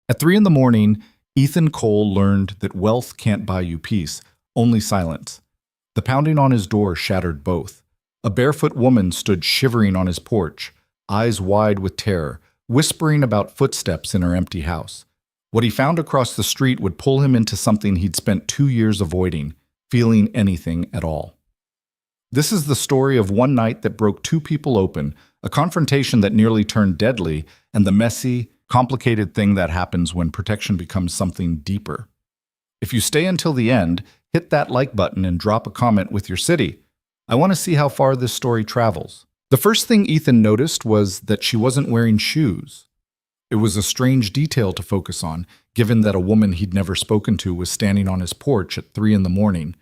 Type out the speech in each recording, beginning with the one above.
At 3 in the morning, Ethan Cole learned that wealth can't buy you peace, only silence. The pounding on his door shattered both. A barefoot woman stood shivering on his porch, eyes wide with terror, whispering about footsteps in her empty house. What he found across the street would pull him into something he'd spent 2 years avoiding, feeling anything at all. This is the story of one night that broke two people open, a confrontation that nearly turned deadly, and the messy, complicated thing that happens when protection becomes something deeper. If you stay until the end, hit that like button and drop a comment with your city. I want to see how far this story travels. The first thing Ethan noticed was that she wasn't wearing shoes. It was a strange detail to focus on, given that a woman he'd never spoken to was standing on his porch at 3 in the morning.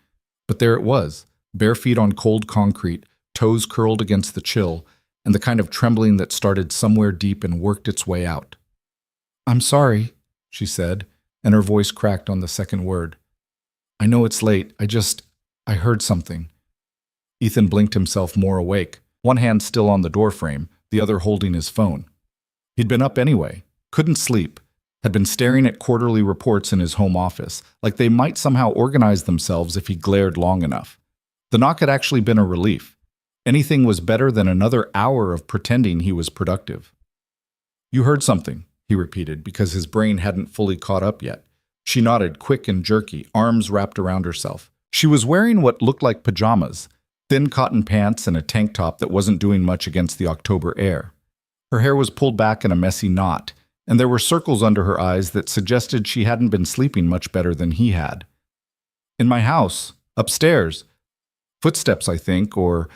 But there it was, bare feet on cold concrete, toes curled against the chill, and the kind of trembling that started somewhere deep and worked its way out. "I'm sorry," she said, and her voice cracked on the second word. "I know it's late. I heard something." Ethan blinked himself more awake, one hand still on the doorframe, the other holding his phone. He'd been up anyway, couldn't sleep, had been staring at quarterly reports in his home office, like they might somehow organize themselves if he glared long enough. The knock had actually been a relief. Anything was better than another hour of pretending he was productive. "You heard something," he repeated, because his brain hadn't fully caught up yet. She nodded, quick and jerky, arms wrapped around herself. She was wearing what looked like pajamas, thin cotton pants and a tank top that wasn't doing much against the October air. Her hair was pulled back in a messy knot, and there were circles under her eyes that suggested she hadn't been sleeping much better than he had. "In my house, upstairs. Footsteps, I think, or,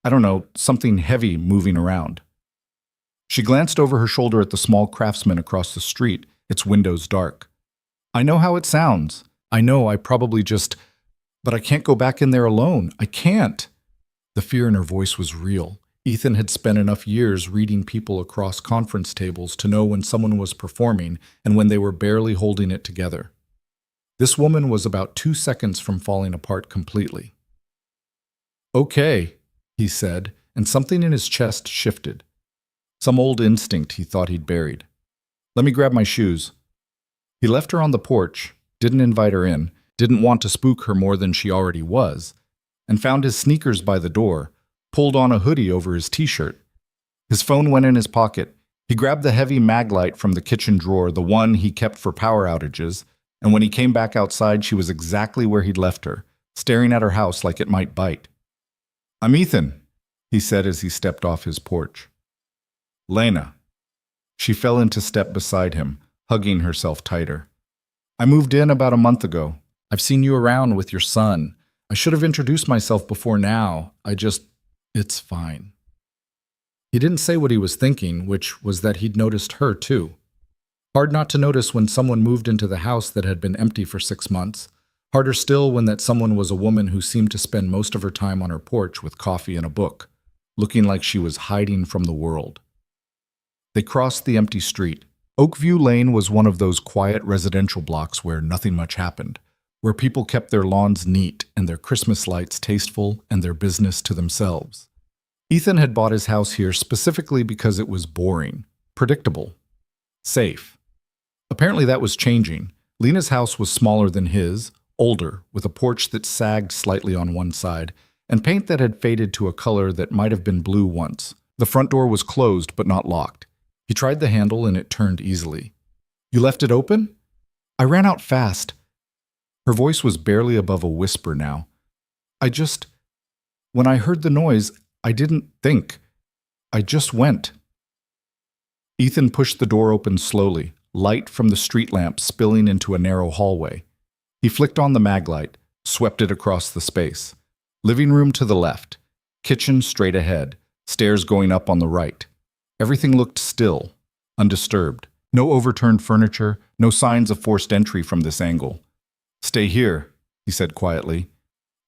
I don't know, something heavy moving around." She glanced over her shoulder at the small craftsman across the street, its windows dark. "I know how it sounds. I know I probably but I can't go back in there alone. I can't." The fear in her voice was real. Ethan had spent enough years reading people across conference tables to know when someone was performing and when they were barely holding it together. This woman was about 2 seconds from falling apart completely. "Okay," he said, and something in his chest shifted. Some old instinct he thought he'd buried. "Let me grab my shoes." He left her on the porch, didn't invite her in, didn't want to spook her more than she already was, and found his sneakers by the door, pulled on a hoodie over his t-shirt. His phone went in his pocket. He grabbed the heavy mag light from the kitchen drawer, the one he kept for power outages, and when he came back outside, she was exactly where he'd left her, staring at her house like it might bite. "I'm Ethan," he said as he stepped off his porch. "Lena." She fell into step beside him, hugging herself tighter. "I moved in about a month ago. I've seen you around with your son. I should have introduced myself before now. It's fine." He didn't say what he was thinking, which was that he'd noticed her too. Hard not to notice when someone moved into the house that had been empty for 6 months. Harder still when that someone was a woman who seemed to spend most of her time on her porch with coffee and a book, looking like she was hiding from the world. They crossed the empty street. Oakview Lane was one of those quiet residential blocks where nothing much happened, where people kept their lawns neat and their Christmas lights tasteful and their business to themselves. Ethan had bought his house here specifically because it was boring, predictable, safe. Apparently that was changing. Lena's house was smaller than his, older, with a porch that sagged slightly on one side, and paint that had faded to a color that might have been blue once. The front door was closed but not locked. He tried the handle and it turned easily. "You left it open?" "I ran out fast." Her voice was barely above a whisper now. When I heard the noise, I didn't think. I just went." Ethan pushed the door open slowly, light from the street lamp spilling into a narrow hallway. He flicked on the mag light, swept it across the space. Living room to the left, kitchen straight ahead, stairs going up on the right. Everything looked still, undisturbed. No overturned furniture, no signs of forced entry from this angle. "Stay here," he said quietly.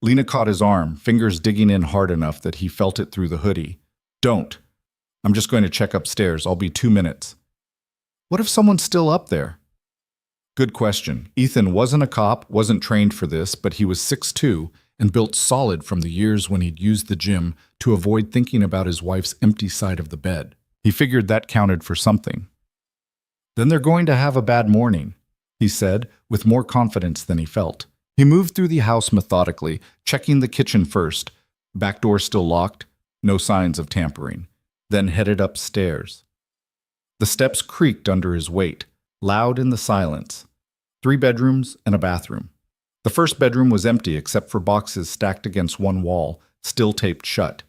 Lena caught his arm, fingers digging in hard enough that he felt it through the hoodie. "Don't. I'm just going to check upstairs. I'll be 2 minutes." "What if someone's still up there?" Good question. Ethan wasn't a cop, wasn't trained for this, but he was 6'2", and built solid from the years when he'd used the gym to avoid thinking about his wife's empty side of the bed. He figured that counted for something. Then they're going to have a bad morning, he said, with more confidence than he felt. He moved through the house methodically, checking the kitchen first. Back door still locked, no signs of tampering. Then headed upstairs. The steps creaked under his weight, loud in the silence. 3 bedrooms and a bathroom. The first bedroom was empty except for boxes stacked against one wall, still taped shut.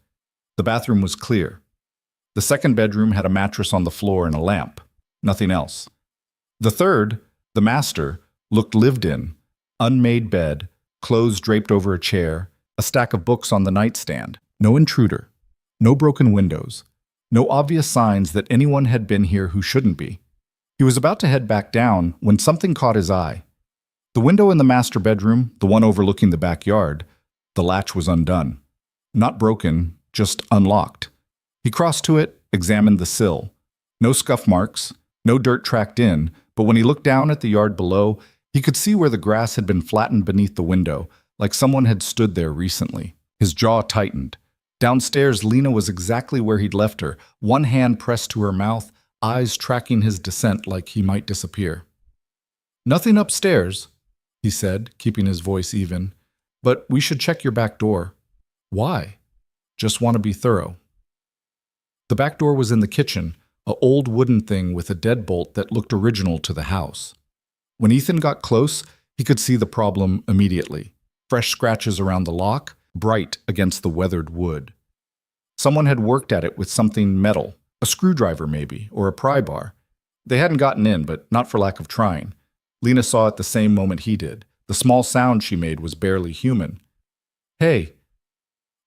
The bathroom was clear. The second bedroom had a mattress on the floor and a lamp. Nothing else. The third, the master, looked lived in. Unmade bed, clothes draped over a chair, a stack of books on the nightstand. No intruder. No broken windows. No obvious signs that anyone had been here who shouldn't be. He was about to head back down when something caught his eye. The window in the master bedroom, the one overlooking the backyard, the latch was undone. Not broken, just unlocked. He crossed to it, examined the sill. No scuff marks, no dirt tracked in, but when he looked down at the yard below, he could see where the grass had been flattened beneath the window, like someone had stood there recently. His jaw tightened. Downstairs, Lena was exactly where he'd left her, one hand pressed to her mouth, eyes tracking his descent like he might disappear. "Nothing upstairs," he said, keeping his voice even, "but we should check your back door." "Why?" "Just want to be thorough." The back door was in the kitchen, an old wooden thing with a deadbolt that looked original to the house. When Ethan got close, he could see the problem immediately. Fresh scratches around the lock, bright against the weathered wood. Someone had worked at it with something metal, a screwdriver maybe, or a pry bar. They hadn't gotten in, but not for lack of trying. Lena saw it the same moment he did. The small sound she made was barely human. "Hey."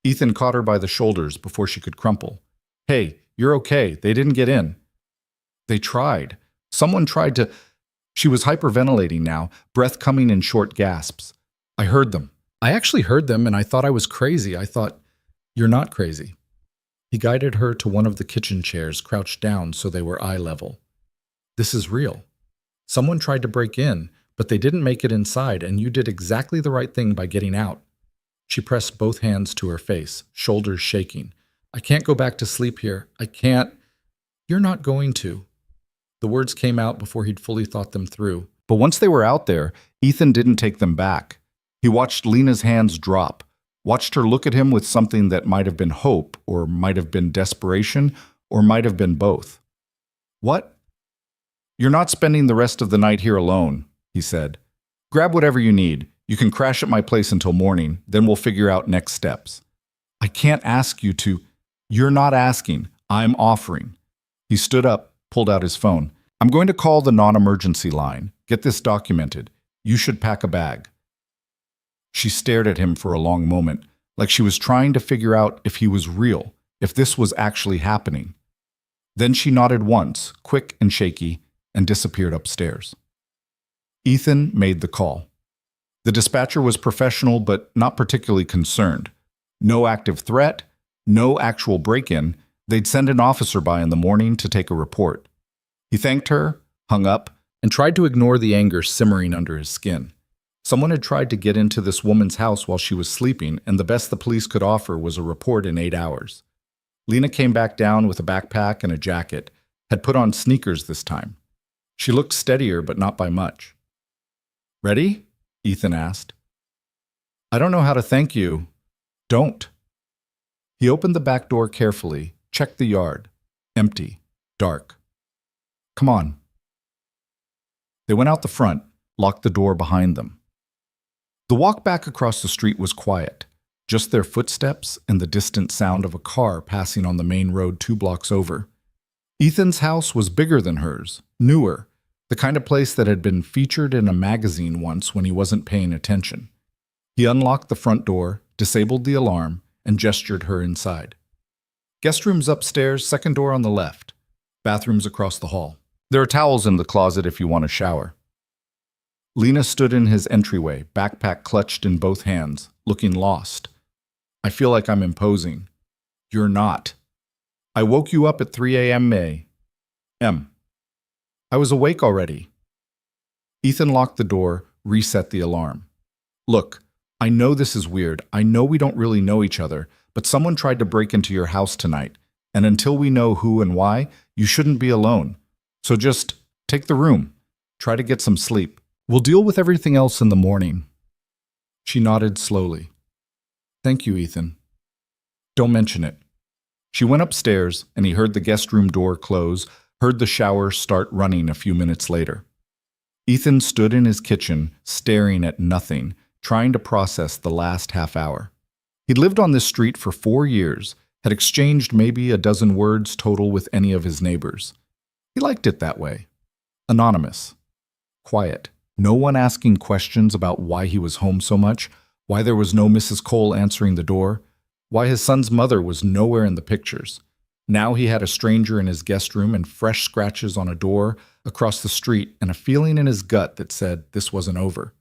Ethan caught her by the shoulders before she could crumple. "Hey, you're okay. They didn't get in." "They tried. Someone tried to—" She was hyperventilating now, breath coming in short gasps. "I heard them. I actually heard them, and I thought I was crazy. I thought, you're not crazy." He guided her to one of the kitchen chairs, crouched down so they were eye level. "This is real. Someone tried to break in, but they didn't make it inside, and you did exactly the right thing by getting out." She pressed both hands to her face, shoulders shaking. "I can't go back to sleep here. I can't." "You're not going to." The words came out before he'd fully thought them through. But once they were out there, Ethan didn't take them back. He watched Lena's hands drop, watched her look at him with something that might have been hope, or might have been desperation, or might have been both. "What?" "You're not spending the rest of the night here alone," he said. "Grab whatever you need. You can crash at my place until morning, then we'll figure out next steps." "I can't ask you to." "You're not asking. I'm offering." He stood up, pulled out his phone. "I'm going to call the non-emergency line. Get this documented. You should pack a bag." She stared at him for a long moment, like she was trying to figure out if he was real, if this was actually happening. Then she nodded once, quick and shaky, and disappeared upstairs. Ethan made the call. The dispatcher was professional but not particularly concerned. No active threat, no actual break-in. They'd send an officer by in the morning to take a report. He thanked her, hung up, and tried to ignore the anger simmering under his skin. Someone had tried to get into this woman's house while she was sleeping, and the best the police could offer was a report in 8 hours. Lena came back down with a backpack and a jacket, had put on sneakers this time. She looked steadier, but not by much. "Ready?" Ethan asked. "I don't know how to thank you." "Don't." He opened the back door carefully, checked the yard. Empty, dark. "Come on." They went out the front, locked the door behind them. The walk back across the street was quiet, just their footsteps and the distant sound of a car passing on the main road 2 blocks over. Ethan's house was bigger than hers, newer, the kind of place that had been featured in a magazine once when he wasn't paying attention. He unlocked the front door, disabled the alarm, and gestured her inside. "Guest rooms upstairs, second door on the left. Bathrooms across the hall. There are towels in the closet if you want a shower." Lena stood in his entryway, backpack clutched in both hands, looking lost. "I feel like I'm imposing." "You're not." "I woke you up at 3 a.m. May. M. I was awake already." Ethan locked the door, reset the alarm. "Look, I know this is weird. I know we don't really know each other, but someone tried to break into your house tonight, and until we know who and why, you shouldn't be alone. So just Take the room. Try to get some sleep. We'll deal with everything else in the morning." She nodded slowly. "Thank you, Ethan. Don't mention it." She went upstairs, and he heard the guest room door close, heard the shower start running a few minutes later. Ethan stood in his kitchen, staring at nothing, trying to process the last half hour. He'd lived on this street for 4 years, had exchanged maybe a dozen words total with any of his neighbors. He liked it that way. Anonymous. Quiet. No one asking questions about why he was home so much, why there was no Mrs. Cole answering the door, why his son's mother was nowhere in the pictures. Now he had a stranger in his guest room and fresh scratches on a door across the street and a feeling in his gut that said this wasn't over.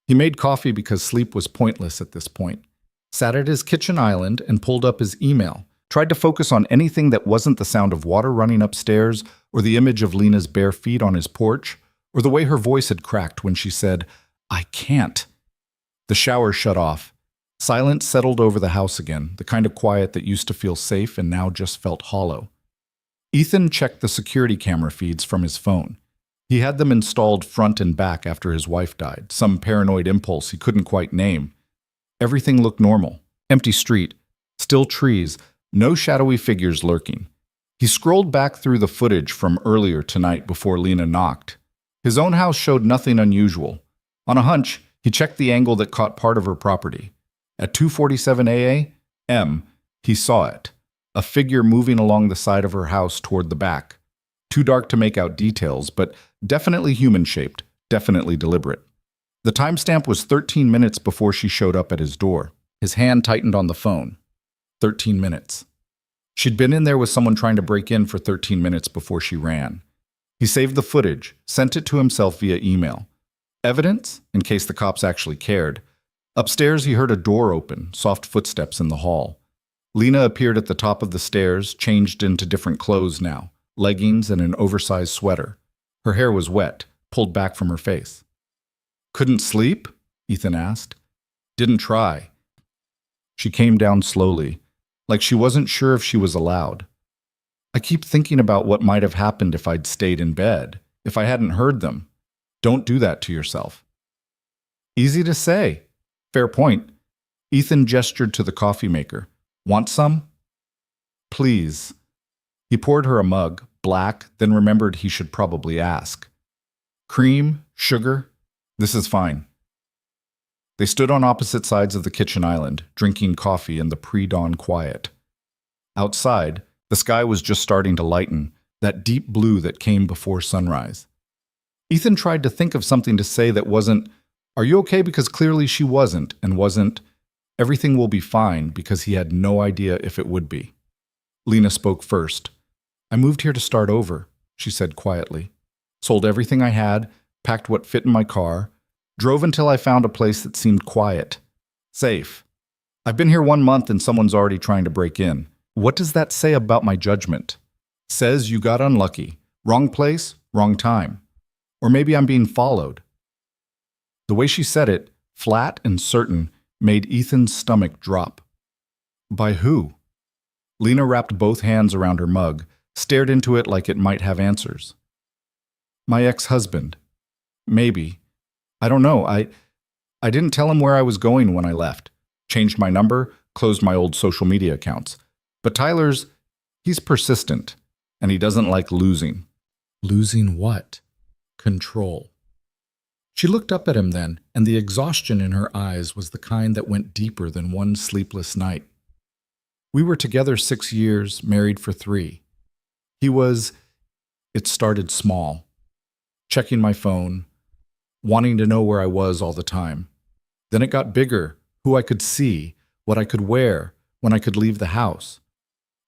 He made coffee because sleep was pointless at this point. Sat at his kitchen island and pulled up his email. Tried to focus on anything that wasn't the sound of water running upstairs or the image of Lena's bare feet on his porch or the way her voice had cracked when she said, "I can't." The shower shut off. Silence settled over the house again, the kind of quiet that used to feel safe and now just felt hollow. Ethan checked the security camera feeds from his phone. He had them installed front and back after his wife died, some paranoid impulse he couldn't quite name. Everything looked normal. Empty street, still trees, no shadowy figures lurking. He scrolled back through the footage from earlier tonight before Lena knocked. His own house showed nothing unusual. On a hunch, he checked the angle that caught part of her property. At 2:47 a.m., he saw it, a figure moving along the side of her house toward the back. Too dark to make out details, but definitely human-shaped, definitely deliberate. The timestamp was 13 minutes before she showed up at his door. His hand tightened on the phone. 13 minutes. She'd been in there with someone trying to break in for 13 minutes before she ran. He saved the footage, sent it to himself via email. Evidence, in case the cops actually cared. Upstairs, he heard a door open, soft footsteps in the hall. Lena appeared at the top of the stairs, changed into different clothes now, leggings and an oversized sweater. Her hair was wet, pulled back from her face. "Couldn't sleep?" Ethan asked. "Didn't try." She came down slowly, like she wasn't sure if she was allowed. "I keep thinking about what might have happened if I'd stayed in bed, if I hadn't heard them. Don't do that to yourself." Easy to say. Fair point. Ethan gestured to the coffee maker. "Want some?" "Please." He poured her a mug, black, then remembered he should probably ask. "Cream? Sugar? This is fine." They stood on opposite sides of the kitchen island, drinking coffee in the pre-dawn quiet. Outside, the sky was just starting to lighten, that deep blue that came before sunrise. Ethan tried to think of something to say that wasn't, "Are you okay?" because clearly she wasn't, and wasn't, "Everything will be fine," because he had no idea if it would be. Lena spoke first. "I moved here to start over," she said quietly. "Sold everything I had, packed what fit in my car, drove until I found a place that seemed quiet, safe. I've been here 1 month and someone's already trying to break in. What does that say about my judgment? Says you got unlucky. Wrong place, wrong time. Or maybe I'm being followed." The way she said it, flat and certain, made Ethan's stomach drop. By who? Lena wrapped both hands around her mug, stared into it like it might have answers. "My ex-husband. Maybe. I don't know. I didn't tell him where I was going when I left. Changed my number, closed my old social media accounts. But he's persistent, and he doesn't like losing." Losing what? Control. She looked up at him then, and the exhaustion in her eyes was the kind that went deeper than one sleepless night. "We were together 6 years, married for 3. It started small. Checking my phone, wanting to know where I was all the time. Then it got bigger, who I could see, what I could wear, when I could leave the house.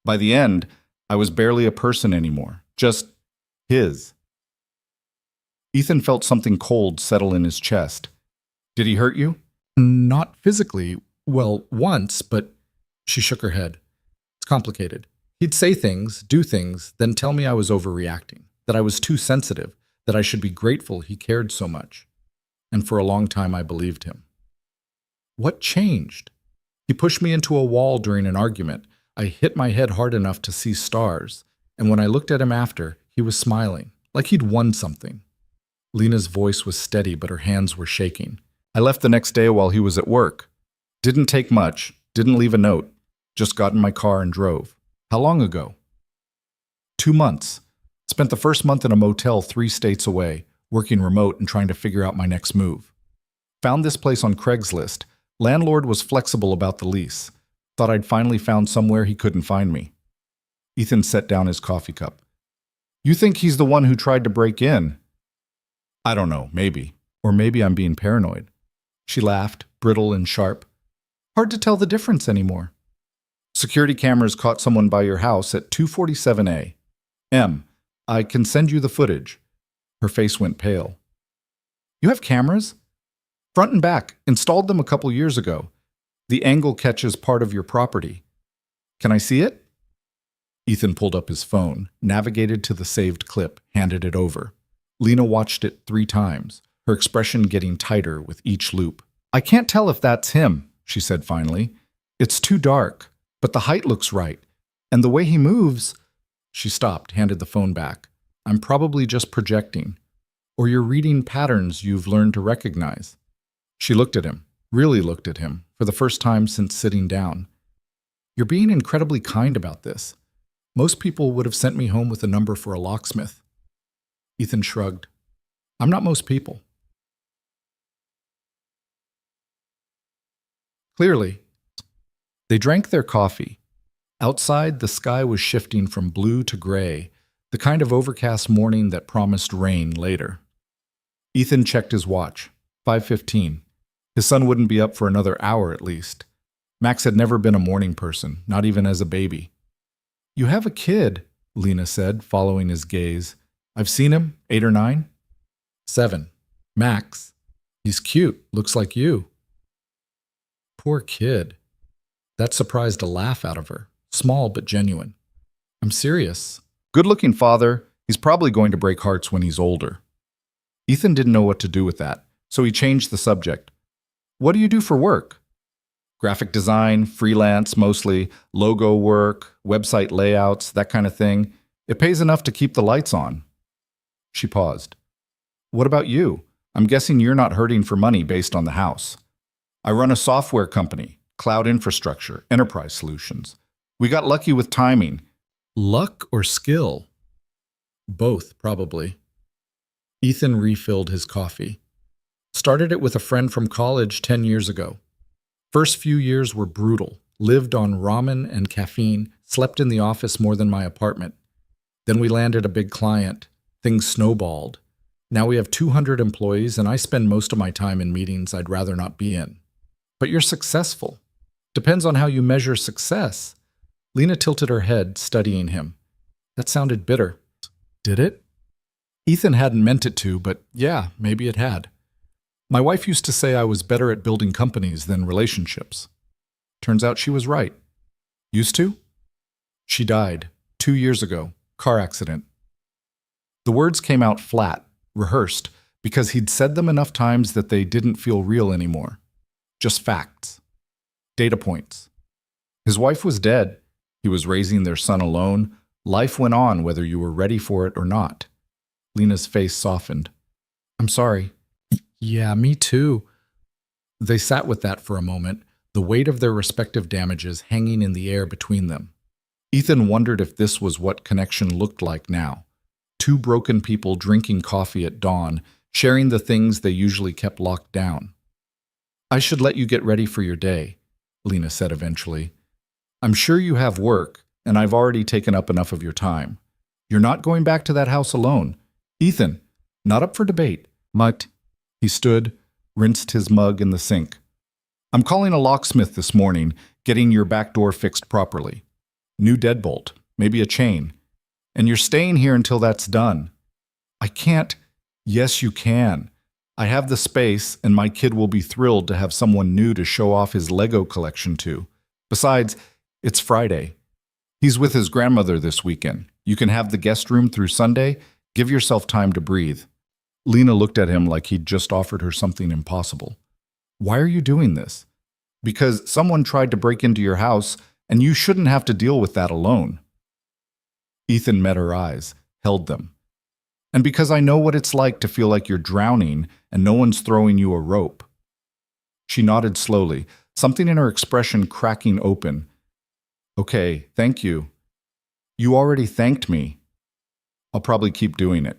By the end, I was barely a person anymore, just his." Ethan felt something cold settle in his chest. "Did he hurt you?" "Not physically. Well, once, but..." She shook her head. "It's complicated. He'd say things, do things, then tell me I was overreacting, that I was too sensitive, that I should be grateful he cared so much. And for a long time I believed him." "What changed?" "He pushed me into a wall during an argument. I hit my head hard enough to see stars, and when I looked at him after, he was smiling, like he'd won something. Lena's voice was steady, but her hands were shaking. I left the next day while he was at work. Didn't take much, didn't leave a note, just got in my car and drove. How long ago? 2 months. Spent the first month in a motel 3 states away, working remote and trying to figure out my next move. Found this place on Craigslist. Landlord was flexible about the lease. Thought I'd finally found somewhere he couldn't find me. Ethan set down his coffee cup. You think he's the one who tried to break in? I don't know, maybe. Or maybe I'm being paranoid. She laughed, brittle and sharp. Hard to tell the difference anymore. Security cameras caught someone by your house at 247A. I can send you the footage. Her face went pale. You have cameras? Front and back. Installed them a couple years ago. The angle catches part of your property. Can I see it? Ethan pulled up his phone, navigated to the saved clip, handed it over. Lena watched it 3 times, her expression getting tighter with each loop. I can't tell if that's him, she said finally. It's too dark, but the height looks right. And the way he moves… She stopped, handed the phone back. I'm probably just projecting. Or you're reading patterns you've learned to recognize. She looked at him, really looked at him, for the first time since sitting down. You're being incredibly kind about this. Most people would have sent me home with a number for a locksmith. Ethan shrugged. I'm not most people. Clearly. They drank their coffee. Outside, the sky was shifting from blue to gray, the kind of overcast morning that promised rain later. Ethan checked his watch. 5:15. His son wouldn't be up for another hour at least. Max had never been a morning person, not even as a baby. You have a kid, Lena said, following his gaze. I've seen him, 8 or 9. 7. Max. He's cute, looks like you. Poor kid. That surprised a laugh out of her, small but genuine. I'm serious. Good-looking father, he's probably going to break hearts when he's older. Ethan didn't know what to do with that, so he changed the subject. What do you do for work? Graphic design, freelance mostly, logo work, website layouts, that kind of thing. It pays enough to keep the lights on. She paused. What about you? I'm guessing you're not hurting for money based on the house. I run a software company, cloud infrastructure, enterprise solutions. We got lucky with timing. Luck or skill? Both, probably. Ethan refilled his coffee. Started it with a friend from college 10 years ago. First few years were brutal. Lived on ramen and caffeine, slept in the office more than my apartment. Then we landed a big client. Things snowballed. Now we have 200 employees, and I spend most of my time in meetings I'd rather not be in. But you're successful. Depends on how you measure success. Lena tilted her head, studying him. That sounded bitter. Did it? Ethan hadn't meant it to, but yeah, maybe it had. My wife used to say I was better at building companies than relationships. Turns out she was right. Used to? She died 2 years ago, car accident. The words came out flat, rehearsed, because he'd said them enough times that they didn't feel real anymore. Just facts. Data points. His wife was dead. He was raising their son alone. Life went on whether you were ready for it or not. Lena's face softened. I'm sorry. Yeah, me too. They sat with that for a moment, the weight of their respective damages hanging in the air between them. Ethan wondered if this was what connection looked like now. 2 broken people drinking coffee at dawn, sharing the things they usually kept locked down. I should let you get ready for your day, Lena said eventually. I'm sure you have work, and I've already taken up enough of your time. You're not going back to that house alone. Ethan, not up for debate. Mutt. He stood, rinsed his mug in the sink. I'm calling a locksmith this morning, getting your back door fixed properly. New deadbolt, maybe a chain. And you're staying here until that's done. I can't. Yes, you can. I have the space, and my kid will be thrilled to have someone new to show off his Lego collection to. Besides, it's Friday. He's with his grandmother this weekend. You can have the guest room through Sunday. Give yourself time to breathe. Lena looked at him like he'd just offered her something impossible. Why are you doing this? Because someone tried to break into your house, and you shouldn't have to deal with that alone. Ethan met her eyes, held them. And because I know what it's like to feel like you're drowning and no one's throwing you a rope. She nodded slowly, something in her expression cracking open. Okay, thank you. You already thanked me. I'll probably keep doing it.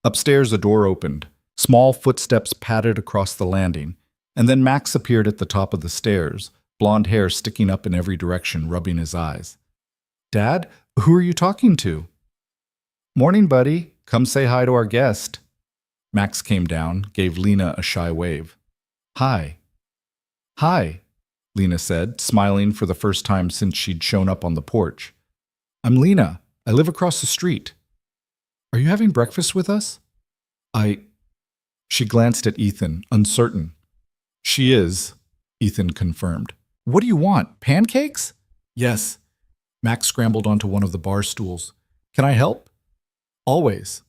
Upstairs, a door opened. Small footsteps padded across the landing, and then Max appeared at the top of the stairs, blonde hair sticking up in every direction, rubbing his eyes. Dad, who are you talking to? Morning, buddy. Come say hi to our guest. Max came down, gave Lena a shy wave. Hi. Hi, Lena said, smiling for the first time since she'd shown up on the porch. I'm Lena. I live across the street. Are you having breakfast with us? She glanced at Ethan, uncertain. She is, Ethan confirmed. What do you want? Pancakes? Yes. Max scrambled onto one of the bar stools. Can I help? Always.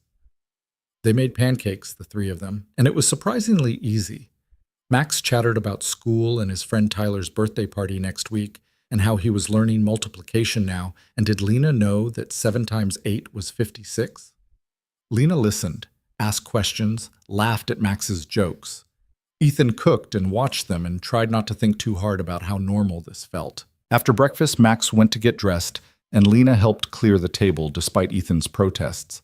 They made pancakes, the three of them, and it was surprisingly easy. Max chattered about school and his friend Tyler's birthday party next week, and how he was learning multiplication now, and did Lena know that 7 times 8 was 56? Lena listened, asked questions, laughed at Max's jokes. Ethan cooked and watched them and tried not to think too hard about how normal this felt. After breakfast, Max went to get dressed, and Lena helped clear the table despite Ethan's protests.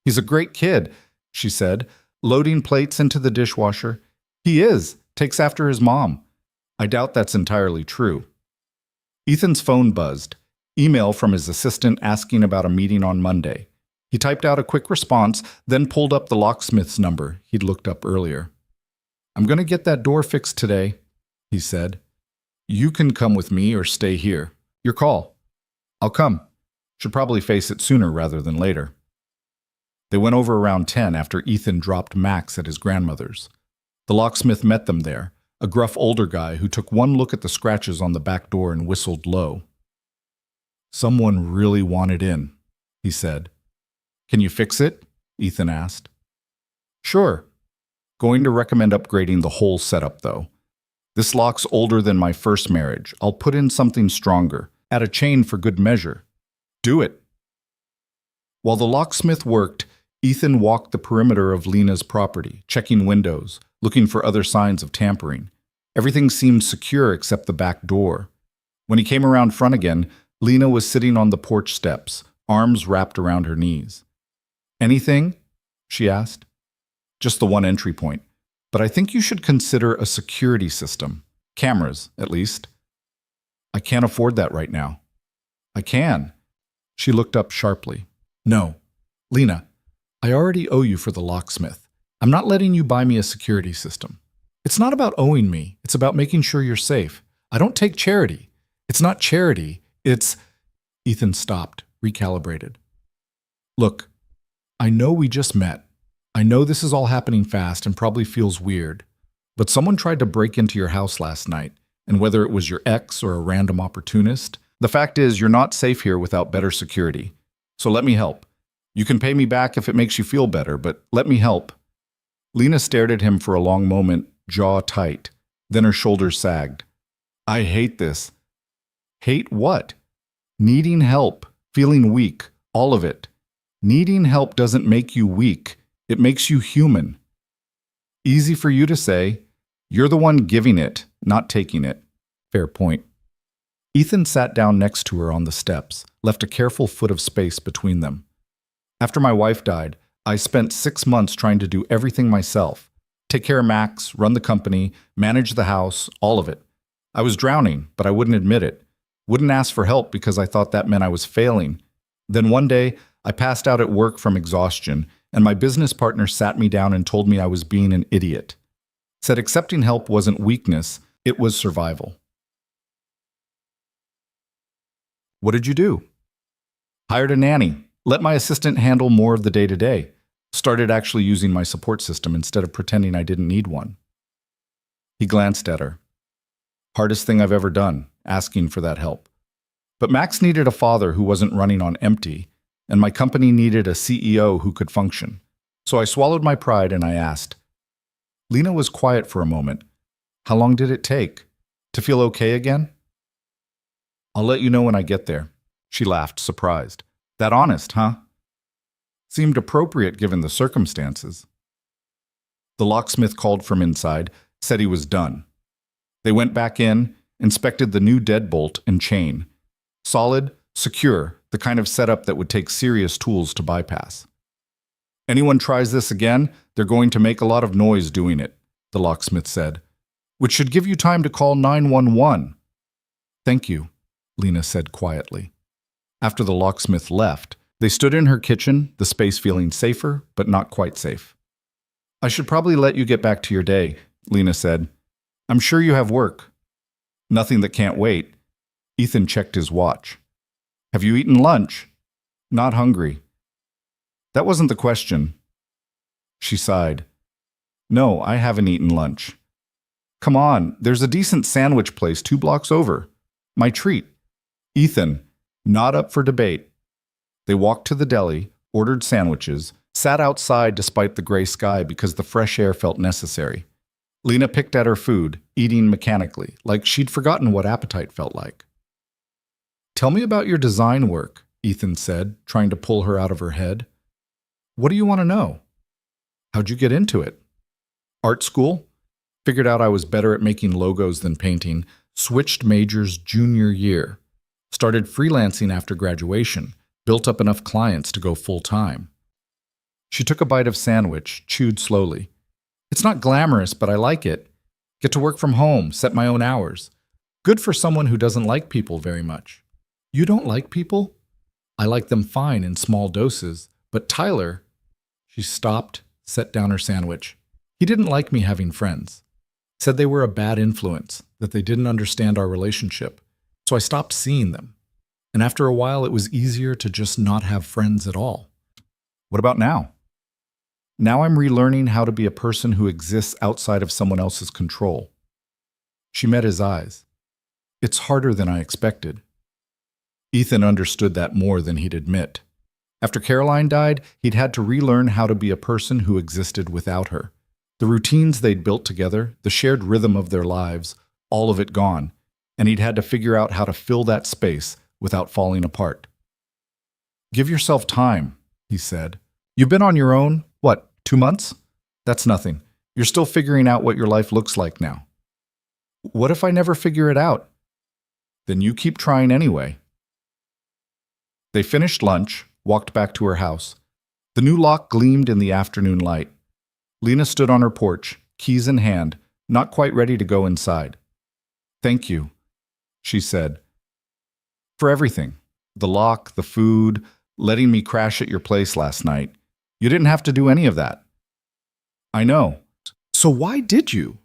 He's a great kid, she said, loading plates into the dishwasher. He is, takes after his mom. I doubt that's entirely true. Ethan's phone buzzed, email from his assistant asking about a meeting on Monday. He typed out a quick response, then pulled up the locksmith's number he'd looked up earlier. I'm going to get that door fixed today, he said. You can come with me or stay here. Your call. I'll come. Should probably face it sooner rather than later. They went over around 10 after Ethan dropped Max at his grandmother's. The locksmith met them there, a gruff older guy who took one look at the scratches on the back door and whistled low. Someone really wanted in, he said. Can you fix it? Ethan asked. Sure. Going to recommend upgrading the whole setup, though. This lock's older than my first marriage. I'll put in something stronger. Add a chain for good measure. Do it. While the locksmith worked, Ethan walked the perimeter of Lena's property, checking windows, looking for other signs of tampering. Everything seemed secure except the back door. When he came around front again, Lena was sitting on the porch steps, arms wrapped around her knees. Anything? She asked. Just the one entry point. But I think you should consider a security system. Cameras, at least. I can't afford that right now. I can. She looked up sharply. No. Lena, I already owe you for the locksmith. I'm not letting you buy me a security system. It's not about owing me. It's about making sure you're safe. I don't take charity. It's not charity. It's... Ethan stopped, recalibrated. Look, I know we just met. I know this is all happening fast and probably feels weird, but someone tried to break into your house last night, and whether it was your ex or a random opportunist, the fact is you're not safe here without better security. So let me help. You can pay me back if it makes you feel better, but let me help. Lena stared at him for a long moment, jaw tight. Then her shoulders sagged. I hate this. Hate what? Needing help, feeling weak, all of it. Needing help doesn't make you weak. It makes you human. Easy for you to say. You're the one giving it, not taking it. Fair point. Ethan sat down next to her on the steps, left a careful foot of space between them. After my wife died, I spent 6 months trying to do everything myself. Take care of Max, run the company, manage the house, all of it. I was drowning, but I wouldn't admit it. Wouldn't ask for help because I thought that meant I was failing. Then one day, I passed out at work from exhaustion, and my business partner sat me down and told me I was being an idiot. Said accepting help wasn't weakness, it was survival. What did you do? Hired a nanny. Let my assistant handle more of the day-to-day. Started actually using my support system instead of pretending I didn't need one. He glanced at her. Hardest thing I've ever done, asking for that help. But Max needed a father who wasn't running on empty, and my company needed a CEO who could function. So I swallowed my pride and I asked. Lena was quiet for a moment. How long did it take? To feel okay again? I'll let you know when I get there. She laughed, surprised. That honest, huh? Seemed appropriate given the circumstances. The locksmith called from inside, said he was done. They went back in, inspected the new deadbolt and chain. Solid, secure, the kind of setup that would take serious tools to bypass. Anyone tries this again, they're going to make a lot of noise doing it, the locksmith said, which should give you time to call 911. Thank you, Lena said quietly. After the locksmith left, they stood in her kitchen, the space feeling safer, but not quite safe. I should probably let you get back to your day, Lena said. I'm sure you have work. Nothing that can't wait. Ethan checked his watch. Have you eaten lunch? Not hungry. That wasn't the question. She sighed. No, I haven't eaten lunch. Come on, there's a decent sandwich place 2 blocks over. My treat. Ethan, not up for debate. They walked to the deli, ordered sandwiches, sat outside despite the gray sky because the fresh air felt necessary. Lena picked at her food, eating mechanically, like she'd forgotten what appetite felt like. Tell me about your design work, Ethan said, trying to pull her out of her head. What do you want to know? How'd you get into it? Art school? Figured out I was better at making logos than painting. Switched majors junior year. Started freelancing after graduation. Built up enough clients to go full-time. She took a bite of sandwich, chewed slowly. It's not glamorous, but I like it. Get to work from home, set my own hours. Good for someone who doesn't like people very much. You don't like people? I like them fine in small doses, but Tyler... She stopped, set down her sandwich. He didn't like me having friends. Said they were a bad influence, that they didn't understand our relationship. So I stopped seeing them. And after a while, it was easier to just not have friends at all. What about now? Now I'm relearning how to be a person who exists outside of someone else's control. She met his eyes. It's harder than I expected. Ethan understood that more than he'd admit. After Caroline died, he'd had to relearn how to be a person who existed without her. The routines they'd built together, the shared rhythm of their lives, all of it gone, and he'd had to figure out how to fill that space without falling apart. Give yourself time, he said. You've been on your own, 2 months? That's nothing. You're still figuring out what your life looks like now. What if I never figure it out? Then you keep trying anyway. They finished lunch, walked back to her house. The new lock gleamed in the afternoon light. Lena stood on her porch, keys in hand, not quite ready to go inside. Thank you, she said. For everything. The lock, the food, letting me crash at your place last night. You didn't have to do any of that. I know. So why did you?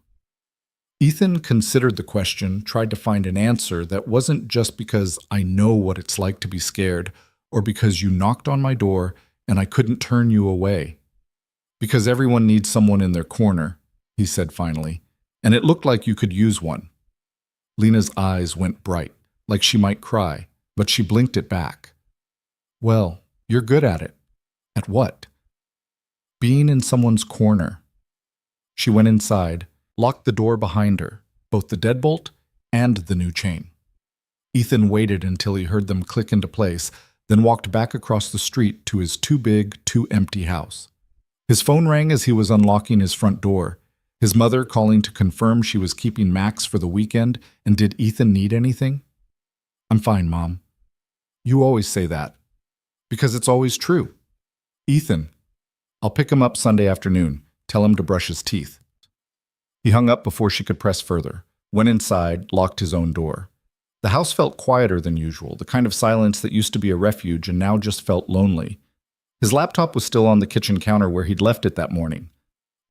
Ethan considered the question, tried to find an answer that wasn't just because I know what it's like to be scared, or because you knocked on my door and I couldn't turn you away. Because everyone needs someone in their corner, he said finally, and it looked like you could use one. Lena's eyes went bright, like she might cry, but she blinked it back. Well, you're good at it. At what? Being in someone's corner. She went inside, locked the door behind her, both the deadbolt and the new chain. Ethan waited until he heard them click into place, then walked back across the street to his too big, too empty house. His phone rang as he was unlocking his front door, his mother calling to confirm she was keeping Max for the weekend, and did Ethan need anything? I'm fine, Mom. You always say that. Because it's always true. Ethan. I'll pick him up Sunday afternoon. Tell him to brush his teeth. He hung up before she could press further, went inside, locked his own door. The house felt quieter than usual, the kind of silence that used to be a refuge and now just felt lonely. His laptop was still on the kitchen counter where he'd left it that morning.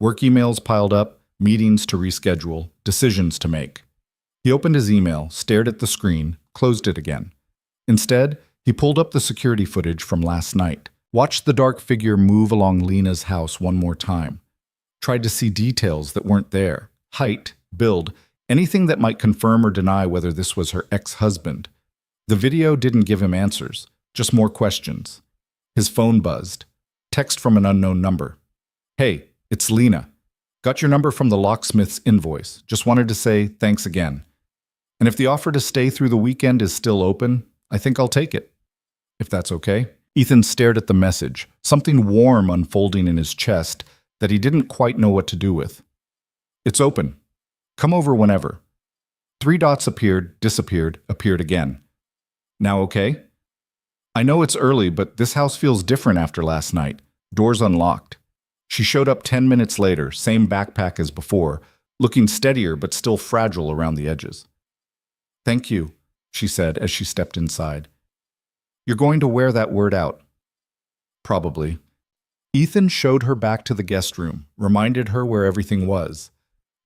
Work emails piled up, meetings to reschedule, decisions to make. He opened his email, stared at the screen, closed it again. Instead, he pulled up the security footage from last night, watched the dark figure move along Lena's house one more time, tried to see details that weren't there, height, build, anything that might confirm or deny whether this was her ex-husband. The video didn't give him answers, just more questions. His phone buzzed. Text from an unknown number. Hey, it's Lena. Got your number from the locksmith's invoice. Just wanted to say thanks again. And if the offer to stay through the weekend is still open, I think I'll take it. If that's okay. Ethan stared at the message, something warm unfolding in his chest that he didn't quite know what to do with. It's open. Come over whenever. 3 dots appeared, disappeared, appeared again. Now okay? I know it's early, but this house feels different after last night. Doors unlocked. She showed up 10 minutes later, same backpack as before, looking steadier but still fragile around the edges. Thank you, she said as she stepped inside. You're going to wear that word out. Probably. Ethan showed her back to the guest room, reminded her where everything was.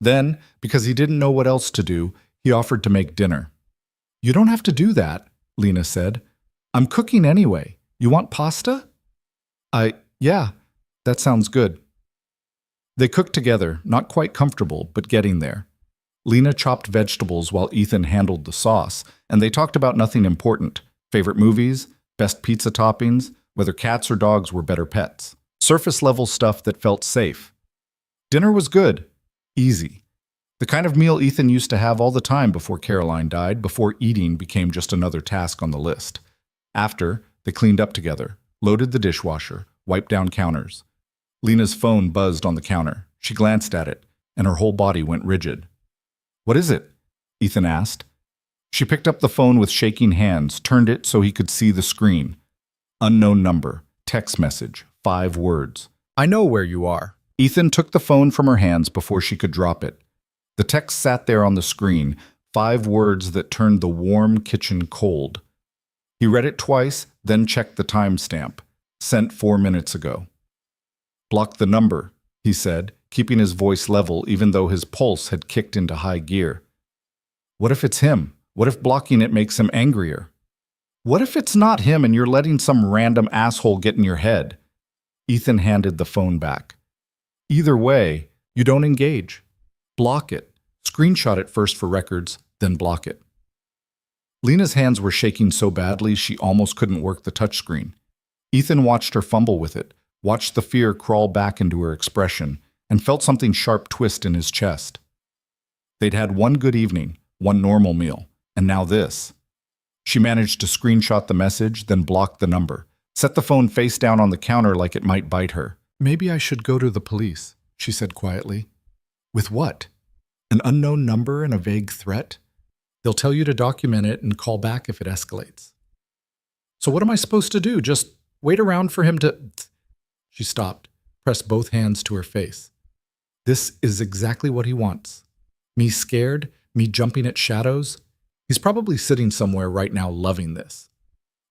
Then, because he didn't know what else to do, he offered to make dinner. You don't have to do that, Lena said. I'm cooking anyway. You want pasta? Yeah, that sounds good. They cooked together, not quite comfortable, but getting there. Lena chopped vegetables while Ethan handled the sauce, and they talked about nothing important. Favorite movies, best pizza toppings, whether cats or dogs were better pets. Surface-level stuff that felt safe. Dinner was good. Easy. The kind of meal Ethan used to have all the time before Caroline died, before eating became just another task on the list. After, they cleaned up together, loaded the dishwasher, wiped down counters. Lena's phone buzzed on the counter. She glanced at it, and her whole body went rigid. What is it? Ethan asked. She picked up the phone with shaking hands, turned it so he could see the screen. Unknown number, text message, 5 words. I know where you are. Ethan took the phone from her hands before she could drop it. The text sat there on the screen, 5 words that turned the warm kitchen cold. He read it twice, then checked the timestamp. Sent 4 minutes ago. Block the number, he said, keeping his voice level even though his pulse had kicked into high gear. What if it's him? What if blocking it makes him angrier? What if it's not him and you're letting some random asshole get in your head? Ethan handed the phone back. Either way, you don't engage. Block it. Screenshot it first for records, then block it. Lena's hands were shaking so badly she almost couldn't work the touchscreen. Ethan watched her fumble with it, watched the fear crawl back into her expression, and felt something sharp twist in his chest. They'd had one good evening, one normal meal, and now this. She managed to screenshot the message, then blocked the number, set the phone face down on the counter like it might bite her. Maybe I should go to the police, she said quietly. With what? An unknown number and a vague threat? They'll tell you to document it and call back if it escalates. So what am I supposed to do? Just wait around for him to... She stopped, pressed both hands to her face. This is exactly what he wants. Me scared, me jumping at shadows. He's probably sitting somewhere right now loving this.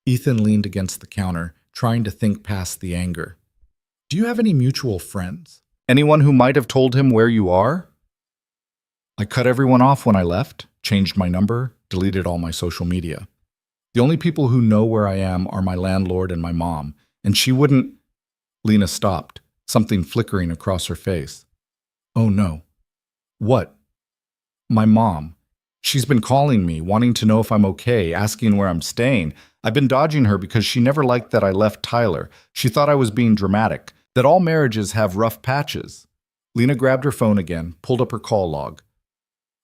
Ethan leaned against the counter, trying to think past the anger. Do you have any mutual friends? Anyone who might have told him where you are? I cut everyone off when I left, changed my number, deleted all my social media. The only people who know where I am are my landlord and my mom, and she wouldn't... Lena stopped, something flickering across her face. Oh no. What? My mom. She's been calling me, wanting to know if I'm okay, asking where I'm staying. I've been dodging her because she never liked that I left Tyler. She thought I was being dramatic, that all marriages have rough patches. Lena grabbed her phone again, pulled up her call log.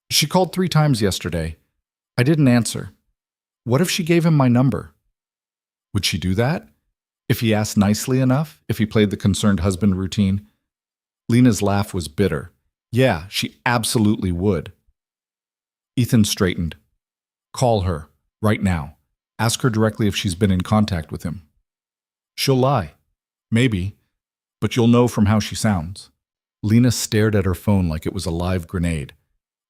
She called 3 times yesterday. I didn't answer. What if she gave him my number? Would she do that? If he asked nicely enough? If he played the concerned husband routine? Lena's laugh was bitter. Yeah, she absolutely would. Ethan straightened. Call her, right now. Ask her directly if she's been in contact with him. She'll lie. Maybe. But you'll know from how she sounds. Lena stared at her phone like it was a live grenade.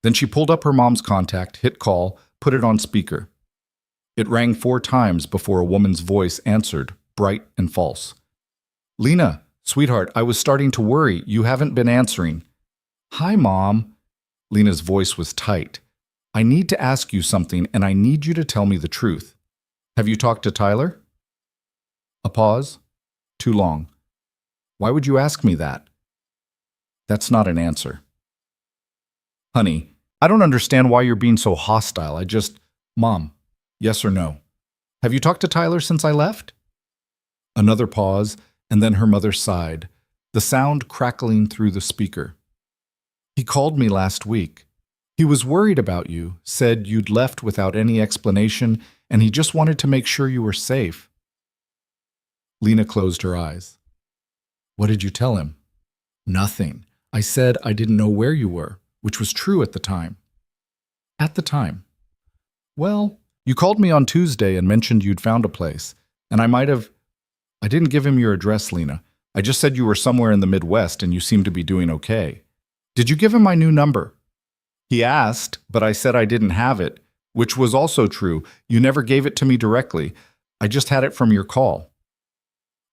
Then she pulled up her mom's contact, hit call, put it on speaker. It rang 4 times before a woman's voice answered, bright and false. Lena, sweetheart, I was starting to worry. You haven't been answering. Hi, Mom. Lena's voice was tight. I need to ask you something, and I need you to tell me the truth. Have you talked to Tyler? A pause. Too long. Why would you ask me that? That's not an answer. Honey, I don't understand why you're being so hostile. Mom, yes or no? Have you talked to Tyler since I left? Another pause, and then her mother sighed, the sound crackling through the speaker. He called me last week. He was worried about you, said you'd left without any explanation, and he just wanted to make sure you were safe. Lena closed her eyes. What did you tell him? Nothing. I said I didn't know where you were, which was true at the time. At the time. Well, you called me on Tuesday and mentioned you'd found a place, and I didn't give him your address, Lena. I just said you were somewhere in the Midwest and you seemed to be doing okay. Did you give him my new number? He asked, but I said I didn't have it, which was also true. You never gave it to me directly. I just had it from your call.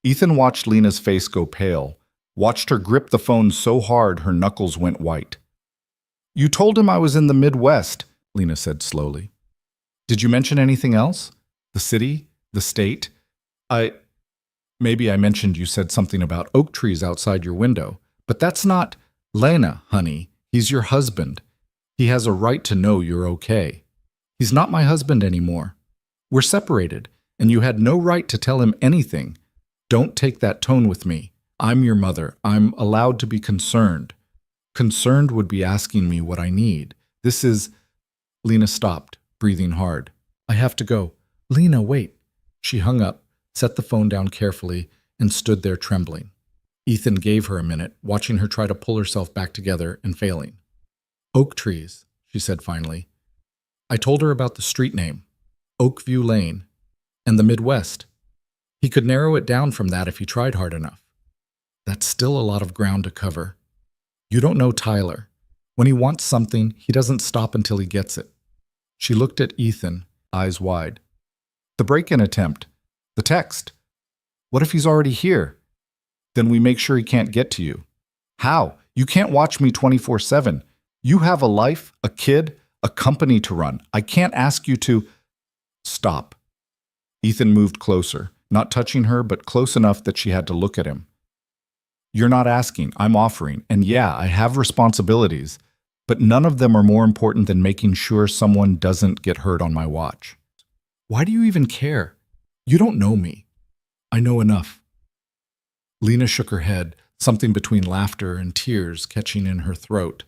Ethan watched Lena's face go pale, watched her grip the phone so hard her knuckles went white. You told him I was in the Midwest, Lena said slowly. Did you mention anything else? The city? The state? Maybe I mentioned you said something about oak trees outside your window, but that's not Lena, honey. He's your husband. He has a right to know you're okay. He's not my husband anymore. We're separated, and you had no right to tell him anything. Don't take that tone with me. I'm your mother. I'm allowed to be concerned. Concerned would be asking me what I need. This is... Lena stopped, breathing hard. I have to go. Lena, wait. She hung up, set the phone down carefully, and stood there trembling. Ethan gave her a minute, watching her try to pull herself back together and failing. Oak trees, she said finally. I told her about the street name, Oakview Lane, and the Midwest. He could narrow it down from that if he tried hard enough. That's still a lot of ground to cover. You don't know Tyler. When he wants something, he doesn't stop until he gets it. She looked at Ethan, eyes wide. The break-in attempt. The text. What if he's already here? Then we make sure he can't get to you. How? You can't watch me 24/7. You have a life, a kid, a company to run. I can't ask you to... Stop. Ethan moved closer, not touching her, but close enough that she had to look at him. You're not asking, I'm offering. And yeah, I have responsibilities, but none of them are more important than making sure someone doesn't get hurt on my watch. Why do you even care? You don't know me. I know enough. Lena shook her head, something between laughter and tears catching in her throat.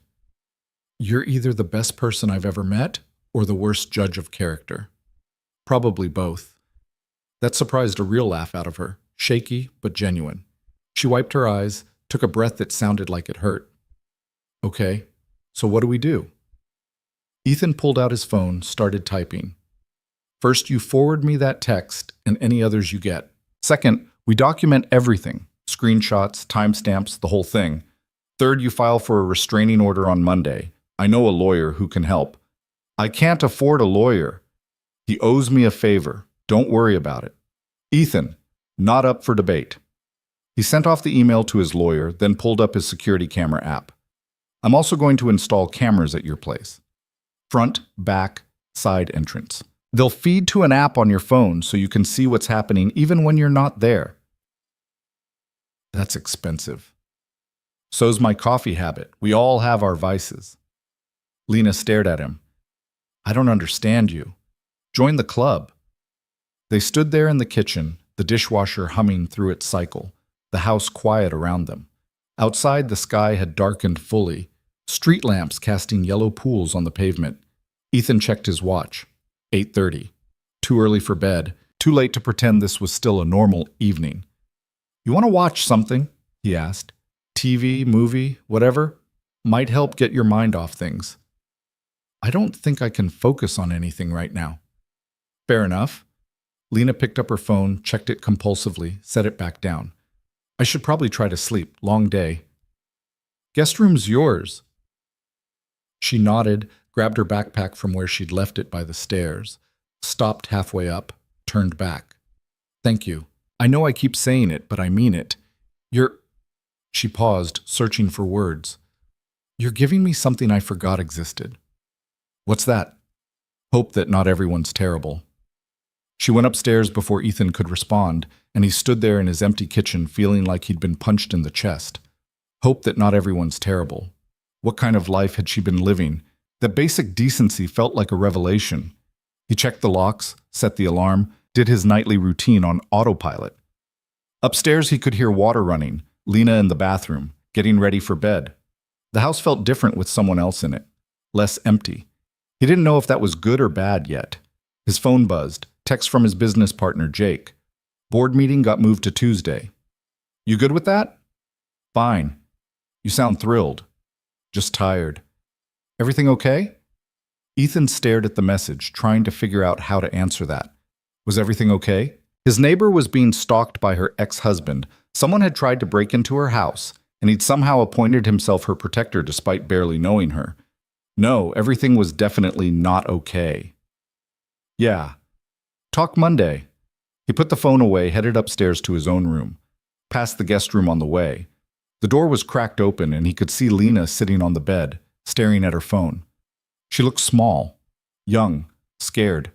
You're either the best person I've ever met or the worst judge of character. Probably both. That surprised a real laugh out of her, shaky but genuine. She wiped her eyes, took a breath that sounded like it hurt. Okay, so what do we do? Ethan pulled out his phone, started typing. First, you forward me that text and any others you get. Second, we document everything. Screenshots, timestamps, the whole thing. Third, you file for a restraining order on Monday. I know a lawyer who can help. I can't afford a lawyer. He owes me a favor. Don't worry about it. Ethan, not up for debate. He sent off the email to his lawyer, then pulled up his security camera app. I'm also going to install cameras at your place. Front, back, side entrance. They'll feed to an app on your phone so you can see what's happening even when you're not there. That's expensive. So's my coffee habit. We all have our vices. Lena stared at him. I don't understand you. Join the club. They stood there in the kitchen, the dishwasher humming through its cycle, the house quiet around them. Outside, the sky had darkened fully, street lamps casting yellow pools on the pavement. Ethan checked his watch. 8:30. Too early for bed, too late to pretend this was still a normal evening. You want to watch something? He asked. TV, movie, whatever? Might help get your mind off things. I don't think I can focus on anything right now. Fair enough. Lena picked up her phone, checked it compulsively, set it back down. I should probably try to sleep. Long day. Guest room's yours. She nodded, grabbed her backpack from where she'd left it by the stairs, stopped halfway up, turned back. Thank you. I know I keep saying it, but I mean it. She paused, searching for words. You're giving me something I forgot existed. What's that? Hope that not everyone's terrible. She went upstairs before Ethan could respond, and he stood there in his empty kitchen feeling like he'd been punched in the chest. Hope that not everyone's terrible. What kind of life had she been living? That basic decency felt like a revelation. He checked the locks, set the alarm, did his nightly routine on autopilot. Upstairs he could hear water running, Lena in the bathroom, getting ready for bed. The house felt different with someone else in it, less empty. He didn't know if that was good or bad yet. His phone buzzed, text from his business partner, Jake. Board meeting got moved to Tuesday. You good with that? Fine. You sound thrilled. Just tired. Everything okay? Ethan stared at the message, trying to figure out how to answer that. Was everything okay? His neighbor was being stalked by her ex-husband. Someone had tried to break into her house, and he'd somehow appointed himself her protector despite barely knowing her. No, everything was definitely not okay. Yeah. Talk Monday. He put the phone away, headed upstairs to his own room, past the guest room on the way. The door was cracked open, and he could see Lena sitting on the bed, staring at her phone. She looked small, young, scared.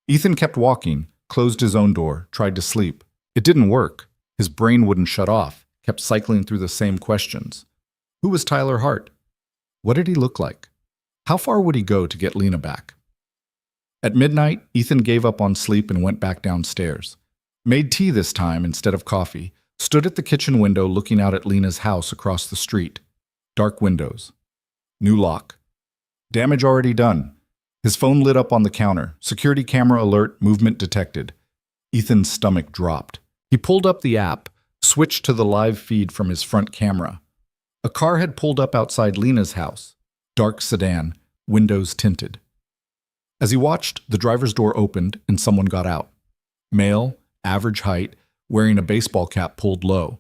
Ethan kept walking, closed his own door, tried to sleep. It didn't work. His brain wouldn't shut off, kept cycling through the same questions. Who was Tyler Hart? What did he look like? How far would he go to get Lena back? At midnight, Ethan gave up on sleep and went back downstairs. Made tea this time instead of coffee, stood at the kitchen window looking out at Lena's house across the street. Dark windows. New lock. Damage already done. His phone lit up on the counter. Security camera alert, movement detected. Ethan's stomach dropped. He pulled up the app, switched to the live feed from his front camera. A car had pulled up outside Lena's house. Dark sedan, windows tinted. As he watched, the driver's door opened and someone got out. Male, average height, wearing a baseball cap pulled low.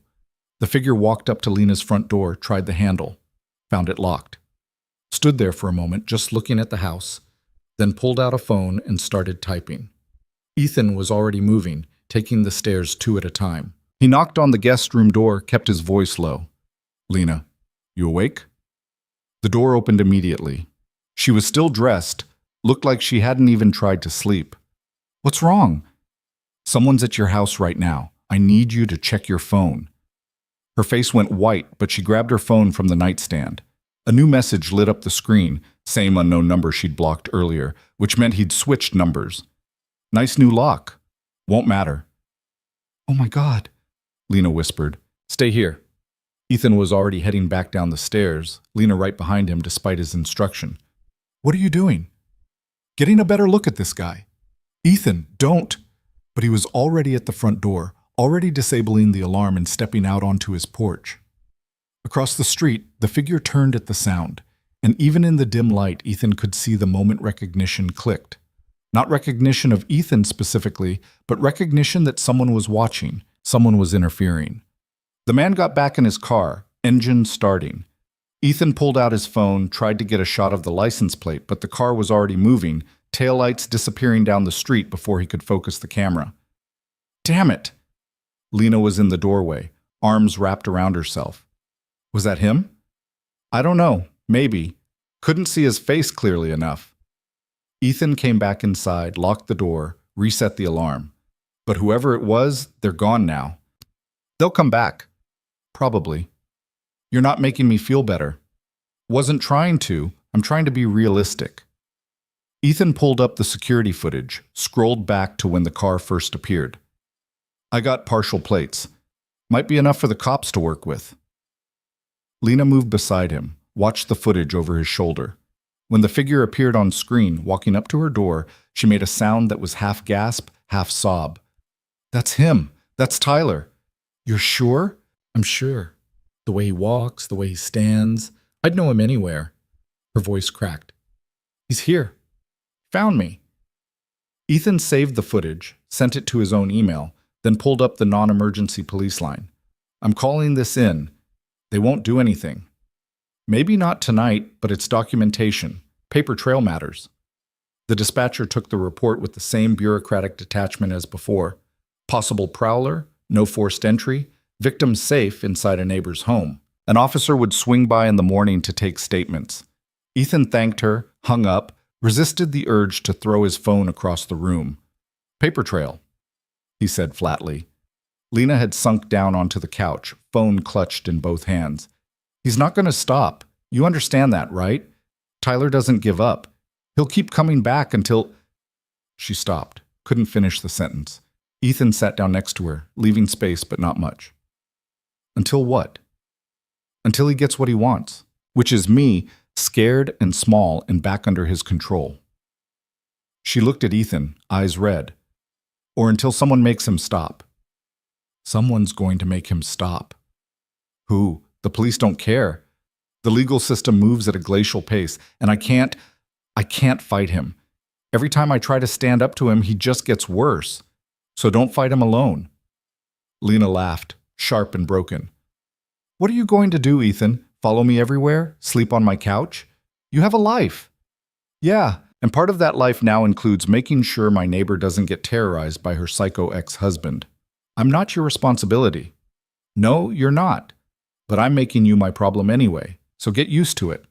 The figure walked up to Lena's front door, tried the handle, found it locked. Stood there for a moment, just looking at the house, then pulled out a phone and started typing. Ethan was already moving, taking the stairs 2 at a time. He knocked on the guest room door, kept his voice low. Lena, you awake? The door opened immediately. She was still dressed, looked like she hadn't even tried to sleep. What's wrong? Someone's at your house right now. I need you to check your phone. Her face went white, but she grabbed her phone from the nightstand. A new message lit up the screen, same unknown number she'd blocked earlier, which meant he'd switched numbers. Nice new lock. Won't matter. Oh my God, Lena whispered. Stay here. Ethan was already heading back down the stairs, Lena right behind him despite his instruction. What are you doing? Getting a better look at this guy. Ethan, don't. But he was already at the front door, already disabling the alarm and stepping out onto his porch. Across the street, the figure turned at the sound, and even in the dim light, Ethan could see the moment recognition clicked. Not recognition of Ethan specifically, but recognition that someone was watching, someone was interfering. The man got back in his car, engine starting. Ethan pulled out his phone, tried to get a shot of the license plate, but the car was already moving, taillights disappearing down the street before he could focus the camera. Damn it! Lena was in the doorway, arms wrapped around herself. Was that him? I don't know, maybe. Couldn't see his face clearly enough. Ethan came back inside, locked the door, reset the alarm. But whoever it was, they're gone now. They'll come back. Probably. You're not making me feel better. Wasn't trying to. I'm trying to be realistic. Ethan pulled up the security footage, scrolled back to when the car first appeared. I got partial plates. Might be enough for the cops to work with. Lena moved beside him, watched the footage over his shoulder. When the figure appeared on screen, walking up to her door, she made a sound that was half gasp, half sob. That's him. That's Tyler. You're sure? I'm sure. The way he walks, the way he stands. I'd know him anywhere. Her voice cracked. He's here. Found me. Ethan saved the footage, sent it to his own email, then pulled up the non-emergency police line. I'm calling this in. They won't do anything. Maybe not tonight, but it's documentation. Paper trail matters. The dispatcher took the report with the same bureaucratic detachment as before. Possible prowler, no forced entry, victim safe inside a neighbor's home. An officer would swing by in the morning to take statements. Ethan thanked her, hung up, resisted the urge to throw his phone across the room. Paper trail, he said flatly. Lena had sunk down onto the couch, phone clutched in both hands. He's not going to stop. You understand that, right? Tyler doesn't give up. He'll keep coming back until... She stopped, couldn't finish the sentence. Ethan sat down next to her, leaving space but not much. Until what? Until he gets what he wants, which is me, scared and small and back under his control. She looked at Ethan, eyes red. Or until someone makes him stop. Someone's going to make him stop. Who? The police don't care. The legal system moves at a glacial pace, and I can't fight him. Every time I try to stand up to him, he just gets worse. So don't fight him alone. Lena laughed, sharp and broken. What are you going to do, Ethan? Follow me everywhere? Sleep on my couch? You have a life. Yeah, and part of that life now includes making sure my neighbor doesn't get terrorized by her psycho ex-husband. I'm not your responsibility. No, you're not. But I'm making you my problem anyway, so get used to it.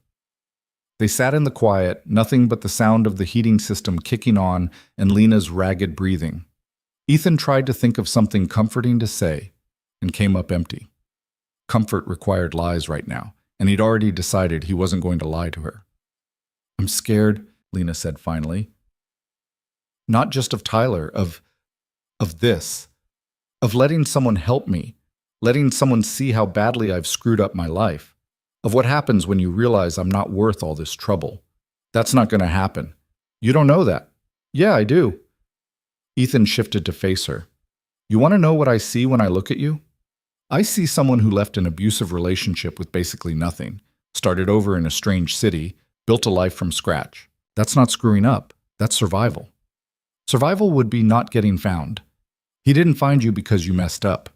They sat in the quiet, nothing but the sound of the heating system kicking on and Lena's ragged breathing. Ethan tried to think of something comforting to say and came up empty. Comfort required lies right now, and he'd already decided he wasn't going to lie to her. I'm scared, Lena said finally. Not just of Tyler, of this. Of letting someone help me, letting someone see how badly I've screwed up my life. Of what happens when you realize I'm not worth all this trouble. That's not going to happen. You don't know that. Yeah, I do. Ethan shifted to face her. You want to know what I see when I look at you? I see someone who left an abusive relationship with basically nothing, started over in a strange city, built a life from scratch. That's not screwing up. That's survival. Survival would be not getting found. He didn't find you because you messed up.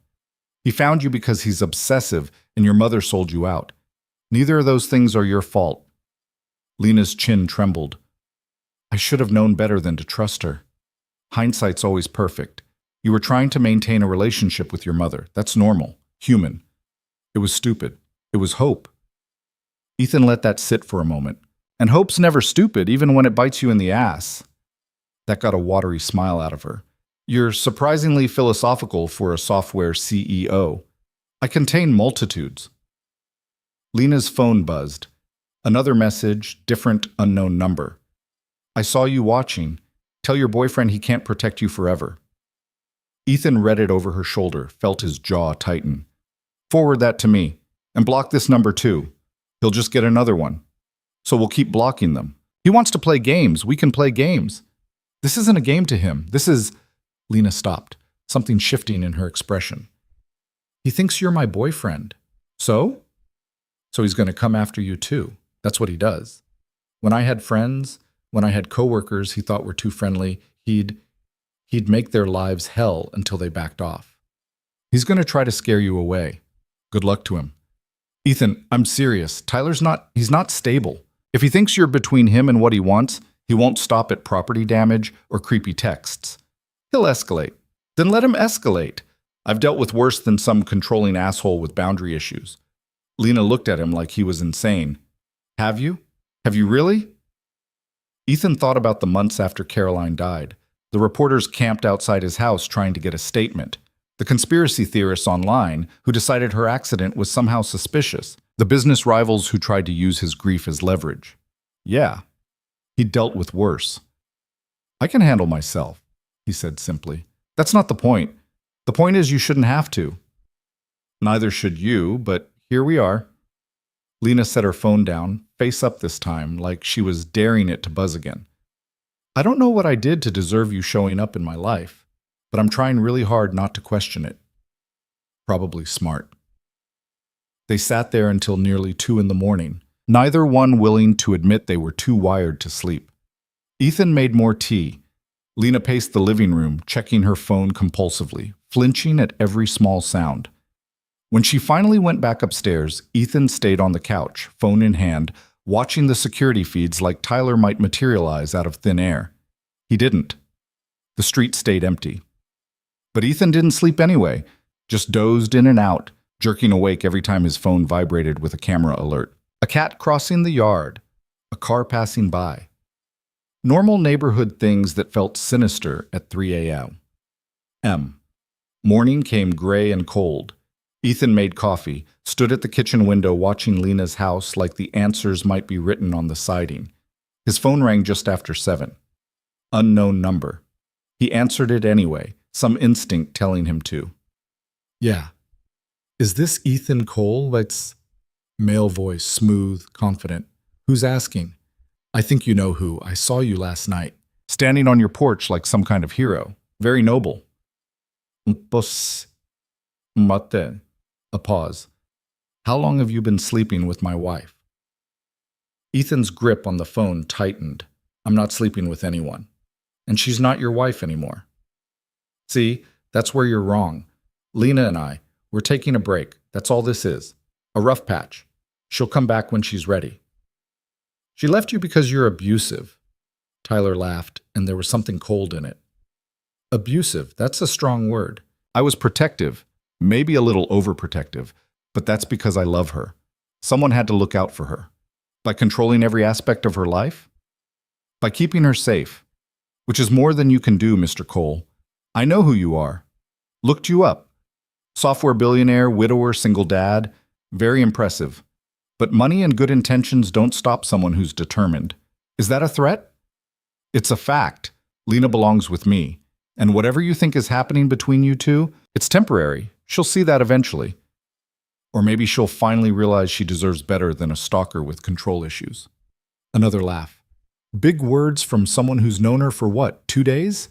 He found you because he's obsessive and your mother sold you out. Neither of those things are your fault. Lena's chin trembled. I should have known better than to trust her. Hindsight's always perfect. You were trying to maintain a relationship with your mother. That's normal, human. It was stupid. It was hope. Ethan let that sit for a moment. And hope's never stupid, even when it bites you in the ass. That got a watery smile out of her. You're surprisingly philosophical for a software CEO. I contain multitudes. Lena's phone buzzed. Another message, different unknown number. I saw you watching. Tell your boyfriend he can't protect you forever. Ethan read it over her shoulder, felt his jaw tighten. Forward that to me, and block this number too. He'll just get another one. So we'll keep blocking them. He wants to play games. We can play games. This isn't a game to him. This is... Lena stopped, something shifting in her expression. He thinks you're my boyfriend. So? So he's going to come after you too. That's what he does. When I had friends, when I had coworkers he thought were too friendly, he'd make their lives hell until they backed off. He's going to try to scare you away. Good luck to him. Ethan, I'm serious. He's not stable. If he thinks you're between him and what he wants, he won't stop at property damage or creepy texts. He'll escalate. Then let him escalate. I've dealt with worse than some controlling asshole with boundary issues. Lena looked at him like he was insane. Have you? Have you really? Ethan thought about the months after Caroline died. The reporters camped outside his house trying to get a statement. The conspiracy theorists online who decided her accident was somehow suspicious. The business rivals who tried to use his grief as leverage. Yeah, he'd dealt with worse. I can handle myself, he said simply. That's not the point. The point is you shouldn't have to. Neither should you, but here we are. Lena set her phone down, face up this time, like she was daring it to buzz again. I don't know what I did to deserve you showing up in my life, but I'm trying really hard not to question it. Probably smart. They sat there until nearly 2 a.m, neither one willing to admit they were too wired to sleep. Ethan made more tea. Lena paced the living room, checking her phone compulsively, flinching at every small sound. When she finally went back upstairs, Ethan stayed on the couch, phone in hand, watching the security feeds like Tyler might materialize out of thin air. He didn't. The street stayed empty. But Ethan didn't sleep anyway, just dozed in and out, jerking awake every time his phone vibrated with a camera alert. A cat crossing the yard, a car passing by. Normal neighborhood things that felt sinister at 3 a.m. Morning came gray and cold. Ethan made coffee, stood at the kitchen window watching Lena's house like the answers might be written on the siding. His phone rang just after 7. Unknown number. He answered it anyway, some instinct telling him to. Yeah. Is this Ethan Cole? That's male voice, smooth, confident. Who's asking? I think you know who. I saw you last night. Standing on your porch like some kind of hero. Very noble. Boss. Mate. A pause. How long have you been sleeping with my wife? Ethan's grip on the phone tightened. I'm not sleeping with anyone. And she's not your wife anymore. See, that's where you're wrong. Lena and I, we're taking a break. That's all this is. A rough patch. She'll come back when she's ready. She left you because you're abusive. Tyler laughed, and there was something cold in it. Abusive, that's a strong word. I was protective, maybe a little overprotective, but that's because I love her. Someone had to look out for her. By controlling every aspect of her life? By keeping her safe, which is more than you can do, Mr. Cole. I know who you are. Looked you up. Software billionaire, widower, single dad. Very impressive. But money and good intentions don't stop someone who's determined. Is that a threat? It's a fact. Lena belongs with me. And whatever you think is happening between you two, it's temporary. She'll see that eventually. Or maybe she'll finally realize she deserves better than a stalker with control issues. Another laugh. Big words from someone who's known her for what, 2 days?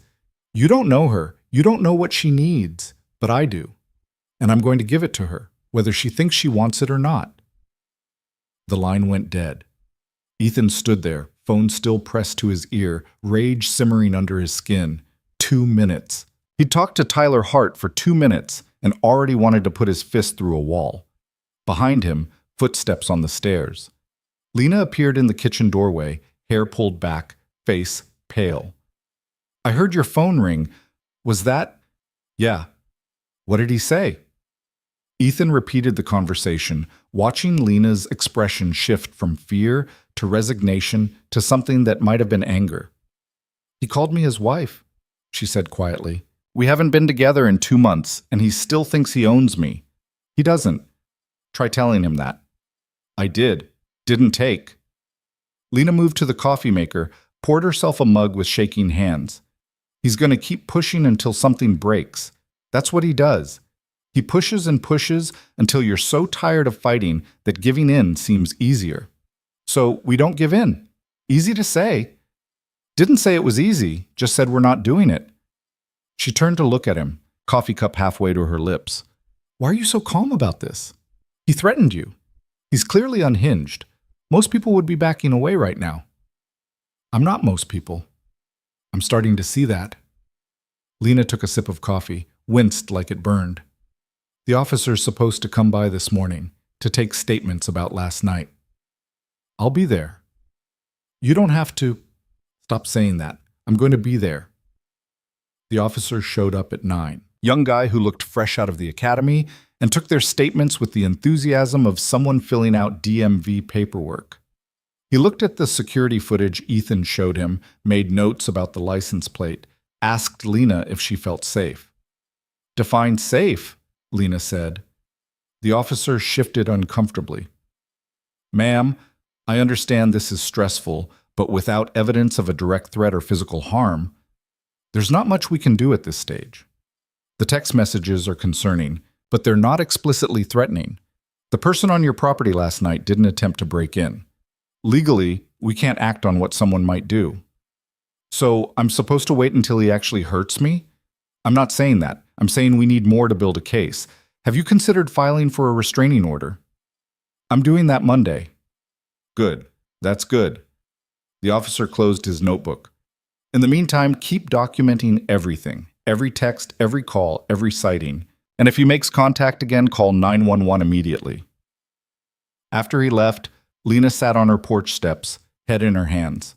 You don't know her. You don't know what she needs. But I do. And I'm going to give it to her, whether she thinks she wants it or not. The line went dead. Ethan stood there, phone still pressed to his ear, rage simmering under his skin. 2 minutes. He'd talked to Tyler Hart for 2 minutes and already wanted to put his fist through a wall. Behind him, footsteps on the stairs. Lena appeared in the kitchen doorway, hair pulled back, face pale. I heard your phone ring. Was that? Yeah. What did he say? Ethan repeated the conversation, watching Lena's expression shift from fear to resignation to something that might have been anger. He called me his wife, she said quietly. We haven't been together in 2 months, and he still thinks he owns me. He doesn't. Try telling him that. I did. Didn't take. Lena moved to the coffee maker, poured herself a mug with shaking hands. He's going to keep pushing until something breaks. That's what he does. He pushes and pushes until you're so tired of fighting that giving in seems easier. So we don't give in. Easy to say. Didn't say it was easy, just said we're not doing it. She turned to look at him, coffee cup halfway to her lips. Why are you so calm about this? He threatened you. He's clearly unhinged. Most people would be backing away right now. I'm not most people. I'm starting to see that. Lena took a sip of coffee, winced like it burned. The officer's supposed to come by this morning to take statements about last night. I'll be there. You don't have to. Stop saying that. I'm going to be there. The officer showed up at 9. Young guy who looked fresh out of the academy and took their statements with the enthusiasm of someone filling out DMV paperwork. He looked at the security footage Ethan showed him, made notes about the license plate, asked Lena if she felt safe. Define safe, Lena said. The officer shifted uncomfortably. Ma'am, I understand this is stressful, but without evidence of a direct threat or physical harm, there's not much we can do at this stage. The text messages are concerning, but they're not explicitly threatening. The person on your property last night didn't attempt to break in. Legally, we can't act on what someone might do. So I'm supposed to wait until he actually hurts me? I'm not saying that. I'm saying we need more to build a case. Have you considered filing for a restraining order? I'm doing that Monday. Good. That's good. The officer closed his notebook. In the meantime, keep documenting everything. Every text, every call, every sighting. And if he makes contact again, call 911 immediately. After he left, Lena sat on her porch steps, head in her hands.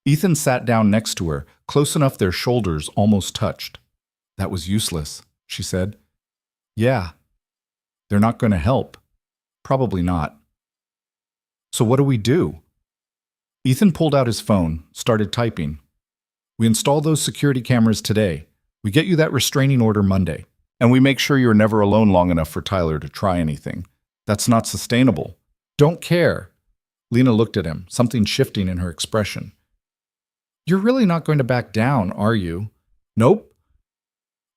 Ethan sat down next to her, close enough their shoulders almost touched. That was useless, she said. Yeah. They're not going to help. Probably not. So what do we do? Ethan pulled out his phone, started typing. We install those security cameras today. We get you that restraining order Monday. And we make sure you're never alone long enough for Tyler to try anything. That's not sustainable. Don't care. Lena looked at him, something shifting in her expression. You're really not going to back down, are you? Nope.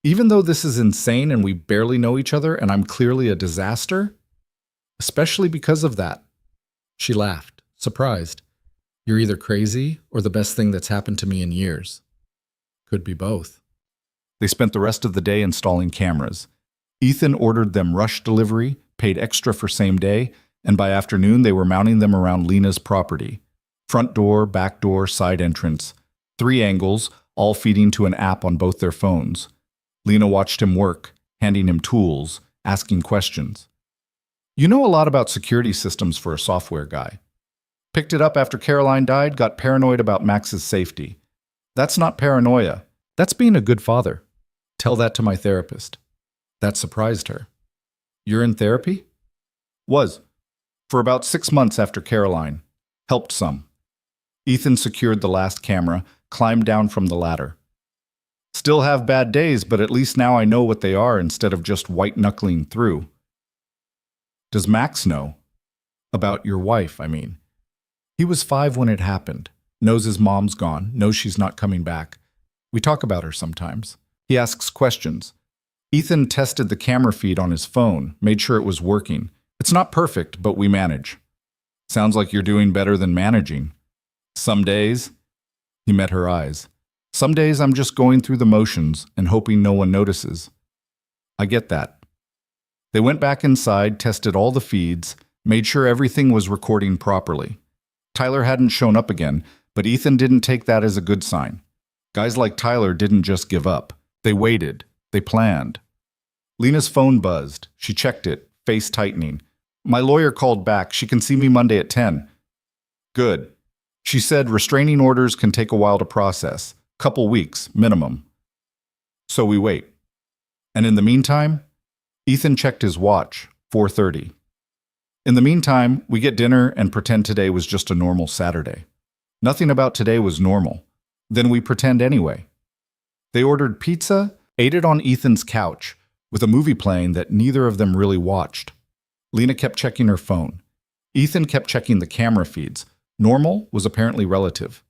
Even though this is insane and we barely know each other and I'm clearly a disaster? Especially because of that. She laughed, surprised. You're either crazy or the best thing that's happened to me in years. Could be both. They spent the rest of the day installing cameras. Ethan ordered them rush delivery, paid extra for same day, and by afternoon they were mounting them around Lena's property. Front door, back door, side entrance. 3 angles, all feeding to an app on both their phones. Lena watched him work, handing him tools, asking questions. You know a lot about security systems for a software guy. Picked it up after Caroline died, got paranoid about Max's safety. That's not paranoia. That's being a good father. Tell that to my therapist. That surprised her. You're in therapy? Was. For about 6 months after Caroline. Helped some. Ethan secured the last camera, climbed down from the ladder. Still have bad days, but at least now I know what they are instead of just white-knuckling through. Does Max know? About your wife, I mean. He was 5 when it happened. Knows his mom's gone, knows she's not coming back. We talk about her sometimes. He asks questions. Ethan tested the camera feed on his phone, made sure it was working. It's not perfect, but we manage. Sounds like you're doing better than managing. Some days, he met her eyes. Some days I'm just going through the motions and hoping no one notices. I get that. They went back inside, tested all the feeds, made sure everything was recording properly. Tyler hadn't shown up again, but Ethan didn't take that as a good sign. Guys like Tyler didn't just give up. They waited. They planned. Lena's phone buzzed. She checked it, face tightening. My lawyer called back. She can see me Monday at 10. Good. She said restraining orders can take a while to process. Couple weeks, minimum. So we wait. And in the meantime, Ethan checked his watch, 4:30. In the meantime, we get dinner and pretend today was just a normal Saturday. Nothing about today was normal. Then we pretend anyway. They ordered pizza, ate it on Ethan's couch, with a movie playing that neither of them really watched. Lena kept checking her phone. Ethan kept checking the camera feeds. Normal was apparently relative.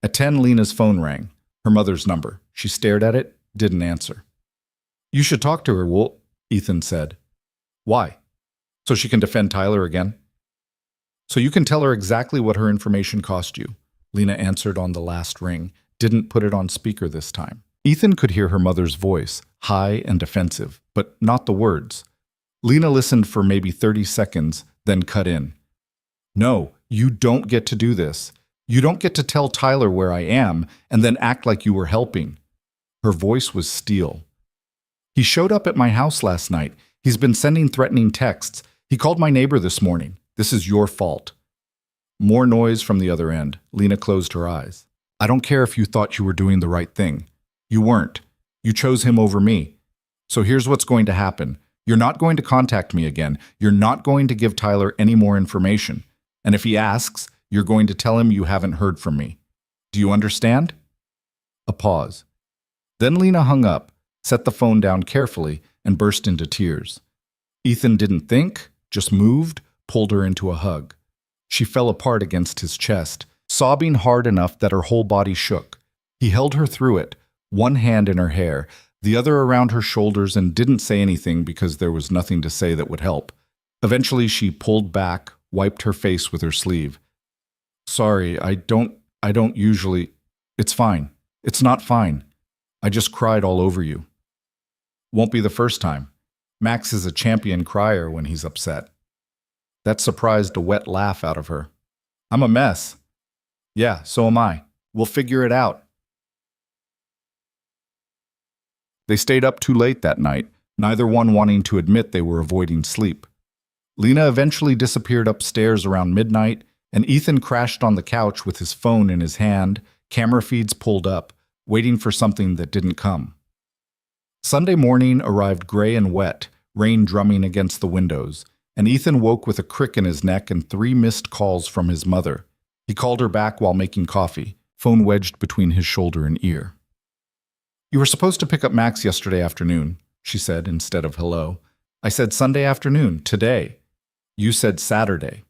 At 10, Lena's phone rang. Her mother's number. She stared at it, didn't answer. You should talk to her, Wool, Ethan said. Why? So she can defend Tyler again? So you can tell her exactly what her information cost you. Lena answered on the last ring, didn't put it on speaker this time. Ethan could hear her mother's voice, high and defensive, but not the words. Lena listened for maybe 30 seconds, then cut in. No, you don't get to do this. You don't get to tell Tyler where I am and then act like you were helping. Her voice was steel. He showed up at my house last night. He's been sending threatening texts. He called my neighbor this morning. This is your fault. More noise from the other end. Lena closed her eyes. I don't care if you thought you were doing the right thing. You weren't. You chose him over me. So here's what's going to happen. You're not going to contact me again. You're not going to give Tyler any more information. And if he asks, you're going to tell him you haven't heard from me. Do you understand? A pause. Then Lena hung up, set the phone down carefully, and burst into tears. Ethan didn't think, just moved, pulled her into a hug. She fell apart against his chest, sobbing hard enough that her whole body shook. He held her through it, one hand in her hair, the other around her shoulders, and didn't say anything because there was nothing to say that would help. Eventually she pulled back, wiped her face with her sleeve. Sorry, I don't usually. It's fine. It's not fine. I just cried all over you. Won't be the first time. Max is a champion crier when he's upset. That surprised a wet laugh out of her. I'm a mess. Yeah, so am I. We'll figure it out. They stayed up too late that night, neither one wanting to admit they were avoiding sleep. Lena eventually disappeared upstairs around midnight, and Ethan crashed on the couch with his phone in his hand, camera feeds pulled up, waiting for something that didn't come. Sunday morning arrived gray and wet, rain drumming against the windows, and Ethan woke with a crick in his neck and 3 missed calls from his mother. He called her back while making coffee, phone wedged between his shoulder and ear. You were supposed to pick up Max yesterday afternoon, she said instead of hello. I said Sunday afternoon, today. You said Saturday.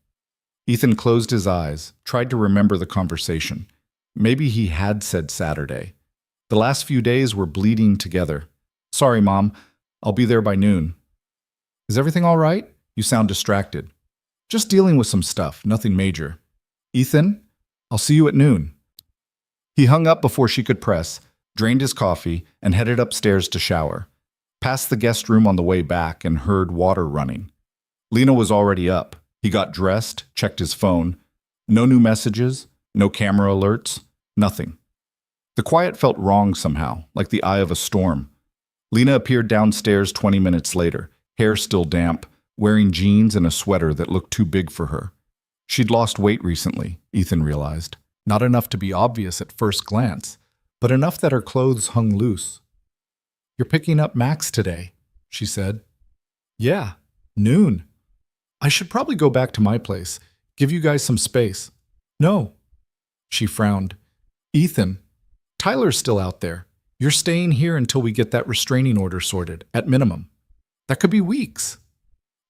Ethan closed his eyes, tried to remember the conversation. Maybe he had said Saturday. The last few days were bleeding together. Sorry, Mom. I'll be there by noon. Is everything all right? You sound distracted. Just dealing with some stuff, nothing major. Ethan, I'll see you at noon. He hung up before she could press, drained his coffee, and headed upstairs to shower. Passed the guest room on the way back and heard water running. Lena was already up. He got dressed, checked his phone. No new messages, no camera alerts, nothing. The quiet felt wrong somehow, like the eye of a storm. Lena appeared downstairs 20 minutes later, hair still damp, wearing jeans and a sweater that looked too big for her. She'd lost weight recently, Ethan realized. Not enough to be obvious at first glance, but enough that her clothes hung loose. "You're picking up Max today," she said. "Yeah, noon. I should probably go back to my place, give you guys some space." "No." She frowned. "Ethan, Tyler's still out there. You're staying here until we get that restraining order sorted, at minimum. That could be weeks."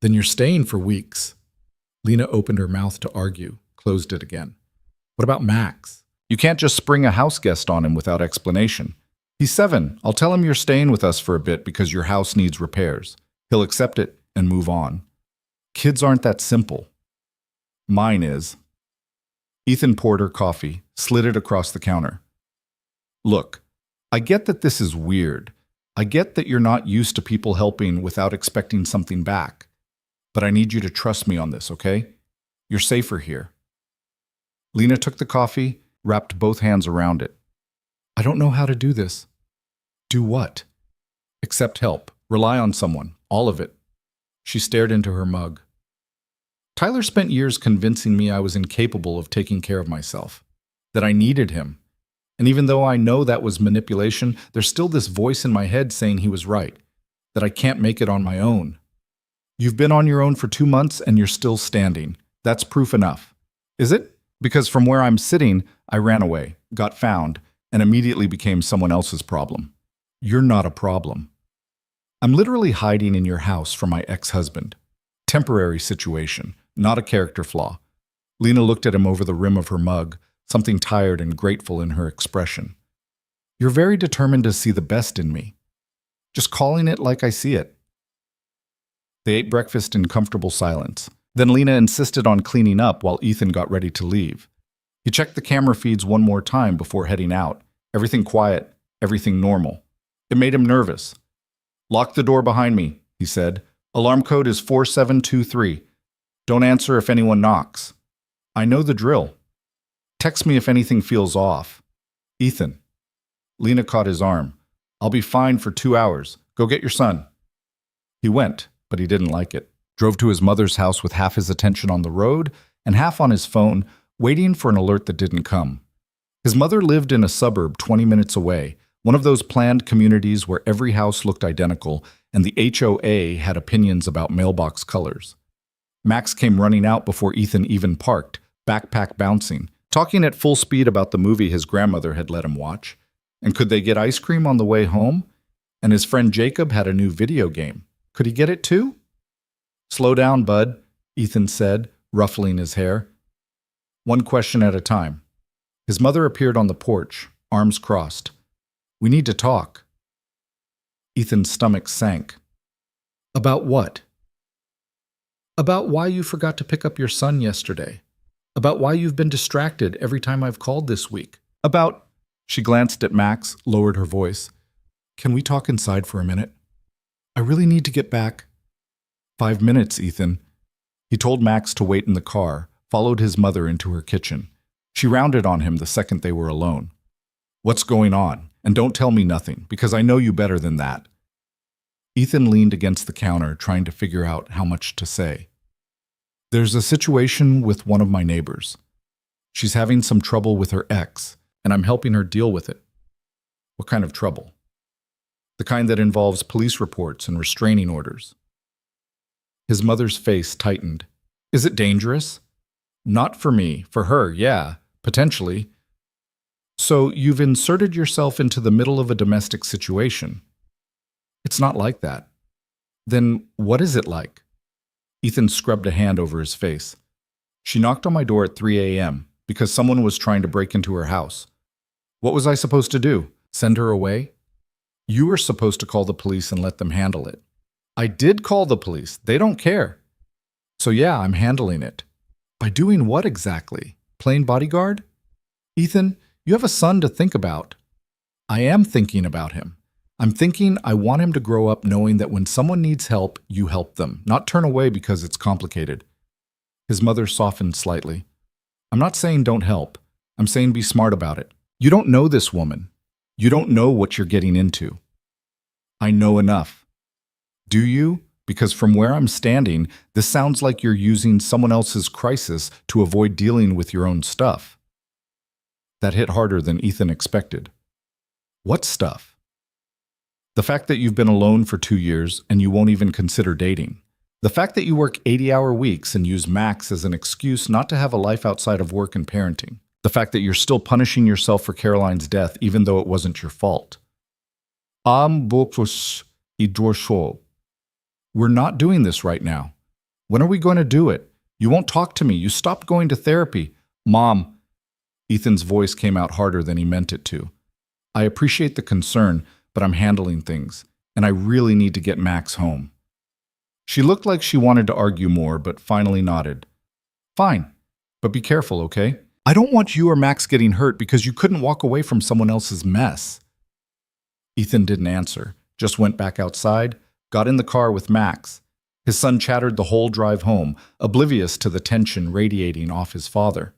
"Then you're staying for weeks." Lena opened her mouth to argue, closed it again. "What about Max? You can't just spring a house guest on him without explanation. He's 7. I'll tell him you're staying with us for a bit because your house needs repairs. He'll accept it and move on." Kids aren't that simple. Mine is. Ethan poured her coffee, slid it across the counter. "Look, I get that this is weird. I get that you're not used to people helping without expecting something back. But I need you to trust me on this, okay? You're safer here." Lena took the coffee, wrapped both hands around it. "I don't know how to do this." "Do what?" "Accept help. Rely on someone. All of it." She stared into her mug. "Tyler spent years convincing me I was incapable of taking care of myself, that I needed him. And even though I know that was manipulation, there's still this voice in my head saying he was right, that I can't make it on my own. You've been on your own for 2 months and you're still standing. That's proof enough. Is it? Because from where I'm sitting, I ran away, got found, and immediately became someone else's problem. You're not a problem. I'm literally hiding in your house from my ex-husband. Temporary situation, not a character flaw." Lena looked at him over the rim of her mug, something tired and grateful in her expression. "You're very determined to see the best in me. Just calling it like I see it." They ate breakfast in comfortable silence. Then Lena insisted on cleaning up while Ethan got ready to leave. He checked the camera feeds one more time before heading out. Everything quiet, everything normal. It made him nervous. "Lock the door behind me," he said. "Alarm code is 4723. Don't answer if anyone knocks." "I know the drill. Text me if anything feels off." "Ethan." Lena caught his arm. "I'll be fine for 2 hours. Go get your son." He went, but he didn't like it. Drove to his mother's house with half his attention on the road and half on his phone, waiting for an alert that didn't come. His mother lived in a suburb 20 minutes away, one of those planned communities where every house looked identical and the HOA had opinions about mailbox colors. Max came running out before Ethan even parked, backpack bouncing, talking at full speed about the movie his grandmother had let him watch. And could they get ice cream on the way home? And his friend Jacob had a new video game. Could he get it too? "Slow down, bud," Ethan said, ruffling his hair. "One question at a time." His mother appeared on the porch, arms crossed. "We need to talk." Ethan's stomach sank. "About what?" "About why you forgot to pick up your son yesterday. About why you've been distracted every time I've called this week. About—" She glanced at Max, lowered her voice. "Can we talk inside for a minute? I really need to get back." 5 minutes, Ethan." He told Max to wait in the car, followed his mother into her kitchen. She rounded on him the second they were alone. "What's going on? And don't tell me nothing, because I know you better than that." Ethan leaned against the counter, trying to figure out how much to say. "There's a situation with one of my neighbors. She's having some trouble with her ex, and I'm helping her deal with it." "What kind of trouble?" "The kind that involves police reports and restraining orders." His mother's face tightened. "Is it dangerous?" "Not for me. For her, yeah, potentially." "So you've inserted yourself into the middle of a domestic situation." "It's not like that." "Then what is it like?" Ethan scrubbed a hand over his face. "She knocked on my door at 3 a.m. because someone was trying to break into her house. What was I supposed to do? Send her away?" "You were supposed to call the police and let them handle it." "I did call the police. They don't care." "So yeah, I'm handling it." "By doing what exactly? Playing bodyguard?" "Ethan, you have a son to think about." "I am thinking about him. I'm thinking I want him to grow up knowing that when someone needs help, you help them, not turn away because it's complicated. His mother softened slightly. I'm not saying don't help. I'm saying be smart about it. You don't know this woman. You don't know what you're getting into. I know enough. Do you? Because from where I'm standing, this sounds like you're using someone else's crisis to avoid dealing with your own stuff. That hit harder than Ethan expected. What stuff? The fact that you've been alone for 2 years and you won't even consider dating. The fact that you work 80-hour weeks and use Max as an excuse not to have a life outside of work and parenting. The fact that you're still punishing yourself for Caroline's death even though it wasn't your fault. We're not doing this right now. When are we going to do it? You won't talk to me. You stopped going to therapy. Mom. Ethan's voice came out harder than he meant it to. I appreciate the concern, but I'm handling things, and I really need to get Max home. She looked like she wanted to argue more, but finally nodded. Fine, but be careful, okay? I don't want you or Max getting hurt because you couldn't walk away from someone else's mess. Ethan didn't answer, just went back outside, got in the car with Max. His son chattered the whole drive home, oblivious to the tension radiating off his father.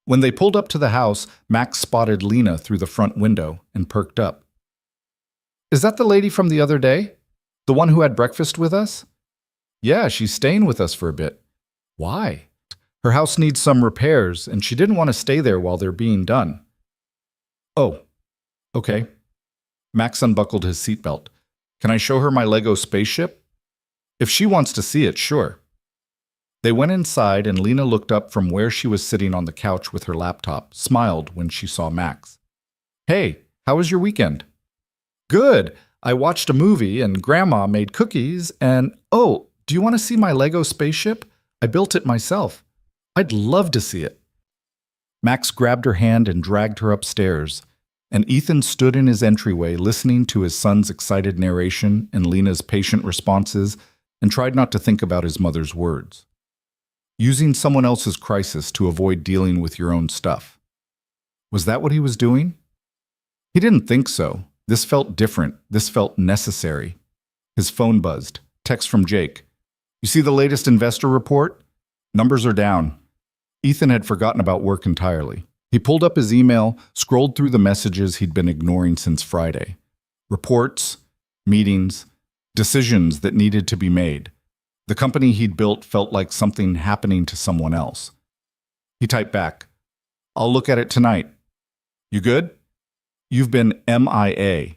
When they pulled up to the house, Max spotted Lena through the front window and perked up. Is that the lady from the other day? The one who had breakfast with us? Yeah, she's staying with us for a bit. Why? Her house needs some repairs, and she didn't want to stay there while they're being done. Oh, okay. Max unbuckled his seatbelt. Can I show her my Lego spaceship? If she wants to see it, sure. They went inside, and Lena looked up from where she was sitting on the couch with her laptop, smiled when she saw Max. Hey, how was your weekend? Good. I watched a movie, and Grandma made cookies, and oh, do you want to see my Lego spaceship? I built it myself. I'd love to see it. Max grabbed her hand and dragged her upstairs, and Ethan stood in his entryway listening to his son's excited narration and Lena's patient responses and tried not to think about his mother's words. Using someone else's crisis to avoid dealing with your own stuff. Was that what he was doing? He didn't think so. This felt different. This felt necessary. His phone buzzed. Text from Jake. You see the latest investor report? Numbers are down. Ethan had forgotten about work entirely. He pulled up his email, scrolled through the messages he'd been ignoring since Friday. Reports, meetings, decisions that needed to be made. The company he'd built felt like something happening to someone else. He typed back, I'll look at it tonight. You good? You've been MIA.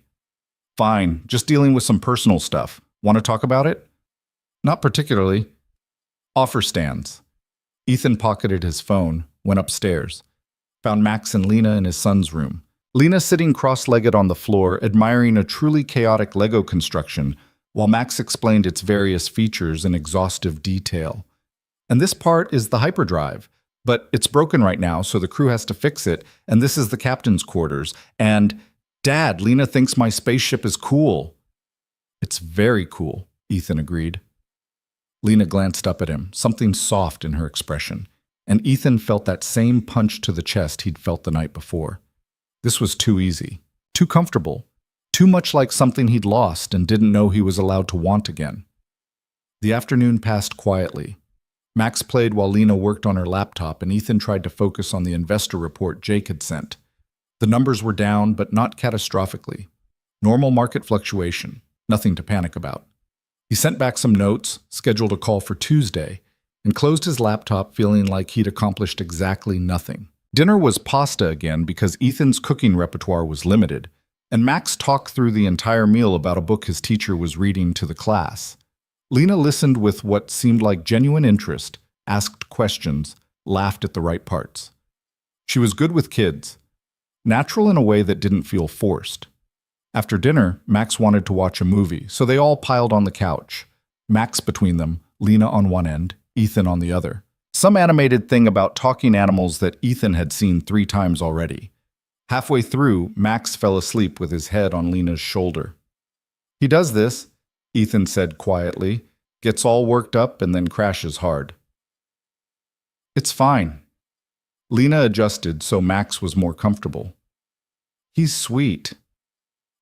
Fine, just dealing with some personal stuff. Want to talk about it? Not particularly. Offer stands. Ethan pocketed his phone, went upstairs, found Max and Lena in his son's room. Lena sitting cross-legged on the floor, admiring a truly chaotic Lego construction, while Max explained its various features in exhaustive detail. And this part is the hyperdrive, but it's broken right now, so the crew has to fix it, and this is the captain's quarters. And, Dad, Lena thinks my spaceship is cool. It's very cool, Ethan agreed. Lena glanced up at him, something soft in her expression, and Ethan felt that same punch to the chest he'd felt the night before. This was too easy, too comfortable, too much like something he'd lost and didn't know he was allowed to want again. The afternoon passed quietly. Max played while Lena worked on her laptop, and Ethan tried to focus on the investor report Jake had sent. The numbers were down, but not catastrophically. Normal market fluctuation, nothing to panic about. He sent back some notes, scheduled a call for Tuesday, and closed his laptop feeling like he'd accomplished exactly nothing. Dinner was pasta again because Ethan's cooking repertoire was limited, and Max talked through the entire meal about a book his teacher was reading to the class. Lena listened with what seemed like genuine interest, asked questions, laughed at the right parts. She was good with kids, natural in a way that didn't feel forced. After dinner, Max wanted to watch a movie, so they all piled on the couch. Max between them, Lena on one end, Ethan on the other. Some animated thing about talking animals that Ethan had seen 3 times already. Halfway through, Max fell asleep with his head on Lena's shoulder. He does this, Ethan said quietly, gets all worked up and then crashes hard. It's fine. Lena adjusted so Max was more comfortable. He's sweet.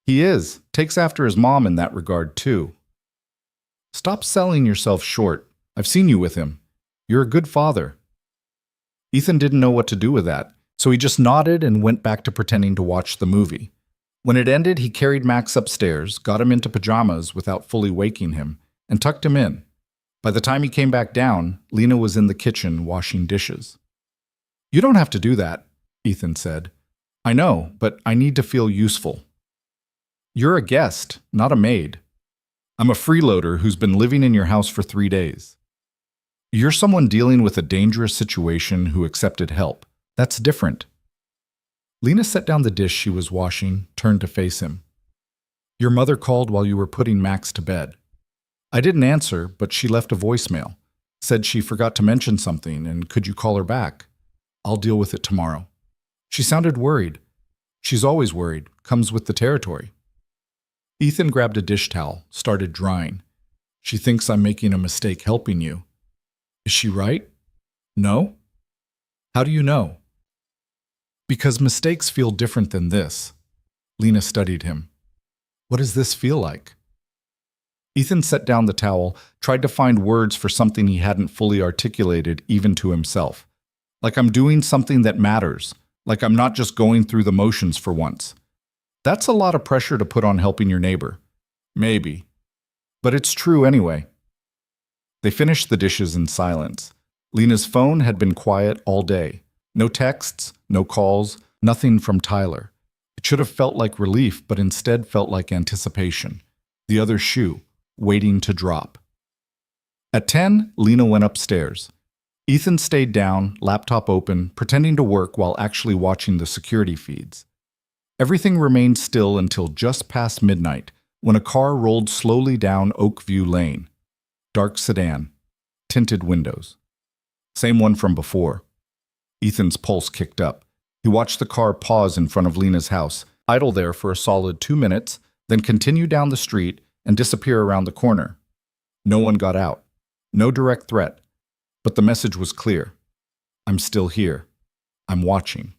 He is. Takes after his mom in that regard, too. Stop selling yourself short. I've seen you with him. You're a good father. Ethan didn't know what to do with that, so he just nodded and went back to pretending to watch the movie. When it ended, he carried Max upstairs, got him into pajamas without fully waking him, and tucked him in. By the time he came back down, Lena was in the kitchen washing dishes. You don't have to do that, Ethan said. I know, but I need to feel useful. You're a guest, not a maid. I'm a freeloader who's been living in your house for 3 days. You're someone dealing with a dangerous situation who accepted help. That's different. Lena set down the dish she was washing, turned to face him. Your mother called while you were putting Max to bed. I didn't answer, but she left a voicemail. Said she forgot to mention something and could you call her back? I'll deal with it tomorrow. She sounded worried. She's always worried. Comes with the territory. Ethan grabbed a dish towel, started drying. She thinks I'm making a mistake helping you. Is she right? No? How do you know? Because mistakes feel different than this. Lena studied him. What does this feel like? Ethan set down the towel, tried to find words for something he hadn't fully articulated even to himself. Like I'm doing something that matters, like I'm not just going through the motions for once. That's a lot of pressure to put on helping your neighbor. Maybe. But it's true anyway. They finished the dishes in silence. Lena's phone had been quiet all day. No texts, no calls, nothing from Tyler. It should have felt like relief, but instead felt like anticipation. The other shoe, waiting to drop. At 10, Lena went upstairs. Ethan stayed down, laptop open, pretending to work while actually watching the security feeds. Everything remained still until just past midnight, when a car rolled slowly down Oakview Lane. Dark sedan, tinted windows. Same one from before. Ethan's pulse kicked up. He watched the car pause in front of Lena's house, idle there for a solid 2 minutes, then continue down the street and disappear around the corner. No one got out. No direct threat. But the message was clear. I'm still here. I'm watching.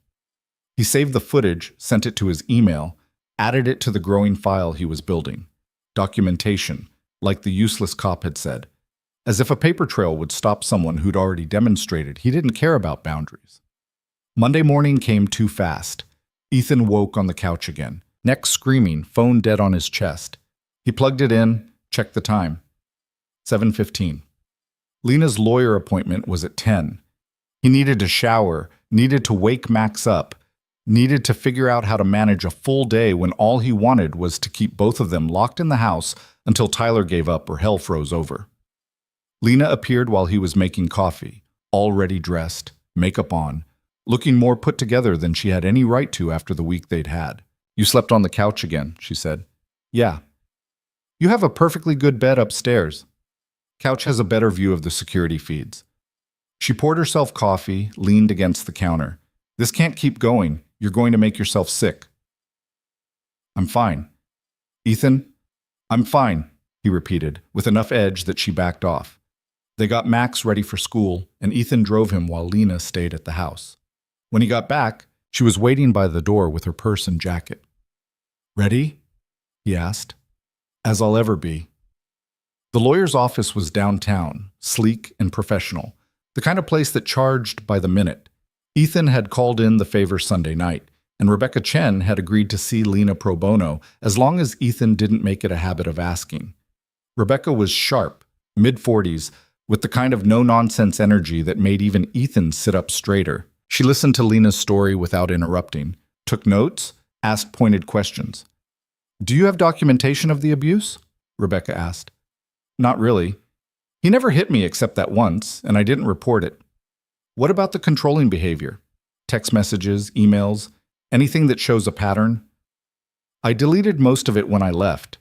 He saved the footage, sent it to his email, added it to the growing file he was building. Documentation, like the useless cop had said. As if a paper trail would stop someone who'd already demonstrated he didn't care about boundaries. Monday morning came too fast. Ethan woke on the couch again, neck screaming, phone dead on his chest. He plugged it in, checked the time. 7:15. Lena's lawyer appointment was at 10. He needed to shower, needed to wake Max up, needed to figure out how to manage a full day when all he wanted was to keep both of them locked in the house until Tyler gave up or hell froze over. Lena appeared while he was making coffee, already dressed, makeup on, looking more put together than she had any right to after the week they'd had. You slept on the couch again, she said. Yeah. You have a perfectly good bed upstairs. Couch has a better view of the security feeds. She poured herself coffee, leaned against the counter. This can't keep going. You're going to make yourself sick. I'm fine. Ethan, I'm fine, he repeated, with enough edge that she backed off. They got Max ready for school, and Ethan drove him while Lena stayed at the house. When he got back, she was waiting by the door with her purse and jacket. Ready? He asked. As I'll ever be. The lawyer's office was downtown, sleek and professional, the kind of place that charged by the minute. Ethan had called in the favor Sunday night, and Rebecca Chen had agreed to see Lena pro bono as long as Ethan didn't make it a habit of asking. Rebecca was sharp, mid-40s, with the kind of no-nonsense energy that made even Ethan sit up straighter. She listened to Lena's story without interrupting, took notes, asked pointed questions. Do you have documentation of the abuse? Rebecca asked. Not really. He never hit me except that once, and I didn't report it. What about the controlling behavior? Text messages, emails, anything that shows a pattern? I deleted most of it when I left.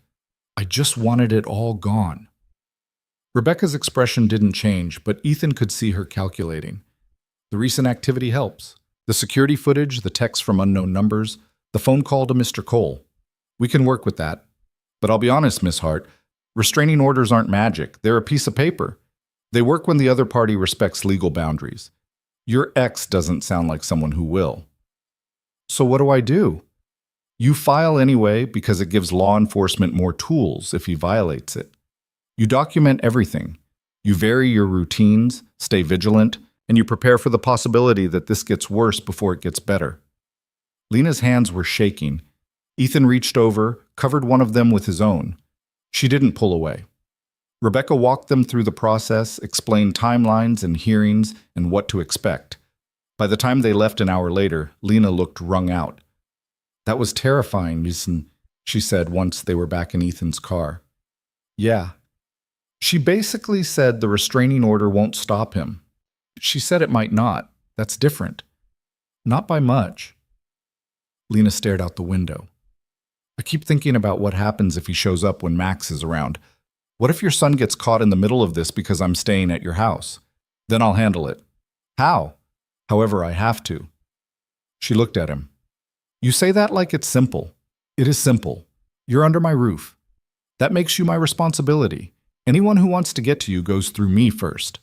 I just wanted it all gone. Rebecca's expression didn't change, but Ethan could see her calculating. The recent activity helps. The security footage, the texts from unknown numbers, the phone call to Mr. Cole. We can work with that. But I'll be honest, Miss Hart, restraining orders aren't magic. They're a piece of paper. They work when the other party respects legal boundaries. Your ex doesn't sound like someone who will. So what do I do? You file anyway because it gives law enforcement more tools if he violates it. You document everything. You vary your routines, stay vigilant, and you prepare for the possibility that this gets worse before it gets better. Lena's hands were shaking. Ethan reached over, covered one of them with his own. She didn't pull away. Rebecca walked them through the process, explained timelines and hearings and what to expect. By the time they left an hour later, Lena looked wrung out. "That was terrifying, Ethan," she said once they were back in Ethan's car. "Yeah." She basically said the restraining order won't stop him. She said it might not. That's different. Not by much. Lena stared out the window. "I keep thinking about what happens if he shows up when Max is around. What if your son gets caught in the middle of this because I'm staying at your house? Then I'll handle it." "How?" "However I have to." She looked at him. "You say that like it's simple." "It is simple. You're under my roof. That makes you my responsibility. Anyone who wants to get to you goes through me first."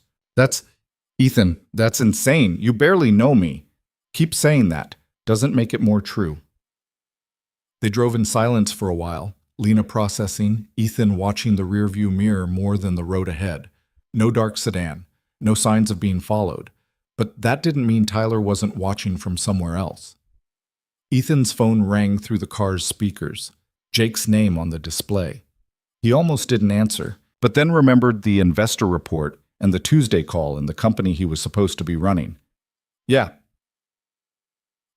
Ethan, that's insane. You barely know me." "Keep saying that. Doesn't make it more true." They drove in silence for a while, Lena processing, Ethan watching the rearview mirror more than the road ahead. No dark sedan, no signs of being followed. But that didn't mean Tyler wasn't watching from somewhere else. Ethan's phone rang through the car's speakers, Jake's name on the display. He almost didn't answer, but then remembered the investor report and the Tuesday call in the company he was supposed to be running. "Yeah."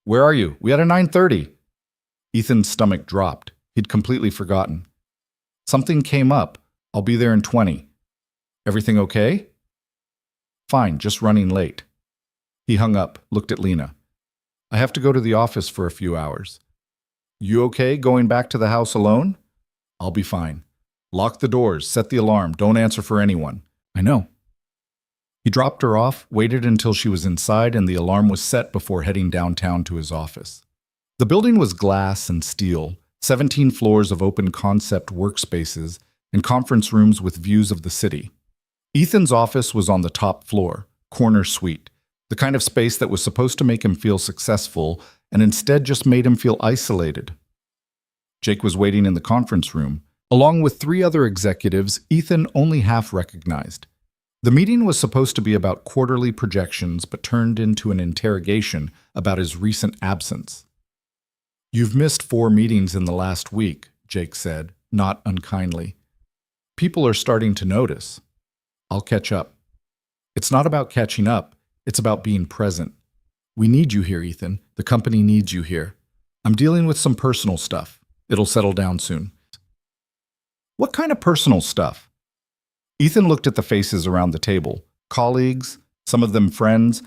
"Where are you? We had a 9:30. Ethan's stomach dropped. He'd completely forgotten. "Something came up. I'll be there in 20. "Everything okay?" "Fine, just running late." He hung up, looked at Lena. "I have to go to the office for a few hours." "You okay going back to the house alone?" "I'll be fine. Lock the doors, set the alarm, don't answer for anyone." "I know." He dropped her off, waited until she was inside and the alarm was set before heading downtown to his office. The building was glass and steel, 17 floors of open concept workspaces and conference rooms with views of the city. Ethan's office was on the top floor, corner suite, the kind of space that was supposed to make him feel successful and instead just made him feel isolated. Jake was waiting in the conference room, along with 3 other executives Ethan only half recognized. The meeting was supposed to be about quarterly projections but turned into an interrogation about his recent absence. "You've missed 4 meetings in the last week," Jake said, not unkindly. "People are starting to notice. I'll catch up." "It's not about catching up, it's about being present. We need you here, Ethan. The company needs you here. I'm dealing with some personal stuff. It'll settle down soon." "What kind of personal stuff?" Ethan looked at the faces around the table, colleagues, some of them friends,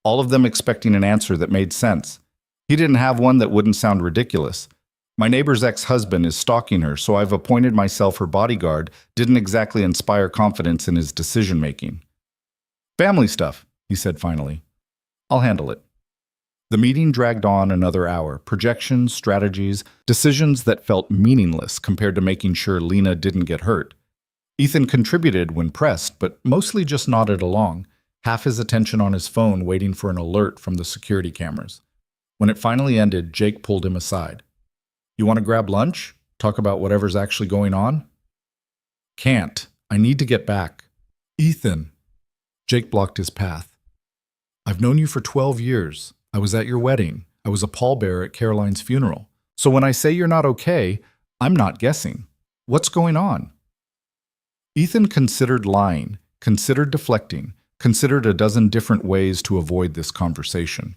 all of them expecting an answer that made sense. He didn't have one that wouldn't sound ridiculous. "My neighbor's ex-husband is stalking her, so I've appointed myself her bodyguard," didn't exactly inspire confidence in his decision-making. "Family stuff," he said finally. "I'll handle it." The meeting dragged on another hour, projections, strategies, decisions that felt meaningless compared to making sure Lena didn't get hurt. Ethan contributed when pressed, but mostly just nodded along, half his attention on his phone waiting for an alert from the security cameras. When it finally ended, Jake pulled him aside. "You want to grab lunch? Talk about whatever's actually going on?" "Can't. I need to get back." "Ethan." Jake blocked his path. "I've known you for 12 years. I was at your wedding. I was a pallbearer at Caroline's funeral. So when I say you're not okay, I'm not guessing. What's going on?" Ethan considered lying, considered deflecting, considered a dozen different ways to avoid this conversation.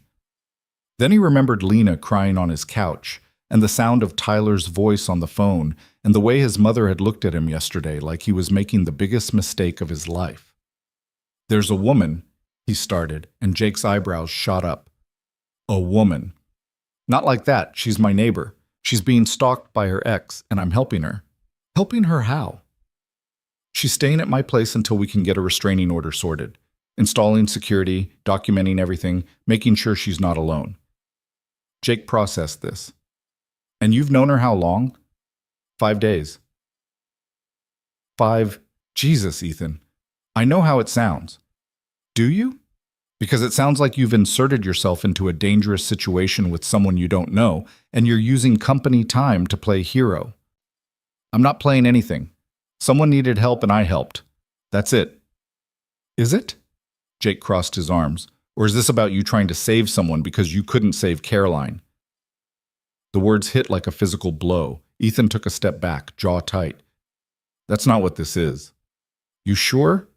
Then he remembered Lena crying on his couch, and the sound of Tyler's voice on the phone, and the way his mother had looked at him yesterday like he was making the biggest mistake of his life. "There's a woman," he started, and Jake's eyebrows shot up. "A woman. Not like that. She's my neighbor. She's being stalked by her ex, and I'm helping her." "Helping her how?" "She's staying at my place until we can get a restraining order sorted. Installing security, documenting everything, making sure she's not alone." Jake processed this. "And you've known her how long?" 5 days. 5. Jesus, Ethan. I know how it sounds. Do you? Because it sounds like you've inserted yourself into a dangerous situation with someone you don't know, and you're using company time to play hero. I'm not playing anything. Someone needed help and I helped. That's it. Is it? Jake crossed his arms. Or is this about you trying to save someone because you couldn't save Caroline? The words hit like a physical blow. Ethan took a step back, jaw tight. That's not what this is. You sure?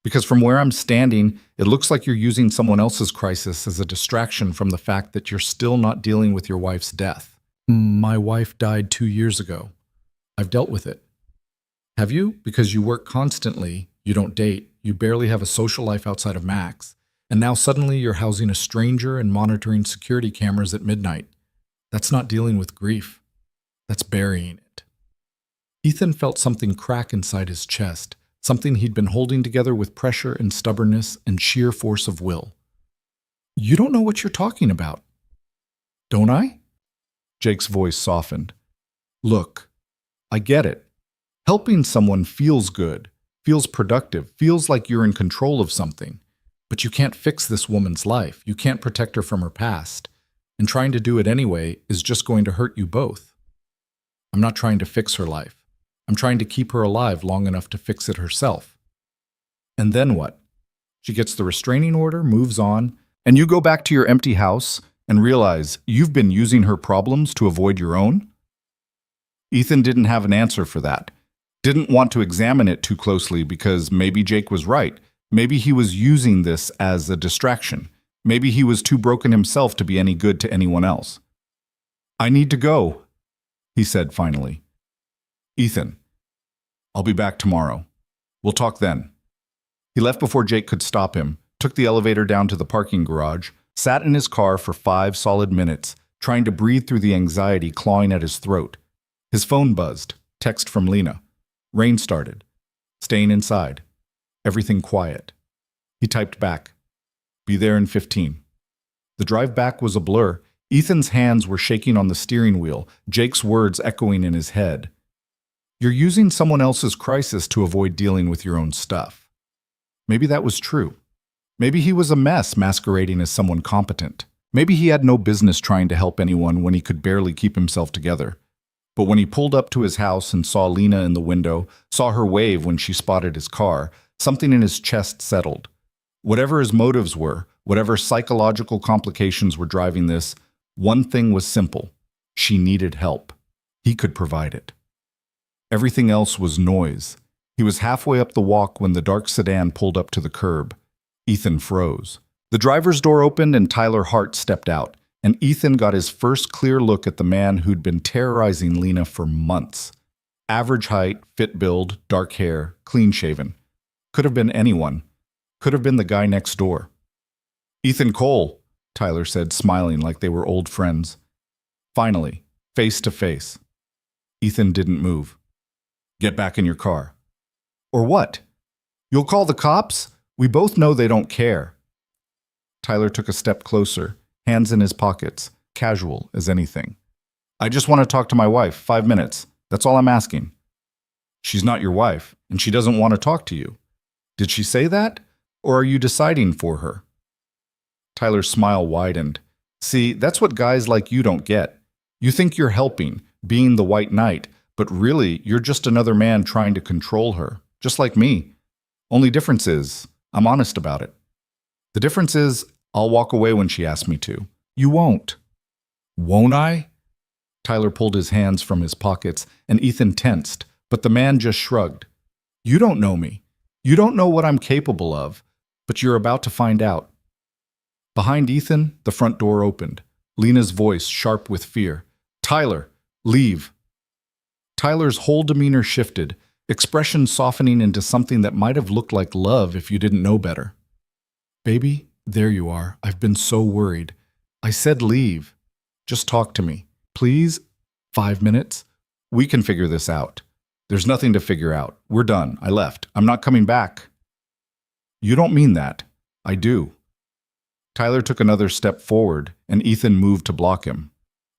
Because from where I'm standing, it looks like you're using someone else's crisis as a distraction from the fact that you're still not dealing with your wife's death. My wife died 2 years ago. I've dealt with it. Have you? Because you work constantly, you don't date, you barely have a social life outside of Max, and now suddenly you're housing a stranger and monitoring security cameras at midnight. That's not dealing with grief. That's burying it. Ethan felt something crack inside his chest, something he'd been holding together with pressure and stubbornness and sheer force of will. You don't know what you're talking about. Don't I? Jake's voice softened. Look, I get it. Helping someone feels good, feels productive, feels like you're in control of something. But you can't fix this woman's life. You can't protect her from her past. And trying to do it anyway is just going to hurt you both. I'm not trying to fix her life. I'm trying to keep her alive long enough to fix it herself. And then what? She gets the restraining order, moves on, and you go back to your empty house and realize you've been using her problems to avoid your own? Ethan didn't have an answer for that. Didn't want to examine it too closely because maybe Jake was right. Maybe he was using this as a distraction. Maybe he was too broken himself to be any good to anyone else. I need to go, he said finally. Ethan, I'll be back tomorrow. We'll talk then. He left before Jake could stop him, took the elevator down to the parking garage, sat in his car for 5 solid minutes, trying to breathe through the anxiety clawing at his throat. His phone buzzed, text from Lena. Rain started. Staying inside. Everything quiet. He typed back. Be there in 15. The drive back was a blur. Ethan's hands were shaking on the steering wheel, Jake's words echoing in his head. You're using someone else's crisis to avoid dealing with your own stuff. Maybe that was true. Maybe he was a mess masquerading as someone competent. Maybe he had no business trying to help anyone when he could barely keep himself together. But when he pulled up to his house and saw Lena in the window, saw her wave when she spotted his car, something in his chest settled. Whatever his motives were, whatever psychological complications were driving this, one thing was simple. She needed help. He could provide it. Everything else was noise. He was halfway up the walk when the dark sedan pulled up to the curb. Ethan froze. The driver's door opened and Tyler Hart stepped out, and Ethan got his first clear look at the man who'd been terrorizing Lena for months. Average height, fit build, dark hair, clean-shaven. Could have been anyone. Could have been the guy next door. Ethan Cole, Tyler said, smiling like they were old friends. Finally, face to face. Ethan didn't move. Get back in your car. Or what? You'll call the cops? We both know they don't care. Tyler took a step closer, hands in his pockets, casual as anything. I just want to talk to my wife, 5 minutes. That's all I'm asking. She's not your wife, and she doesn't want to talk to you. Did she say that? Or are you deciding for her? Tyler's smile widened. See, that's what guys like you don't get. You think you're helping, being the white knight, but really you're just another man trying to control her, just like me. Only difference is, I'm honest about it. The difference is, I'll walk away when she asks me to. You won't. Won't I? Tyler pulled his hands from his pockets, and Ethan tensed, but the man just shrugged. You don't know me. You don't know what I'm capable of, but you're about to find out. Behind Ethan, the front door opened, Lena's voice sharp with fear. Tyler, leave. Tyler's whole demeanor shifted, expression softening into something that might have looked like love if you didn't know better. Baby, there you are. I've been so worried. I said leave. Just talk to me. Please? 5 minutes? We can figure this out. There's nothing to figure out. We're done. I left. I'm not coming back. You don't mean that. I do. Tyler took another step forward, and Ethan moved to block him.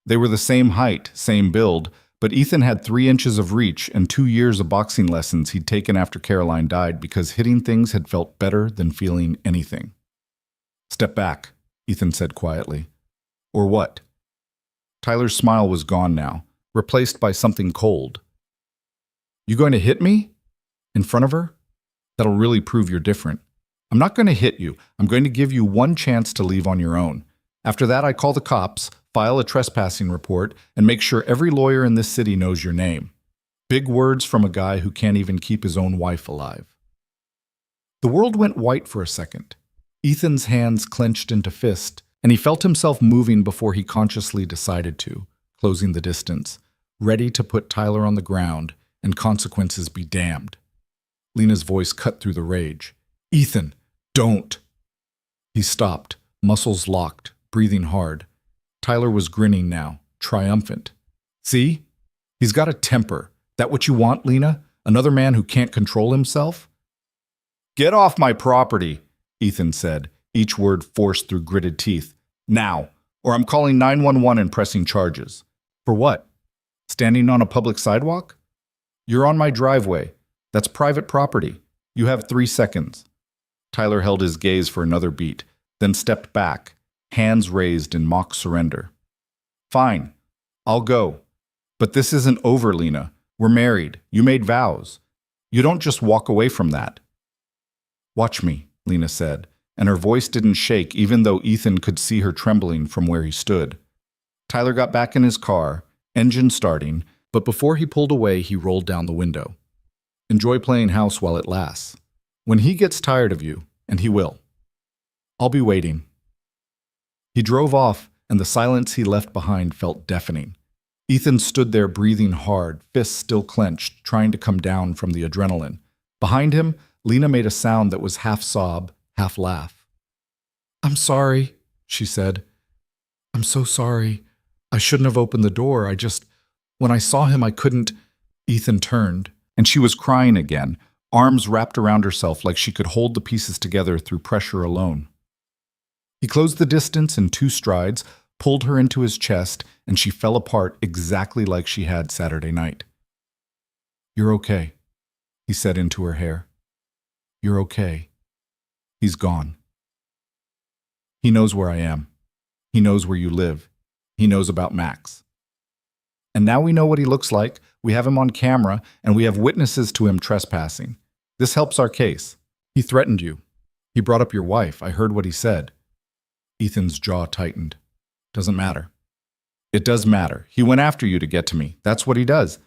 They were the same height, same build, but Ethan had 3 inches of reach and 2 years of boxing lessons he'd taken after Caroline died because hitting things had felt better than feeling anything. Step back, Ethan said quietly. Or what? Tyler's smile was gone now, replaced by something cold. You going to hit me? In front of her? That'll really prove you're different. I'm not going to hit you. I'm going to give you one chance to leave on your own. After that, I call the cops, file a trespassing report, and make sure every lawyer in this city knows your name. Big words from a guy who can't even keep his own wife alive. The world went white for a second. Ethan's hands clenched into fist, and he felt himself moving before he consciously decided to, closing the distance, ready to put Tyler on the ground and consequences be damned. Lena's voice cut through the rage. Ethan, don't! He stopped, muscles locked, breathing hard. Tyler was grinning now, triumphant. See? He's got a temper. That what you want, Lena? Another man who can't control himself? Get off my property, Ethan said, each word forced through gritted teeth. Now, or I'm calling 911 and pressing charges. For what? Standing on a public sidewalk? You're on my driveway. That's private property. You have 3 seconds. Tyler held his gaze for another beat, then stepped back, hands raised in mock surrender. Fine, I'll go. But this isn't over, Lena. We're married. You made vows. You don't just walk away from that. Watch me, Lena said, and her voice didn't shake even though Ethan could see her trembling from where he stood. Tyler got back in his car, engine starting, but before he pulled away, he rolled down the window. Enjoy playing house while it lasts. When he gets tired of you, and he will, I'll be waiting. He drove off, and the silence he left behind felt deafening. Ethan stood there breathing hard, fists still clenched, trying to come down from the adrenaline. Behind him, Lena made a sound that was half sob, half laugh. I'm sorry, she said. I'm so sorry. I shouldn't have opened the door. When I saw him, I couldn't. Ethan turned, and she was crying again, arms wrapped around herself like she could hold the pieces together through pressure alone. He closed the distance in 2 strides, pulled her into his chest, and she fell apart exactly like she had Saturday night. You're okay, he said into her hair. You're okay. He's gone. He knows where I am. He knows where you live. He knows about Max. And now we know what he looks like, we have him on camera, and we have witnesses to him trespassing. This helps our case. He threatened you. He brought up your wife. I heard what he said. Ethan's jaw tightened. Doesn't matter. It does matter. He went after you to get to me. That's what he does.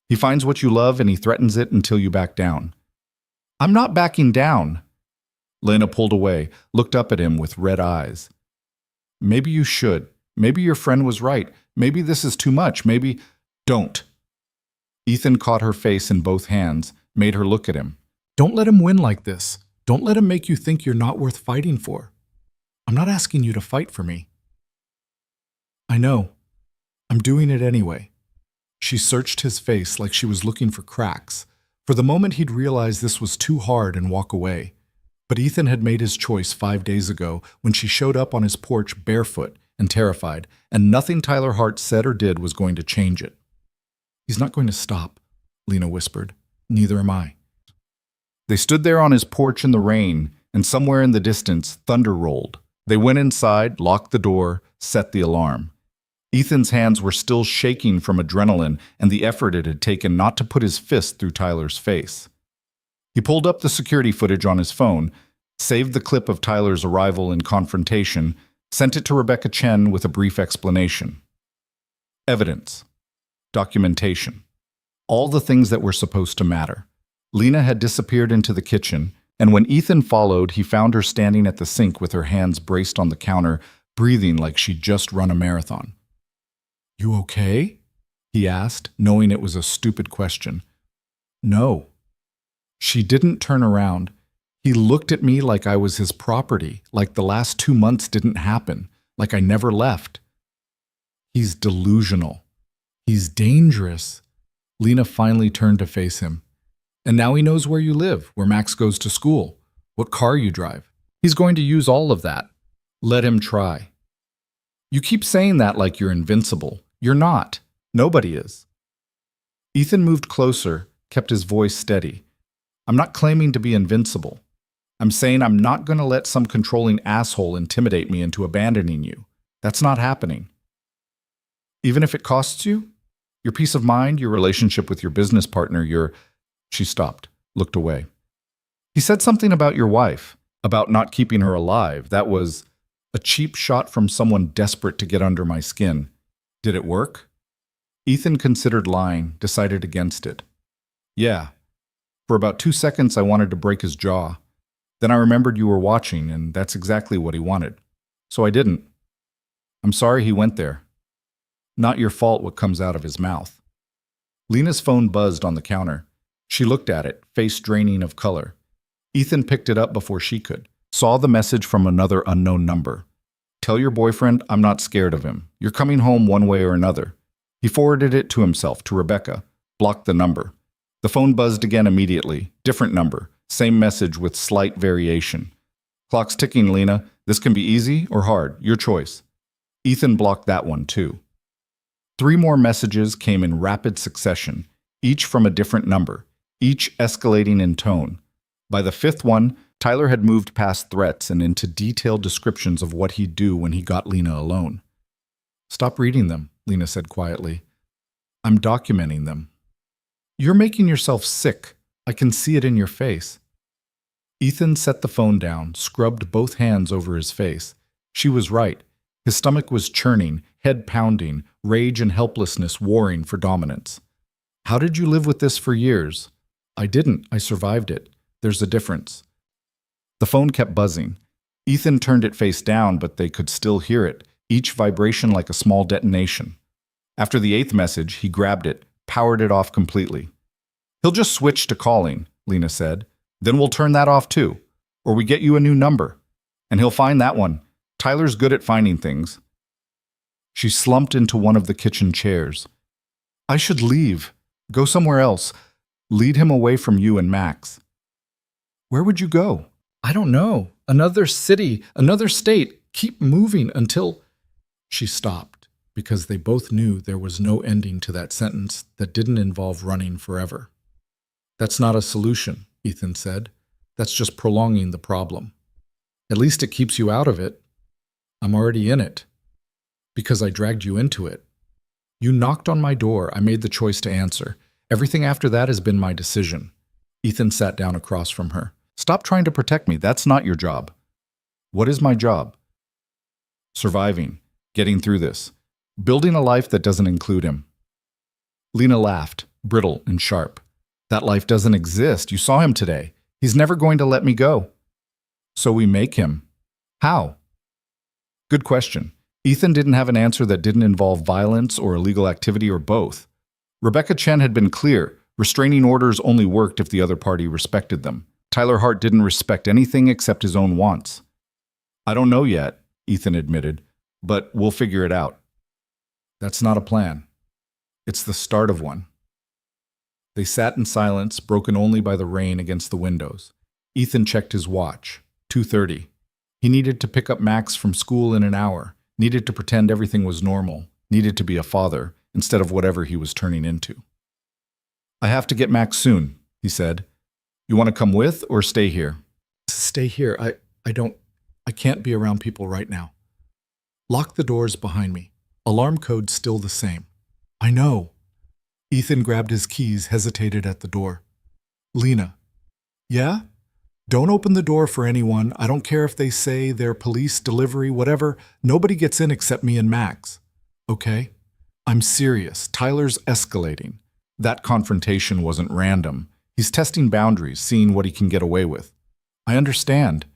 He finds what you love and he threatens it until you back down. I'm not backing down. Lena pulled away, looked up at him with red eyes. Maybe you should. Maybe your friend was right. Maybe this is too much. Maybe... Don't. Ethan caught her face in both hands, made her look at him. Don't let him win like this. Don't let him make you think you're not worth fighting for. I'm not asking you to fight for me. I know. I'm doing it anyway. She searched his face like she was looking for cracks. For the moment he'd realize this was too hard and walk away. But Ethan had made his choice 5 days ago when she showed up on his porch barefoot and terrified, and nothing Tyler Hart said or did was going to change it. He's not going to stop, Lena whispered. Neither am I. They stood there on his porch in the rain, and somewhere in the distance, thunder rolled. They went inside, locked the door, set the alarm. Ethan's hands were still shaking from adrenaline and the effort it had taken not to put his fist through Tyler's face. He pulled up the security footage on his phone, saved the clip of Tyler's arrival and confrontation, sent it to Rebecca Chen with a brief explanation. Evidence. Documentation. All the things that were supposed to matter. Lena had disappeared into the kitchen, and when Ethan followed, he found her standing at the sink with her hands braced on the counter, breathing like she'd just run a marathon. You okay? He asked, knowing it was a stupid question. No. She didn't turn around. He looked at me like I was his property, like the last 2 months didn't happen, like I never left. He's delusional. He's dangerous. Lena finally turned to face him. And now he knows where you live, where Max goes to school, what car you drive. He's going to use all of that. Let him try. You keep saying that like you're invincible. You're not. Nobody is. Ethan moved closer, kept his voice steady. I'm not claiming to be invincible. I'm saying I'm not going to let some controlling asshole intimidate me into abandoning you. That's not happening. Even if it costs you? Your peace of mind, your relationship with your business partner, your... She stopped, looked away. He said something about your wife, about not keeping her alive. That was a cheap shot from someone desperate to get under my skin. Did it work? Ethan considered lying, decided against it. Yeah. For about 2 seconds, I wanted to break his jaw. Then I remembered you were watching, and that's exactly what he wanted. So I didn't. I'm sorry he went there. Not your fault what comes out of his mouth. Lena's phone buzzed on the counter. She looked at it, face draining of color. Ethan picked it up before she could. Saw the message from another unknown number. Tell your boyfriend I'm not scared of him. You're coming home one way or another. He forwarded it to himself, to Rebecca. Blocked the number. The phone buzzed again immediately. Different number. Same message with slight variation. Clock's ticking, Lena. This can be easy or hard. Your choice. Ethan blocked that one too. 3 more messages came in rapid succession, each from a different number, each escalating in tone. By the 5th one, Tyler had moved past threats and into detailed descriptions of what he'd do when he got Lena alone. Stop reading them, Lena said quietly. I'm documenting them. You're making yourself sick. I can see it in your face. Ethan set the phone down, scrubbed both hands over his face. She was right. His stomach was churning, head pounding, rage and helplessness warring for dominance. How did you live with this for years? I didn't. I survived it. There's a difference. The phone kept buzzing. Ethan turned it face down, but they could still hear it, each vibration like a small detonation. After the 8th message, he grabbed it, powered it off completely. He'll just switch to calling, Lena said. Then we'll turn that off too. Or we get you a new number. And he'll find that one. Tyler's good at finding things. She slumped into one of the kitchen chairs. I should leave. Go somewhere else. Lead him away from you and Max. Where would you go? I don't know. Another city, another state. Keep moving until... She stopped, because they both knew there was no ending to that sentence that didn't involve running forever. That's not a solution, Ethan said. That's just prolonging the problem. At least it keeps you out of it. I'm already in it. Because I dragged you into it. You knocked on my door. I made the choice to answer. Everything after that has been my decision. Ethan sat down across from her. Stop trying to protect me. That's not your job. What is my job? Surviving. Getting through this. Building a life that doesn't include him. Lena laughed, brittle and sharp. That life doesn't exist. You saw him today. He's never going to let me go. So we make him. How? Good question. Ethan didn't have an answer that didn't involve violence or illegal activity or both. Rebecca Chen had been clear. Restraining orders only worked if the other party respected them. Tyler Hart didn't respect anything except his own wants. I don't know yet, Ethan admitted, but we'll figure it out. That's not a plan. It's the start of one. They sat in silence, broken only by the rain against the windows. Ethan checked his watch. 2:30. He needed to pick up Max from school in an hour, needed to pretend everything was normal, needed to be a father instead of whatever he was turning into. I have to get Max soon, he said. You want to come with or stay here? Stay here. I can't be around people right now. Lock the doors behind me. Alarm code still the same. I know. Ethan grabbed his keys, hesitated at the door. Lena. Yeah? Don't open the door for anyone. I don't care if they say they're police, delivery, whatever. Nobody gets in except me and Max. Okay? I'm serious. Tyler's escalating. That confrontation wasn't random. He's testing boundaries, seeing what he can get away with. I understand.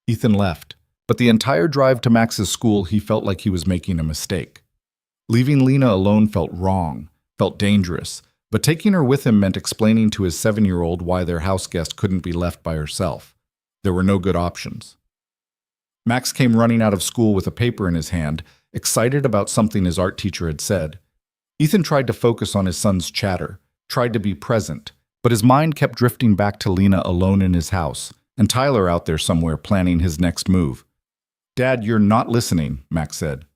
Ethan left. But the entire drive to Max's school, he felt like he was making a mistake. Leaving Lena alone felt wrong, felt dangerous, but taking her with him meant explaining to his 7-year-old why their house guest couldn't be left by herself. There were no good options. Max came running out of school with a paper in his hand, excited about something his art teacher had said. Ethan tried to focus on his son's chatter, tried to be present, but his mind kept drifting back to Lena alone in his house, and Tyler out there somewhere planning his next move. Dad, you're not listening, Max said.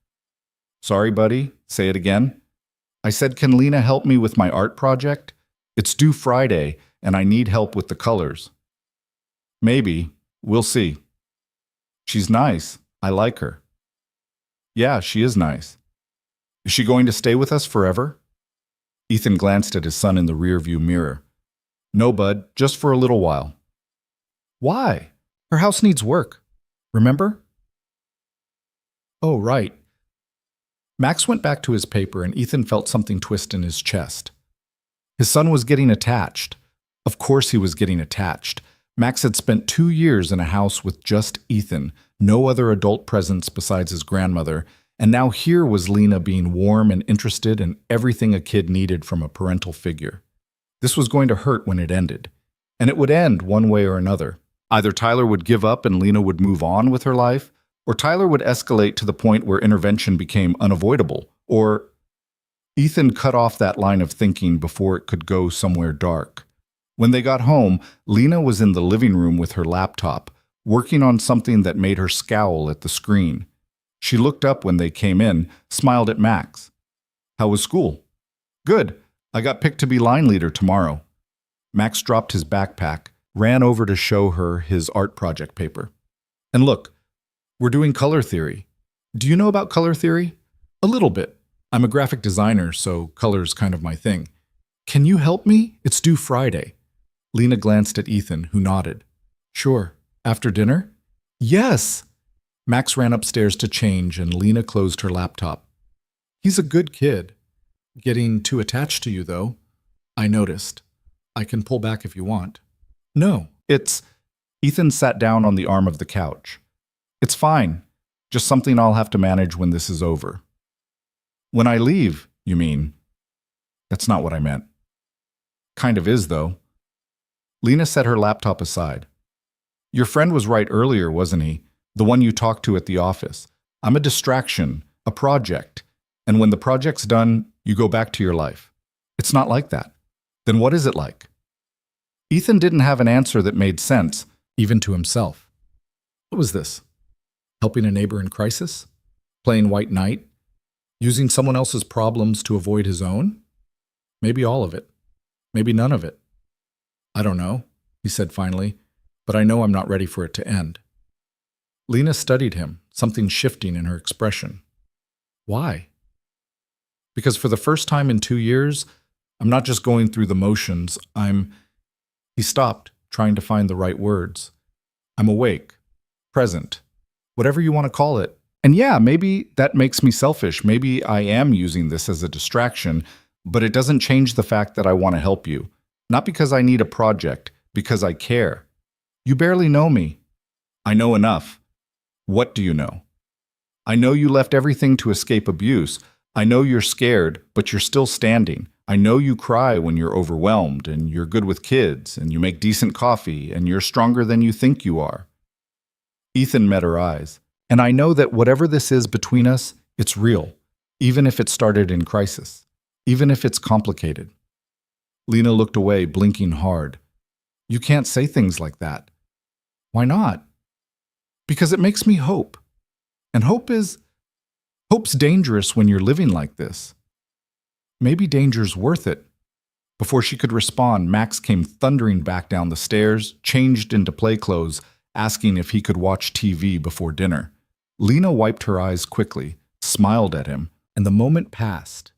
Sorry, buddy. Say it again. I said, can Lena help me with my art project? It's due Friday, and I need help with the colors. Maybe, We'll see. She's nice. I like her. Yeah, she is nice. Is she going to stay with us forever? Ethan glanced at his son in the rearview mirror. No, bud, just for a little while. Why? Her house needs work. Remember? Oh, right. Max went back to his paper and Ethan felt something twist in his chest. His son was getting attached. Of course he was getting attached. Max had spent 2 years in a house with just Ethan, no other adult presence besides his grandmother, and now here was Lena being warm and interested in everything a kid needed from a parental figure. This was going to hurt when it ended, and it would end one way or another. Either Tyler would give up and Lena would move on with her life, or Tyler would escalate to the point where intervention became unavoidable, or Ethan cut off that line of thinking before it could go somewhere dark. When they got home, Lena was in the living room with her laptop, working on something that made her scowl at the screen. She looked up when they came in, smiled at Max. How was school? Good. I got picked to be line leader tomorrow. Max dropped his backpack, ran over to show her his art project paper. And look, we're doing color theory. Do you know about color theory? A little bit. I'm a graphic designer, so color's kind of my thing. Can you help me? It's due Friday. Lena glanced at Ethan, who nodded. Sure. After dinner? Yes! Max ran upstairs to change, and Lena closed her laptop. He's a good kid. Getting too attached to you, though. I noticed. I can pull back if you want. No, it's... Ethan sat down on the arm of the couch. It's fine. Just something I'll have to manage when this is over. When I leave, you mean? That's not what I meant. Kind of is, though. Lena set her laptop aside. Your friend was right earlier, wasn't he? The one you talked to at the office. I'm a distraction, a project. And when the project's done, you go back to your life. It's not like that. Then what is it like? Ethan didn't have an answer that made sense, even to himself. What was this? Helping a neighbor in crisis? Playing white knight? Using someone else's problems to avoid his own? Maybe all of it. Maybe none of it. I don't know, he said finally, but I know I'm not ready for it to end. Lena studied him, something shifting in her expression. Why? Because for the first time in 2 years, I'm not just going through the motions, He stopped, trying to find the right words. I'm awake, present, whatever you want to call it. And yeah, maybe that makes me selfish. Maybe I am using this as a distraction, but it doesn't change the fact that I want to help you. Not because I need a project, because I care. You barely know me. I know enough. What do you know? I know you left everything to escape abuse. I know you're scared, but you're still standing. I know you cry when you're overwhelmed, and you're good with kids, and you make decent coffee, and you're stronger than you think you are. Ethan met her eyes. And I know that whatever this is between us, it's real, even if it started in crisis, even if it's complicated. Lena looked away, blinking hard. You can't say things like that. Why not? Because it makes me hope. And hope's dangerous when you're living like this. Maybe danger's worth it. Before she could respond, Max came thundering back down the stairs, changed into play clothes, asking if he could watch TV before dinner. Lena wiped her eyes quickly, smiled at him, and the moment passed.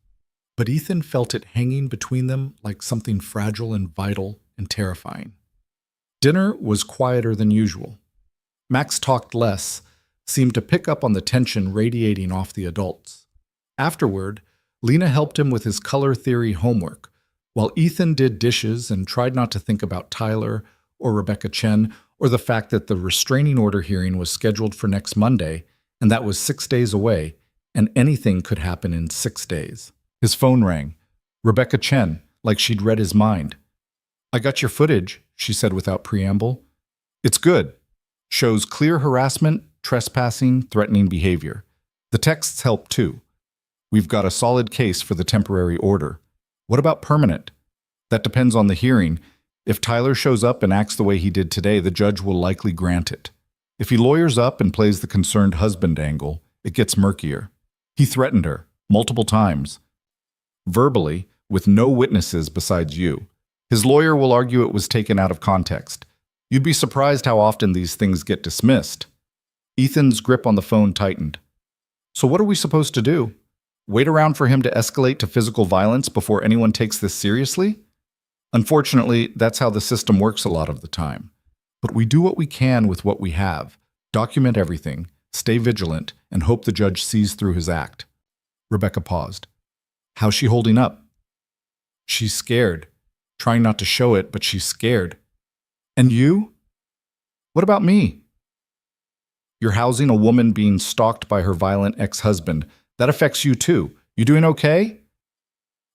But Ethan felt it hanging between them like something fragile and vital and terrifying. Dinner was quieter than usual. Max talked less, seemed to pick up on the tension radiating off the adults. Afterward, Lena helped him with his color theory homework, while Ethan did dishes and tried not to think about Tyler or Rebecca Chen or the fact that the restraining order hearing was scheduled for next Monday, and that was 6 days away, and anything could happen in 6 days. His phone rang. Rebecca Chen, like she'd read his mind. I got your footage, she said without preamble. It's good. Shows clear harassment, trespassing, threatening behavior. The texts help too. We've got a solid case for the temporary order. What about permanent? That depends on the hearing. If Tyler shows up and acts the way he did today, the judge will likely grant it. If he lawyers up and plays the concerned husband angle, it gets murkier. He threatened her, multiple times. Verbally, with no witnesses besides you. His lawyer will argue it was taken out of context. You'd be surprised how often these things get dismissed. Ethan's grip on the phone tightened. So what are we supposed to do? Wait around for him to escalate to physical violence before anyone takes this seriously? Unfortunately, that's how the system works a lot of the time. But we do what we can with what we have. Document everything, stay vigilant, and hope the judge sees through his act. Rebecca paused. How's she holding up? She's scared. Trying not to show it, but she's scared. And you? What about me? You're housing a woman being stalked by her violent ex-husband. That affects you too. You doing okay?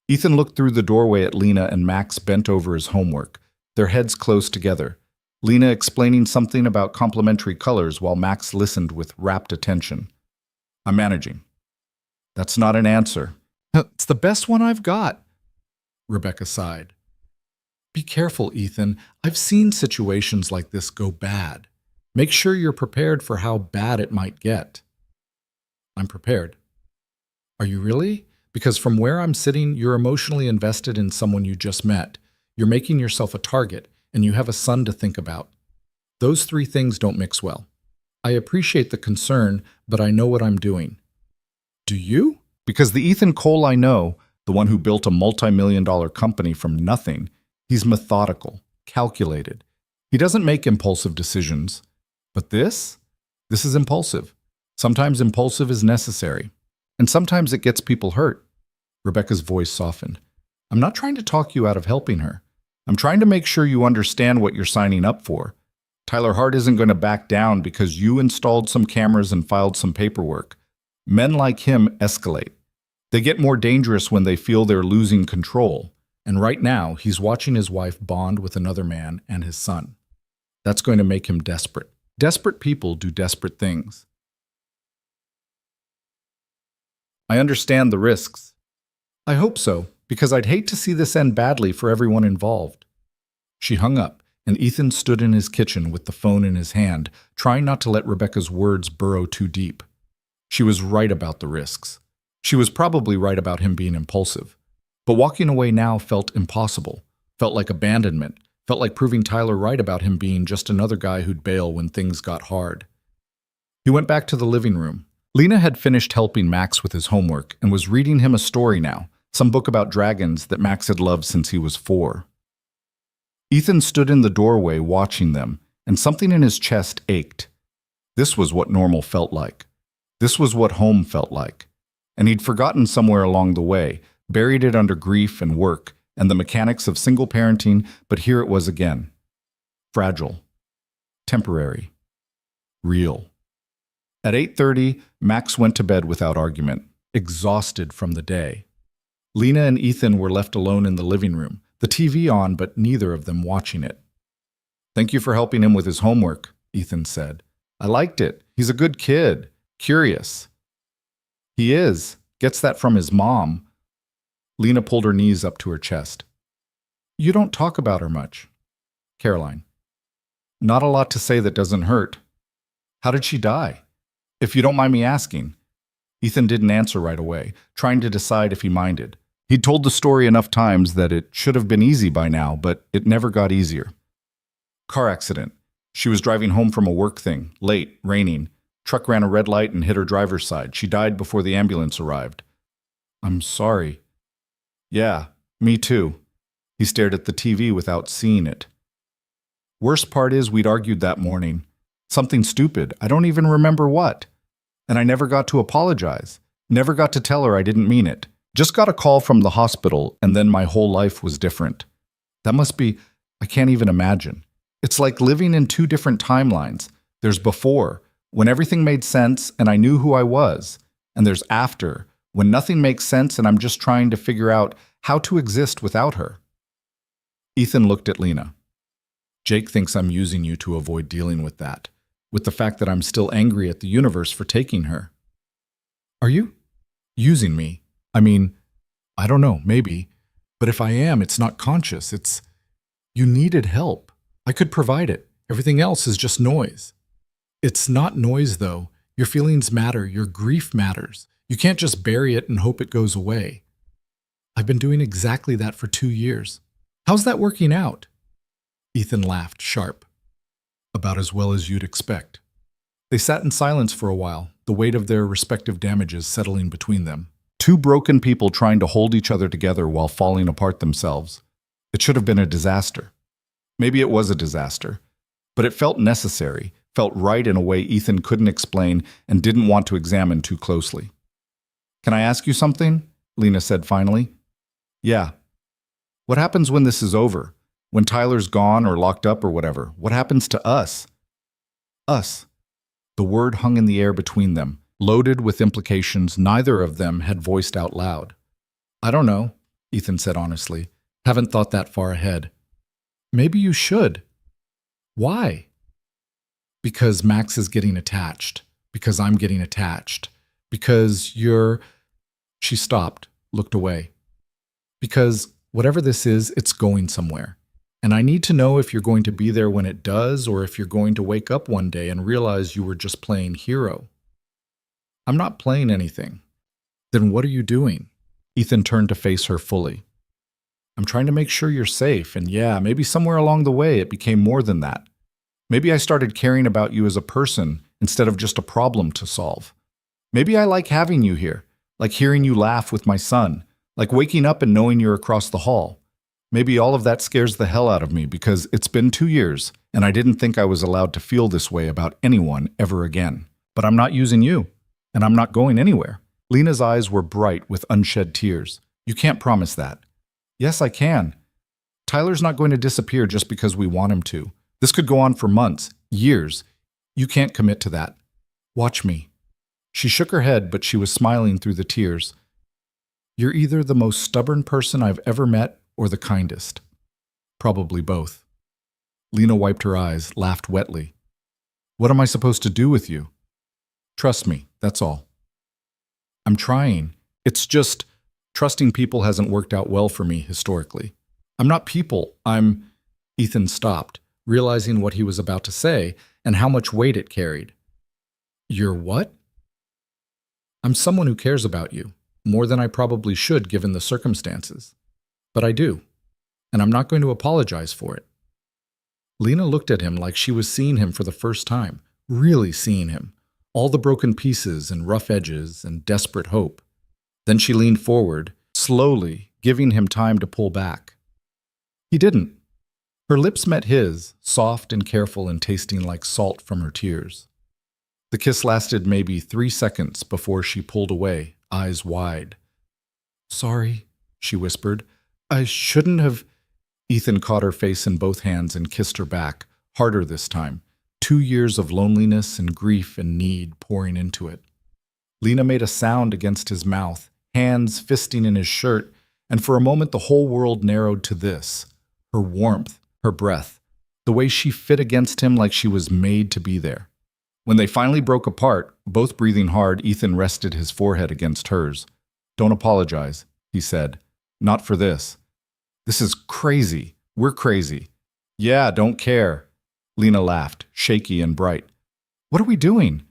Ethan looked through the doorway at Lena and Max bent over his homework, their heads close together. Lena explaining something about complementary colors while Max listened with rapt attention. I'm managing. That's not an answer. It's the best one I've got. Rebecca sighed. Be careful, Ethan. I've seen situations like this go bad. Make sure you're prepared for how bad it might get. I'm prepared. Are you really? Because from where I'm sitting, you're emotionally invested in someone you just met. You're making yourself a target, and you have a son to think about. Those three things don't mix well. I appreciate the concern, but I know what I'm doing. Do you? Because the Ethan Cole I know, the one who built a multi-million-dollar company from nothing, he's methodical, calculated. He doesn't make impulsive decisions. But this is impulsive. Sometimes impulsive is necessary. And sometimes it gets people hurt. Rebecca's voice softened. I'm not trying to talk you out of helping her. I'm trying to make sure you understand what you're signing up for. Tyler Hart isn't going to back down because you installed some cameras and filed some paperwork. Men like him escalate. They get more dangerous when they feel they're losing control. And right now, he's watching his wife bond with another man and his son. That's going to make him desperate. Desperate people do desperate things. I understand the risks. I hope so, because I'd hate to see this end badly for everyone involved. She hung up, and Ethan stood in his kitchen with the phone in his hand, trying not to let Rebecca's words burrow too deep. She was right about the risks. She was probably right about him being impulsive. But walking away now felt impossible, felt like abandonment, felt like proving Tyler right about him being just another guy who'd bail when things got hard. He went back to the living room. Lena had finished helping Max with his homework and was reading him a story now, some book about dragons that Max had loved since he was 4. Ethan stood in the doorway watching them, and something in his chest ached. This was what normal felt like. This was what home felt like. And he'd forgotten somewhere along the way, buried it under grief and work, and the mechanics of single parenting, but here it was again. Fragile. Temporary. Real. At 8:30, Max went to bed without argument, exhausted from the day. Lena and Ethan were left alone in the living room, the TV on, but neither of them watching it. Thank you for helping him with his homework, Ethan said. I liked it. He's a good kid. Curious. He is. Gets that from his mom. Lena pulled her knees up to her chest. You don't talk about her much. Caroline. Not a lot to say that doesn't hurt. How did she die? If you don't mind me asking. Ethan didn't answer right away, trying to decide if he minded. He'd told the story enough times that it should have been easy by now, but it never got easier. Car accident. She was driving home from a work thing, late, raining. Truck ran a red light and hit her driver's side. She died before the ambulance arrived. I'm sorry. Yeah, me too. He stared at the TV without seeing it. Worst part is we'd argued that morning. Something stupid. I don't even remember what. And I never got to apologize. Never got to tell her I didn't mean it. Just got a call from the hospital, and then my whole life was different. That must be, I can't even imagine. It's like living in 2 different timelines. There's before, when everything made sense and I knew who I was. And there's after, when nothing makes sense and I'm just trying to figure out how to exist without her. Ethan looked at Lena. Jake thinks I'm using you to avoid dealing with that, with the fact that I'm still angry at the universe for taking her. Are you? Using me? I mean, I don't know, maybe. But if I am, it's not conscious. It's, you needed help. I could provide it. Everything else is just noise. It's not noise, though. Your feelings matter. Your grief matters. You can't just bury it and hope it goes away. I've been doing exactly that for 2 years. How's that working out? Ethan laughed, sharp. About as well as you'd expect. They sat in silence for a while, the weight of their respective damages settling between them. Two broken people trying to hold each other together while falling apart themselves. It should have been a disaster. Maybe it was a disaster. But it felt necessary, felt right in a way Ethan couldn't explain and didn't want to examine too closely. "Can I ask you something?" Lena said finally. "Yeah." "What happens when this is over? When Tyler's gone or locked up or whatever? What happens to us?" Us. The word hung in the air between them, loaded with implications neither of them had voiced out loud. "I don't know," Ethan said honestly. "Haven't thought that far ahead." "Maybe you should." "Why?" "Because Max is getting attached. Because I'm getting attached. Because you're—" She stopped, looked away. "Because whatever this is, it's going somewhere. And I need to know if you're going to be there when it does, or if you're going to wake up one day and realize you were just playing hero." "I'm not playing anything." "Then what are you doing?" Ethan turned to face her fully. "I'm trying to make sure you're safe, and yeah, maybe somewhere along the way it became more than that. Maybe I started caring about you as a person instead of just a problem to solve. Maybe I like having you here, like hearing you laugh with my son, like waking up and knowing you're across the hall. Maybe all of that scares the hell out of me because it's been 2 years, and I didn't think I was allowed to feel this way about anyone ever again. But I'm not using you, and I'm not going anywhere." Lena's eyes were bright with unshed tears. "You can't promise that." "Yes, I can. Tyler's not going to disappear just because we want him to. This could go on for months, years. You can't commit to that. Watch me." She shook her head, but she was smiling through the tears. "You're either the most stubborn person I've ever met or the kindest. Probably both." Lena wiped her eyes, laughed wetly. "What am I supposed to do with you?" "Trust me, that's all." "I'm trying. It's just, trusting people hasn't worked out well for me historically. I'm not people, I'm—" Ethan stopped, realizing what he was about to say and how much weight it carried. "You're what?" "I'm someone who cares about you, more than I probably should given the circumstances. But I do, and I'm not going to apologize for it." Lena looked at him like she was seeing him for the first time, really seeing him, all the broken pieces and rough edges and desperate hope. Then she leaned forward, slowly, giving him time to pull back. He didn't. Her lips met his, soft and careful and tasting like salt from her tears. The kiss lasted maybe 3 seconds before she pulled away, eyes wide. "Sorry," she whispered. "I shouldn't have—" Ethan caught her face in both hands and kissed her back, harder this time, 2 years of loneliness and grief and need pouring into it. Lena made a sound against his mouth, hands fisting in his shirt, and for a moment the whole world narrowed to this: her warmth, her breath, the way she fit against him like she was made to be there. When they finally broke apart, both breathing hard, Ethan rested his forehead against hers. "Don't apologize," he said. "Not for this. This is crazy. We're crazy." "Yeah, don't care." Lena laughed, shaky and bright. "What are we doing?"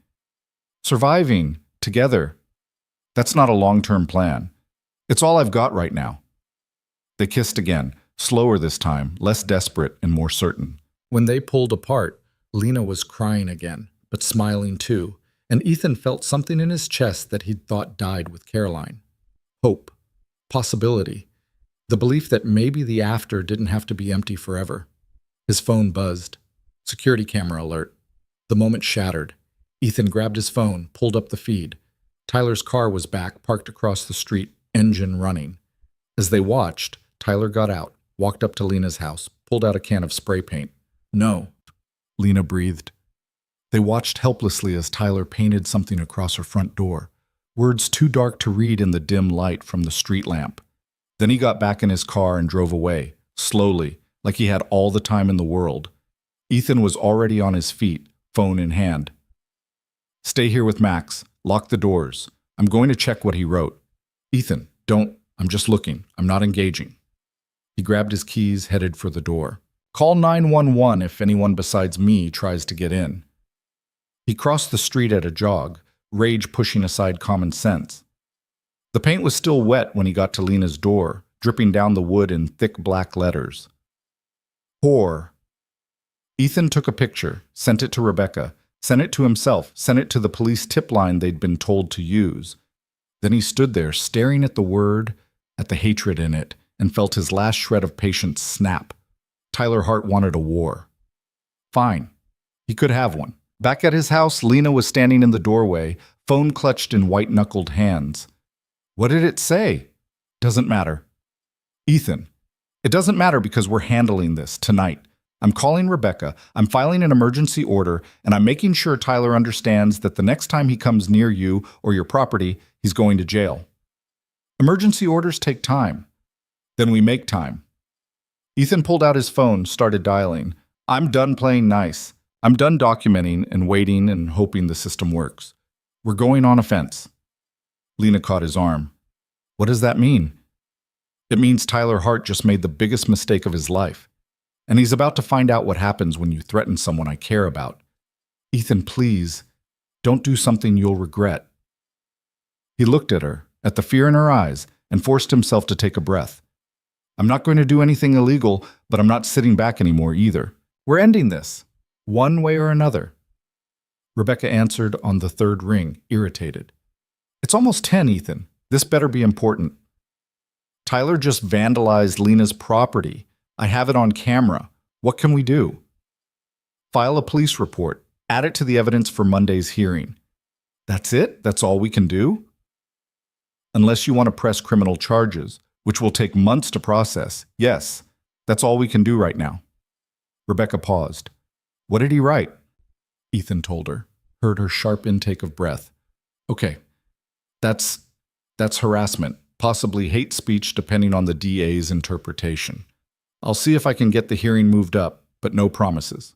"Surviving. Together. That's not a long-term plan. It's all I've got right now." They kissed again, slower this time, less desperate and more certain. When they pulled apart, Lena was crying again, but smiling too, and Ethan felt something in his chest that he'd thought died with Caroline. Hope. Possibility. The belief that maybe the after didn't have to be empty forever. His phone buzzed. Security camera alert. The moment shattered. Ethan grabbed his phone, pulled up the feed. Tyler's car was back, parked across the street, engine running. As they watched, Tyler got out, walked up to Lena's house, pulled out a can of spray paint. "No," Lena breathed. They watched helplessly as Tyler painted something across her front door, words too dark to read in the dim light from the street lamp. Then he got back in his car and drove away, slowly, like he had all the time in the world. Ethan was already on his feet, phone in hand. "Stay here with Max. Lock the doors. I'm going to check what he wrote." "Ethan, don't. I'm just looking. I'm not engaging." He grabbed his keys, headed for the door. "Call 911 if anyone besides me tries to get in." He crossed the street at a jog, rage pushing aside common sense. The paint was still wet when he got to Lena's door, dripping down the wood in thick black letters. "Whore." Ethan took a picture, sent it to Rebecca, sent it to himself, sent it to the police tip line they'd been told to use. Then he stood there, staring at the word, at the hatred in it, and felt his last shred of patience snap. Tyler Hart wanted a war. Fine. He could have one. Back at his house, Lena was standing in the doorway, phone clutched in white-knuckled hands. What did it say? Doesn't matter. Ethan, it doesn't matter because we're handling this tonight. I'm calling Rebecca, I'm filing an emergency order, and I'm making sure Tyler understands that the next time he comes near you or your property, he's going to jail. Emergency orders take time. Then we make time. Ethan pulled out his phone, started dialing. I'm done playing nice. I'm done documenting and waiting and hoping the system works. We're going on offense. Lena caught his arm. What does that mean? It means Tyler Hart just made the biggest mistake of his life. And he's about to find out what happens when you threaten someone I care about. Ethan, please, don't do something you'll regret. He looked at her, at the fear in her eyes, and forced himself to take a breath. I'm not going to do anything illegal, but I'm not sitting back anymore either. We're ending this, one way or another. Rebecca answered on the third ring, irritated. It's almost 10, Ethan. This better be important. Tyler just vandalized Lena's property. I have it on camera. What can we do? File a police report. Add it to the evidence for Monday's hearing. That's it? That's all we can do? Unless you want to press criminal charges, which will take months to process. Yes, that's all we can do right now. Rebecca paused. What did he write? Ethan told her, heard her sharp intake of breath. Okay, that's harassment, possibly hate speech depending on the DA's interpretation. I'll see if I can get the hearing moved up, but no promises.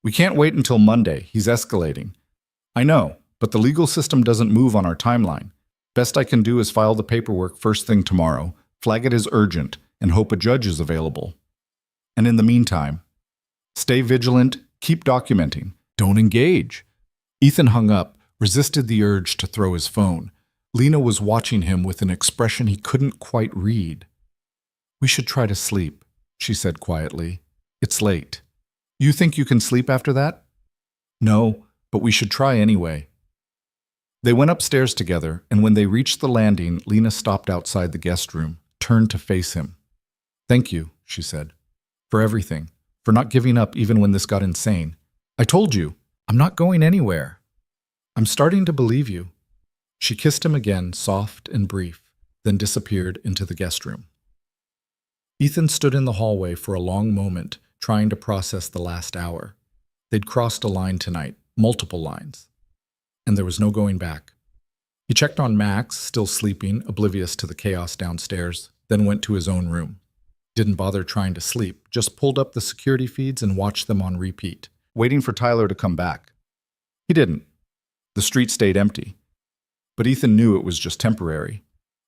We can't wait until Monday. He's escalating. I know, but the legal system doesn't move on our timeline. Best I can do is file the paperwork first thing tomorrow, flag it as urgent, and hope a judge is available. And in the meantime, stay vigilant, keep documenting, don't engage. Ethan hung up, resisted the urge to throw his phone. Lena was watching him with an expression he couldn't quite read. We should try to sleep, she said quietly. It's late. You think you can sleep after that? No, but we should try anyway. They went upstairs together, and when they reached the landing, Lena stopped outside the guest room, turned to face him. Thank you, she said, for everything, for not giving up even when this got insane. I told you, I'm not going anywhere. I'm starting to believe you. She kissed him again, soft and brief, then disappeared into the guest room. Ethan stood in the hallway for a long moment, trying to process the last hour. They'd crossed a line tonight, multiple lines. And there was no going back. He checked on Max, still sleeping, oblivious to the chaos downstairs, then went to his own room. Didn't bother trying to sleep, just pulled up the security feeds and watched them on repeat, waiting for Tyler to come back. He didn't. The street stayed empty. But Ethan knew it was just temporary.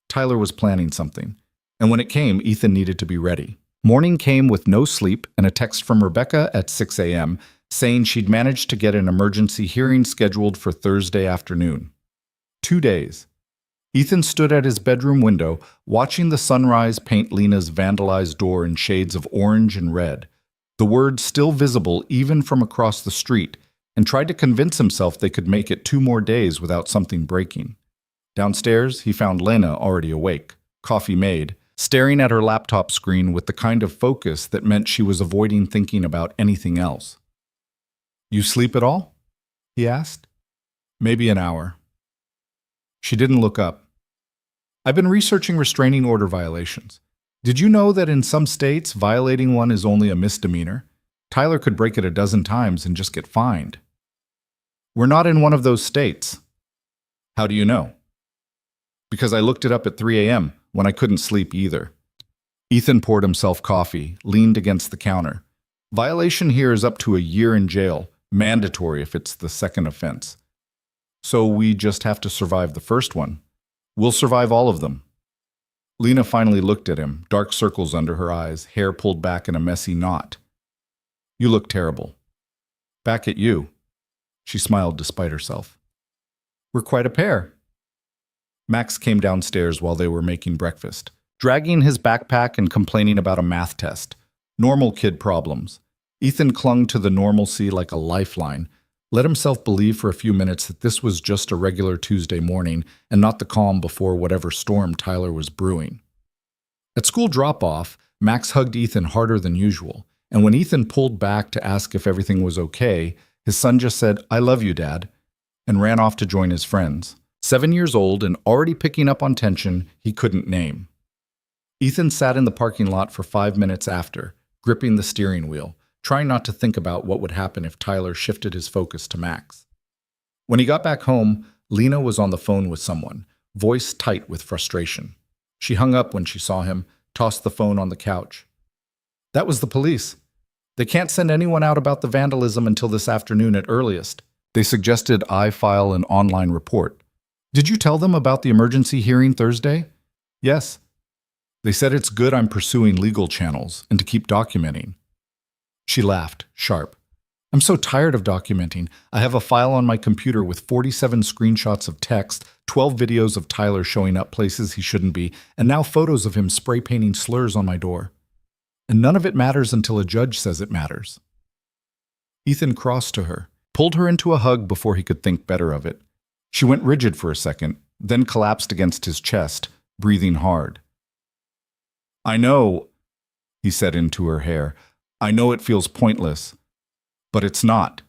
Tyler was planning something, and when it came, Ethan needed to be ready. Morning came with no sleep and a text from Rebecca at 6 a.m., saying she'd managed to get an emergency hearing scheduled for Thursday afternoon. 2 days. Ethan stood at his bedroom window, watching the sunrise paint Lena's vandalized door in shades of orange and red, the words still visible even from across the street, and tried to convince himself they could make it 2 more days without something breaking. Downstairs, he found Lena already awake, coffee made, staring at her laptop screen with the kind of focus that meant she was avoiding thinking about anything else. You sleep at all? He asked. Maybe an hour. She didn't look up. I've been researching restraining order violations. Did you know that in some states, violating one is only a misdemeanor? Tyler could break it a dozen times and just get fined. We're not in one of those states. How do you know? Because I looked it up at 3 a.m. when I couldn't sleep either. Ethan poured himself coffee, leaned against the counter. Violation here is up to a year in jail, mandatory if it's the second offense. So we just have to survive the first one. We'll survive all of them. Lena finally looked at him, dark circles under her eyes, hair pulled back in a messy knot. You look terrible. Back at you. She smiled despite herself. We're quite a pair. Max came downstairs while they were making breakfast, dragging his backpack and complaining about a math test. Normal kid problems. Ethan clung to the normalcy like a lifeline, let himself believe for a few minutes that this was just a regular Tuesday morning and not the calm before whatever storm Tyler was brewing. At school drop-off, Max hugged Ethan harder than usual, and when Ethan pulled back to ask if everything was okay, his son just said, "I love you, Dad," and ran off to join his friends. 7 years old and already picking up on tension he couldn't name. Ethan sat in the parking lot for 5 minutes after, gripping the steering wheel, trying not to think about what would happen if Tyler shifted his focus to Max. When he got back home, Lena was on the phone with someone, voice tight with frustration. She hung up when she saw him, tossed the phone on the couch. "That was the police. They can't send anyone out about the vandalism until this afternoon at earliest. They suggested I file an online report. Did you tell them about the emergency hearing Thursday?" "Yes. They said it's good I'm pursuing legal channels and to keep documenting." She laughed, sharp. "I'm so tired of documenting. I have a file on my computer with 47 screenshots of text, 12 videos of Tyler showing up places he shouldn't be, and now photos of him spray painting slurs on my door. And none of it matters until a judge says it matters." Ethan crossed to her, pulled her into a hug before he could think better of it. She went rigid for a second, then collapsed against his chest, breathing hard. "I know," he said into her hair, "I know it feels pointless. But it's not.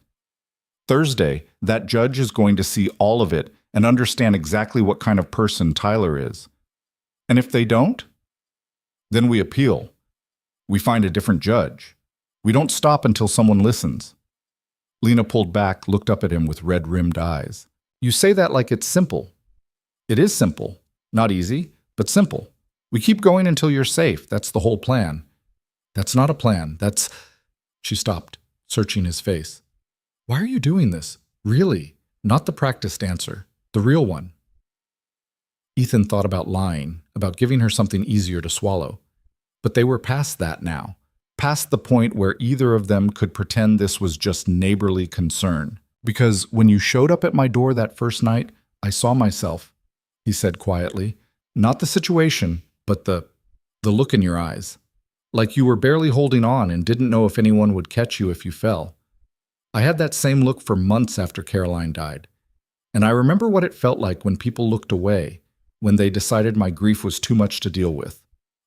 Thursday, that judge is going to see all of it and understand exactly what kind of person Tyler is. And if they don't, then we appeal. We find a different judge. We don't stop until someone listens." Lena pulled back, looked up at him with red-rimmed eyes. "You say that like it's simple." "It is simple. Not easy, but simple. We keep going until you're safe. That's the whole plan." "That's not a plan. That's—" She stopped, searching his face. "Why are you doing this? Really? Not the practiced answer. The real one." Ethan thought about lying, about giving her something easier to swallow. But they were past that now, past the point where either of them could pretend this was just neighborly concern. "Because when you showed up at my door that first night, I saw myself," he said quietly. "Not the situation, but the look in your eyes. Like you were barely holding on and didn't know if anyone would catch you if you fell. I had that same look for months after Caroline died. And I remember what it felt like when people looked away, when they decided my grief was too much to deal with.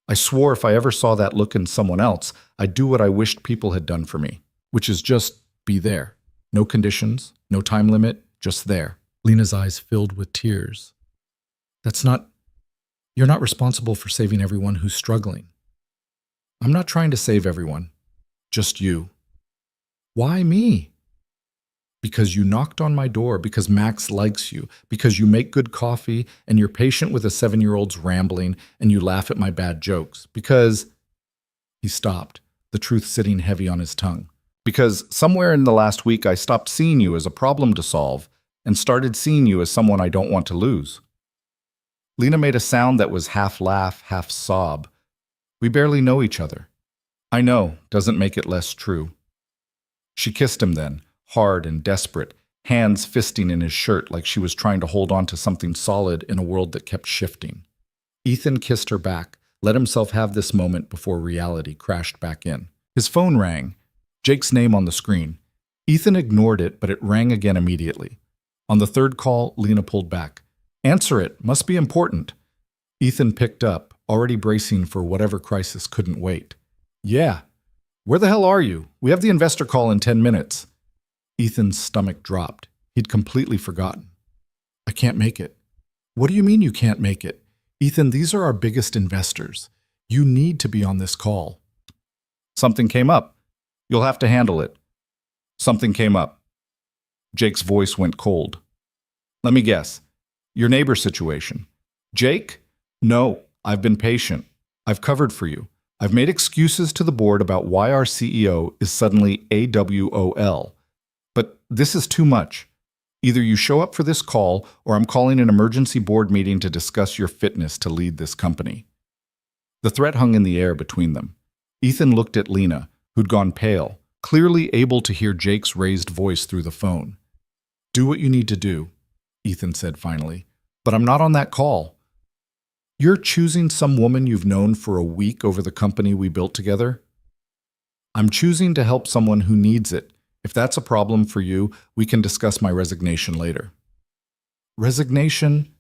I swore if I ever saw that look in someone else, I'd do what I wished people had done for me, which is just be there. No conditions, no time limit, just there." Lena's eyes filled with tears. You're not responsible for saving everyone who's struggling." "I'm not trying to save everyone. Just you." "Why me?" "Because you knocked on my door, because Max likes you, because you make good coffee, and you're patient with a 7-year-old's rambling, and you laugh at my bad jokes. Because—" He stopped, the truth sitting heavy on his tongue. "Because somewhere in the last week I stopped seeing you as a problem to solve and started seeing you as someone I don't want to lose." Lena made a sound that was half laugh, half sob. "We barely know each other." "I know, doesn't make it less true." She kissed him then, hard and desperate, hands fisting in his shirt like she was trying to hold on to something solid in a world that kept shifting. Ethan kissed her back, let himself have this moment before reality crashed back in. His phone rang, Jake's name on the screen. Ethan ignored it, but it rang again immediately. On the third call, Lena pulled back. "Answer it, must be important." Ethan picked up, already bracing for whatever crisis couldn't wait. "Yeah. Where the hell are you? We have the investor call in 10 minutes. Ethan's stomach dropped. He'd completely forgotten. "I can't make it." "What do you mean you can't make it? Ethan, these are our biggest investors. You need to be on this call." "Something came up. You'll have to handle it." "Something came up." Jake's voice went cold. "Let me guess. Your neighbor situation." "Jake? No, I've been patient. I've covered for you. I've made excuses to the board about why our CEO is suddenly AWOL. But this is too much. Either you show up for this call, or I'm calling an emergency board meeting to discuss your fitness to lead this company." The threat hung in the air between them. Ethan looked at Lena, who'd gone pale, clearly able to hear Jake's raised voice through the phone. "Do what you need to do," Ethan said finally. "But I'm not on that call." "You're choosing some woman you've known for a week over the company we built together?" I'm choosing to help someone who needs it. If that's a problem for you, we can discuss my resignation later. Resignation?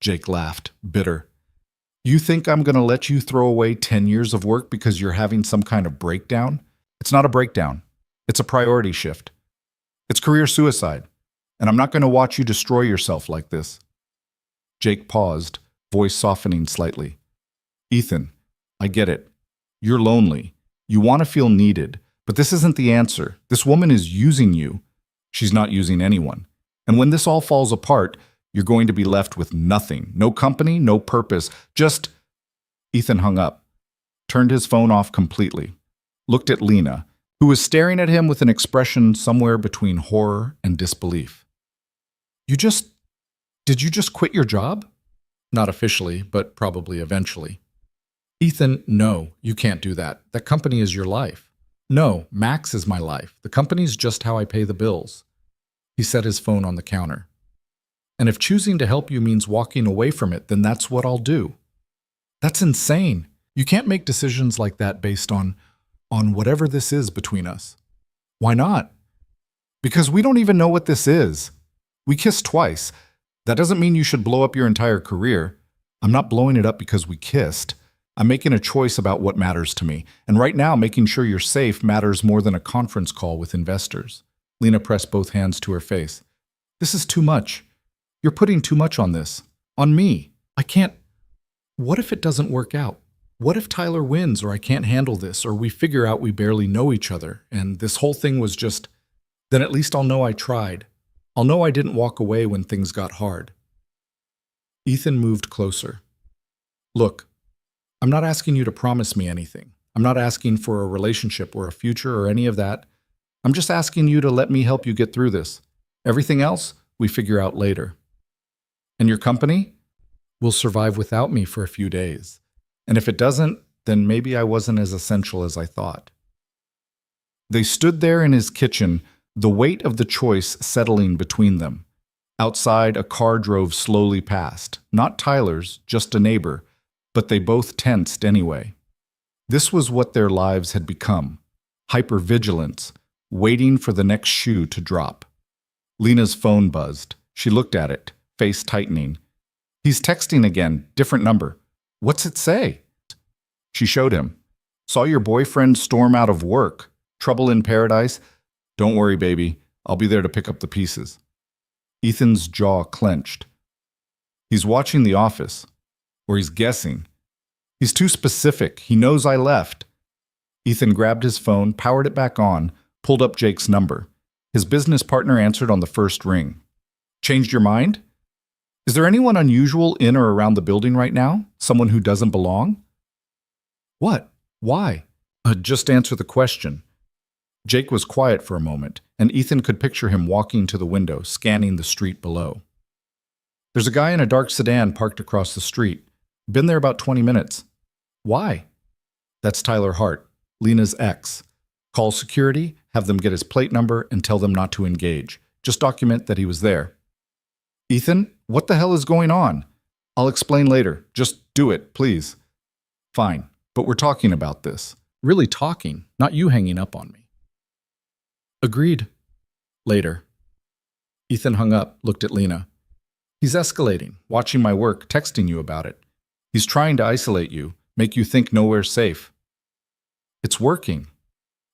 Jake laughed, bitter. You think I'm going to let you throw away 10 years of work because you're having some kind of breakdown? It's not a breakdown. It's a priority shift. It's career suicide. And I'm not going to watch you destroy yourself like this. Jake paused, voice softening slightly. Ethan, I get it. You're lonely. You want to feel needed. But this isn't the answer. This woman is using you. She's not using anyone. And when this all falls apart, you're going to be left with nothing. No company, no purpose. Just... Ethan hung up, turned his phone off completely, looked at Lena, who was staring at him with an expression somewhere between horror and disbelief. Did you just quit your job? Not officially, but probably eventually. Ethan, no, you can't do that. That company is your life. No, Max is my life. The company's just how I pay the bills. He set his phone on the counter. And if choosing to help you means walking away from it, then that's what I'll do. That's insane. You can't make decisions like that based on whatever this is between us. Why not? Because we don't even know what this is. We kissed twice. That doesn't mean you should blow up your entire career. I'm not blowing it up because we kissed. I'm making a choice about what matters to me. And right now, making sure you're safe matters more than a conference call with investors. Lena pressed both hands to her face. This is too much. You're putting too much on this. On me. I can't... What if it doesn't work out? What if Tyler wins, or I can't handle this, or we figure out we barely know each other, and this whole thing was just... Then at least I'll know I tried. I'll know I didn't walk away when things got hard. Ethan moved closer. Look, I'm not asking you to promise me anything. I'm not asking for a relationship or a future or any of that. I'm just asking you to let me help you get through this. Everything else, we figure out later. And your company will survive without me for a few days. And if it doesn't, then maybe I wasn't as essential as I thought. They stood there in his kitchen, the weight of the choice settling between them. Outside, a car drove slowly past. Not Tyler's, just a neighbor, but they both tensed anyway. This was what their lives had become. Hypervigilance, waiting for the next shoe to drop. Lena's phone buzzed. She looked at it, face tightening. He's texting again, different number. What's it say? She showed him. Saw your boyfriend storm out of work. Trouble in paradise? Don't worry, baby. I'll be there to pick up the pieces. Ethan's jaw clenched. He's watching The Office. Or he's guessing. He's too specific. He knows I left. Ethan grabbed his phone, powered it back on, pulled up Jake's number. His business partner answered on the first ring. Changed your mind? Is there anyone unusual in or around the building right now? Someone who doesn't belong? What? Why? Just answer the question. Jake was quiet for a moment, and Ethan could picture him walking to the window, scanning the street below. There's a guy in a dark sedan parked across the street. Been there about 20 minutes. Why? That's Tyler Hart, Lena's ex. Call security, have them get his plate number, and tell them not to engage. Just document that he was there. Ethan, what the hell is going on? I'll explain later. Just do it, please. Fine, but we're talking about this. Really talking, not you hanging up on me. Agreed. Later. Ethan hung up, looked at Lena. He's escalating, watching my work, texting you about it. He's trying to isolate you, make you think nowhere's safe. It's working.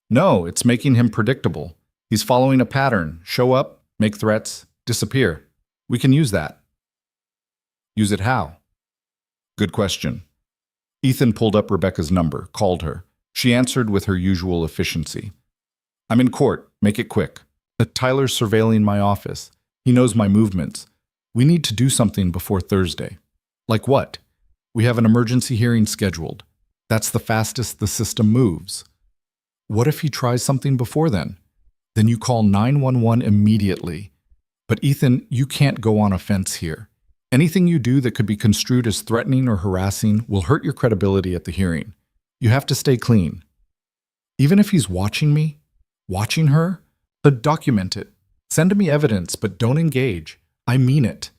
No, it's making him predictable. He's following a pattern. Show up, make threats, disappear. We can use that. Use it how? Good question. Ethan pulled up Rebecca's number, called her. She answered with her usual efficiency. I'm in court. Make it quick. Tyler's surveilling my office. He knows my movements. We need to do something before Thursday. Like what? We have an emergency hearing scheduled. That's the fastest the system moves. What if he tries something before then? Then you call 911 immediately. But Ethan, you can't go on offense here. Anything you do that could be construed as threatening or harassing will hurt your credibility at the hearing. You have to stay clean. Even if he's watching me, watching her, but document it. Send me evidence, but don't engage. I mean it.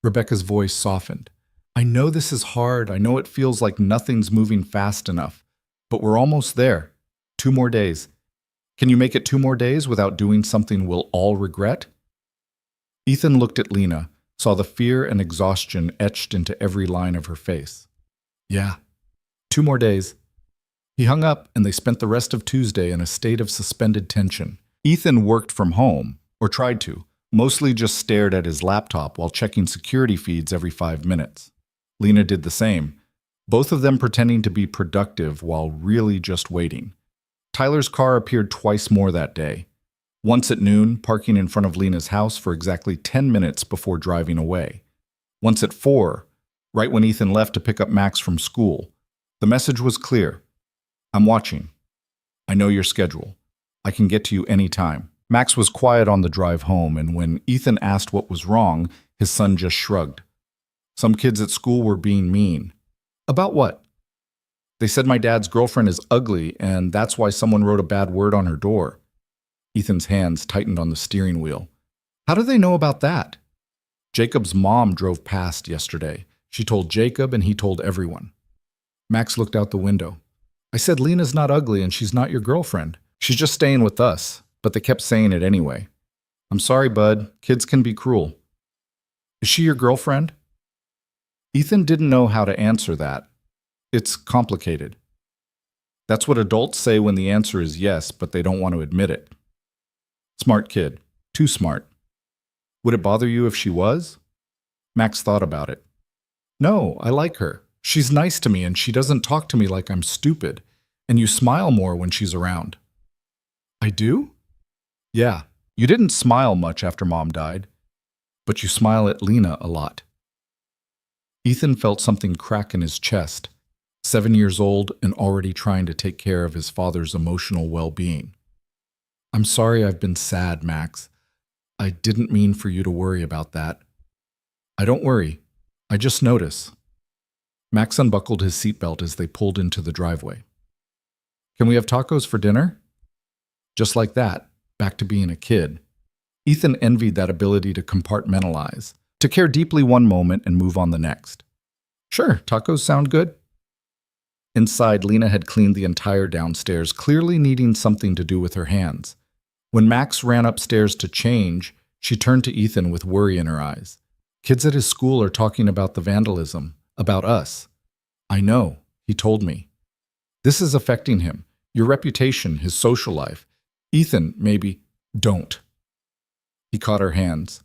Rebecca's voice softened. I know this is hard. I know it feels like nothing's moving fast enough, but we're almost there. 2 more days. Can you make it 2 more days without doing something we'll all regret? Ethan looked at Lena, saw the fear and exhaustion etched into every line of her face. Yeah, 2 more days. He hung up, and they spent the rest of Tuesday in a state of suspended tension. Ethan worked from home, or tried to, mostly just stared at his laptop while checking security feeds every 5 minutes. Lena did the same, both of them pretending to be productive while really just waiting. Tyler's car appeared twice more that day. Once at noon, parking in front of Lena's house for exactly 10 minutes before driving away. Once at 4, right when Ethan left to pick up Max from school. The message was clear. I'm watching. I know your schedule. I can get to you anytime. Max was quiet on the drive home, and when Ethan asked what was wrong, his son just shrugged. Some kids at school were being mean. About what? They said my dad's girlfriend is ugly, and that's why someone wrote a bad word on her door. Ethan's hands tightened on the steering wheel. How do they know about that? Jacob's mom drove past yesterday. She told Jacob, and he told everyone. Max looked out the window. I said Lena's not ugly, and she's not your girlfriend. She's just staying with us, but they kept saying it anyway. I'm sorry, bud. Kids can be cruel. Is she your girlfriend? Ethan didn't know how to answer that. It's complicated. That's what adults say when the answer is yes, but they don't want to admit it. Smart kid. Too smart. Would it bother you if she was? Max thought about it. No, I like her. She's nice to me, and she doesn't talk to me like I'm stupid. And you smile more when she's around. I do? Yeah. You didn't smile much after Mom died, but you smile at Lena a lot. Ethan felt something crack in his chest, 7 years old and already trying to take care of his father's emotional well-being. I'm sorry I've been sad, Max. I didn't mean for you to worry about that. I don't worry. I just notice. Max unbuckled his seatbelt as they pulled into the driveway. Can we have tacos for dinner? Just like that, back to being a kid. Ethan envied that ability to compartmentalize, to care deeply one moment and move on the next. Sure, tacos sound good. Inside, Lena had cleaned the entire downstairs, clearly needing something to do with her hands. When Max ran upstairs to change, she turned to Ethan with worry in her eyes. Kids at his school are talking about the vandalism, about us. I know, he told me. This is affecting him, your reputation, his social life. Ethan, maybe, don't. He caught her hands.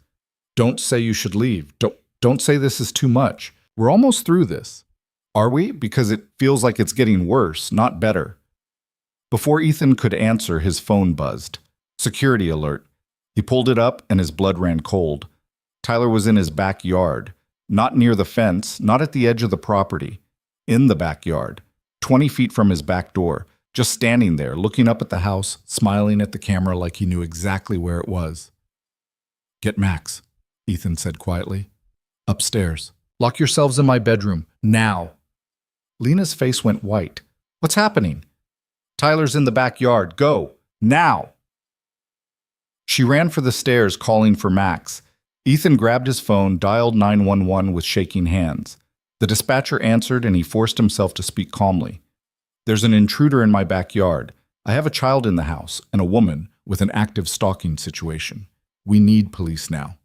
Don't say you should leave. Don't say this is too much. We're almost through this. Are we? Because it feels like it's getting worse, not better. Before Ethan could answer, his phone buzzed. Security alert. He pulled it up and his blood ran cold. Tyler was in his backyard, not near the fence, not at the edge of the property, in the backyard, 20 feet from his back door, just standing there, looking up at the house, smiling at the camera like he knew exactly where it was. Get Max, Ethan said quietly. Upstairs. Lock yourselves in my bedroom, now. Lena's face went white. What's happening? Tyler's in the backyard. Go, now. She ran for the stairs, calling for Max. Ethan grabbed his phone, dialed 911 with shaking hands. The dispatcher answered, and he forced himself to speak calmly. There's an intruder in my backyard. I have a child in the house, and a woman with an active stalking situation. We need police now.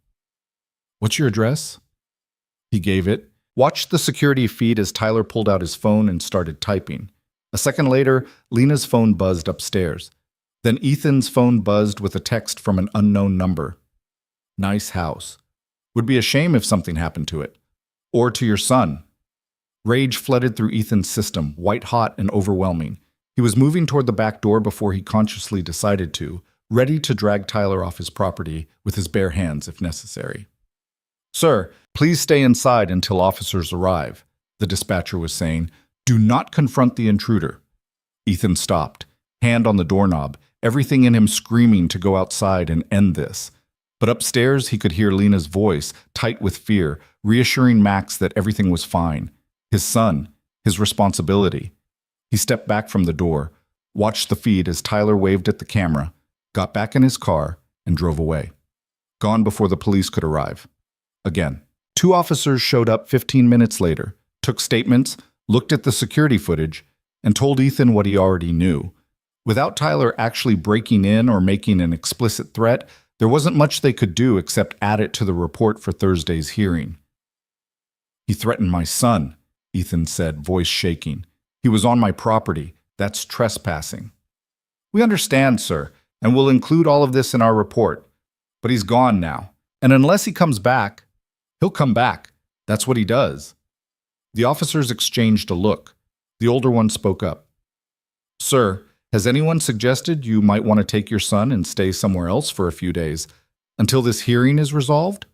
What's your address? He gave it. Watched the security feed as Tyler pulled out his phone and started typing. A second later, Lena's phone buzzed upstairs. Then Ethan's phone buzzed with a text from an unknown number. Nice house. Would be a shame if something happened to it. Or to your son. Rage flooded through Ethan's system, white-hot and overwhelming. He was moving toward the back door before he consciously decided to, ready to drag Tyler off his property with his bare hands if necessary. Sir, please stay inside until officers arrive, the dispatcher was saying. Do not confront the intruder. Ethan stopped, hand on the doorknob, everything in him screaming to go outside and end this. But upstairs, he could hear Lena's voice, tight with fear, reassuring Max that everything was fine. His son, his responsibility. He stepped back from the door, watched the feed as Tyler waved at the camera, got back in his car, and drove away. Gone before the police could arrive. Again. 2 officers showed up 15 minutes later, took statements, looked at the security footage, and told Ethan what he already knew. Without Tyler actually breaking in or making an explicit threat, there wasn't much they could do except add it to the report for Thursday's hearing. "He threatened my son," Ethan said, voice shaking. "He was on my property. That's trespassing." "We understand, sir, and we'll include all of this in our report. But he's gone now. And unless he comes back, he'll come back. That's what he does." The officers exchanged a look. The older one spoke up. "Sir, has anyone suggested you might want to take your son and stay somewhere else for a few days until this hearing is resolved?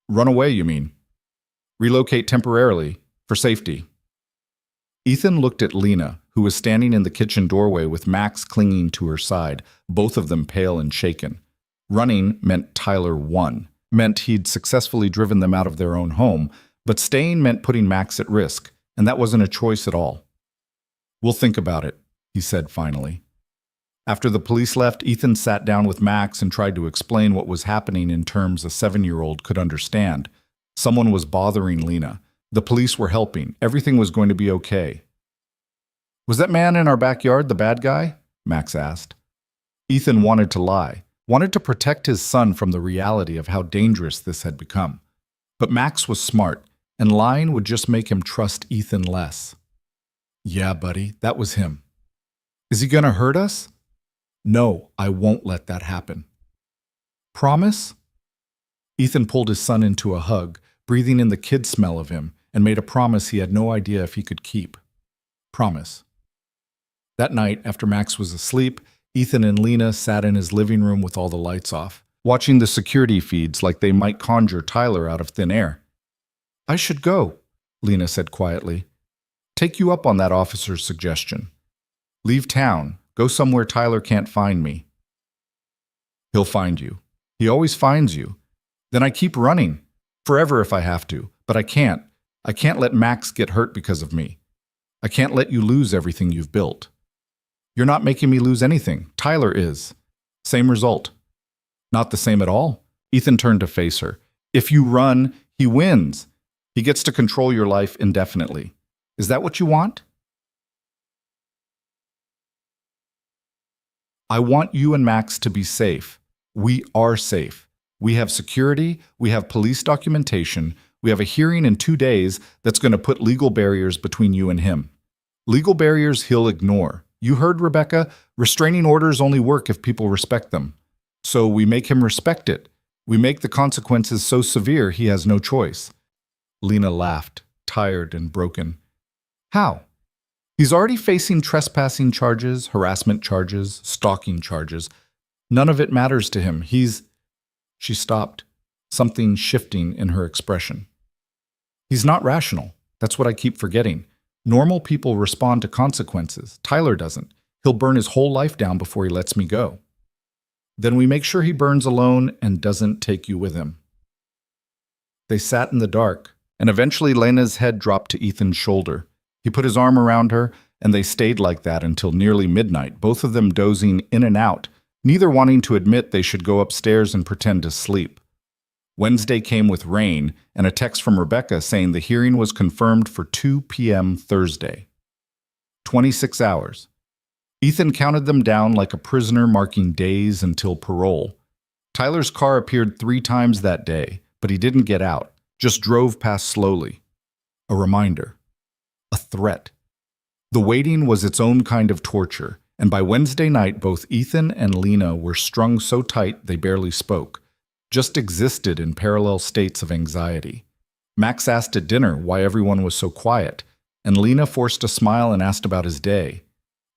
Run away, you mean? Relocate temporarily, for safety." Ethan looked at Lena, who was standing in the kitchen doorway with Max clinging to her side, both of them pale and shaken. Running meant Tyler won, meant he'd successfully driven them out of their own home, but staying meant putting Max at risk, and that wasn't a choice at all. "We'll think about it," he said finally. After the police left, Ethan sat down with Max and tried to explain what was happening in terms a 7-year-old could understand. Someone was bothering Lena. The police were helping. Everything was going to be okay. "Was that man in our backyard the bad guy?" Max asked. Ethan wanted to lie, wanted to protect his son from the reality of how dangerous this had become. But Max was smart, and lying would just make him trust Ethan less. "Yeah, buddy, that was him." "Is he going to hurt us?" "No, I won't let that happen." "Promise?" Ethan pulled his son into a hug, breathing in the kid smell of him, and made a promise he had no idea if he could keep. "Promise." That night, after Max was asleep, Ethan and Lena sat in his living room with all the lights off, watching the security feeds like they might conjure Tyler out of thin air. "I should go," Lena said quietly. "Take you up on that officer's suggestion. Leave town. Go somewhere Tyler can't find me." "He'll find you. He always finds you. Then I keep running. Forever if I have to. But I can't. I can't let Max get hurt because of me. I can't let you lose everything you've built." "You're not making me lose anything. Tyler is. Same result." "Not the same at all." Ethan turned to face her. "If you run, he wins. He gets to control your life indefinitely. Is that what you want?" "I want you and Max to be safe. We are safe. We have security, we have police documentation, we have a hearing in 2 days that's going to put legal barriers between you and him. Legal barriers he'll ignore. You heard, Rebecca, restraining orders only work if people respect them. So we make him respect it. We make the consequences so severe he has no choice." Lena laughed, tired and broken. "How? He's already facing trespassing charges, harassment charges, stalking charges. None of it matters to him. She stopped, something shifting in her expression. "He's not rational. That's what I keep forgetting. Normal people respond to consequences. Tyler doesn't. He'll burn his whole life down before he lets me go." "Then we make sure he burns alone and doesn't take you with him." They sat in the dark, and eventually Lena's head dropped to Ethan's shoulder. He put his arm around her, and they stayed like that until nearly midnight, both of them dozing in and out, neither wanting to admit they should go upstairs and pretend to sleep. Wednesday came with rain and a text from Rebecca saying the hearing was confirmed for 2 p.m. Thursday. 26 hours. Ethan counted them down like a prisoner marking days until parole. Tyler's car appeared 3 times that day, but he didn't get out, just drove past slowly. A reminder. A threat. The waiting was its own kind of torture, and by Wednesday night both Ethan and Lena were strung so tight they barely spoke, just existed in parallel states of anxiety. Max asked at dinner why everyone was so quiet, and Lena forced a smile and asked about his day.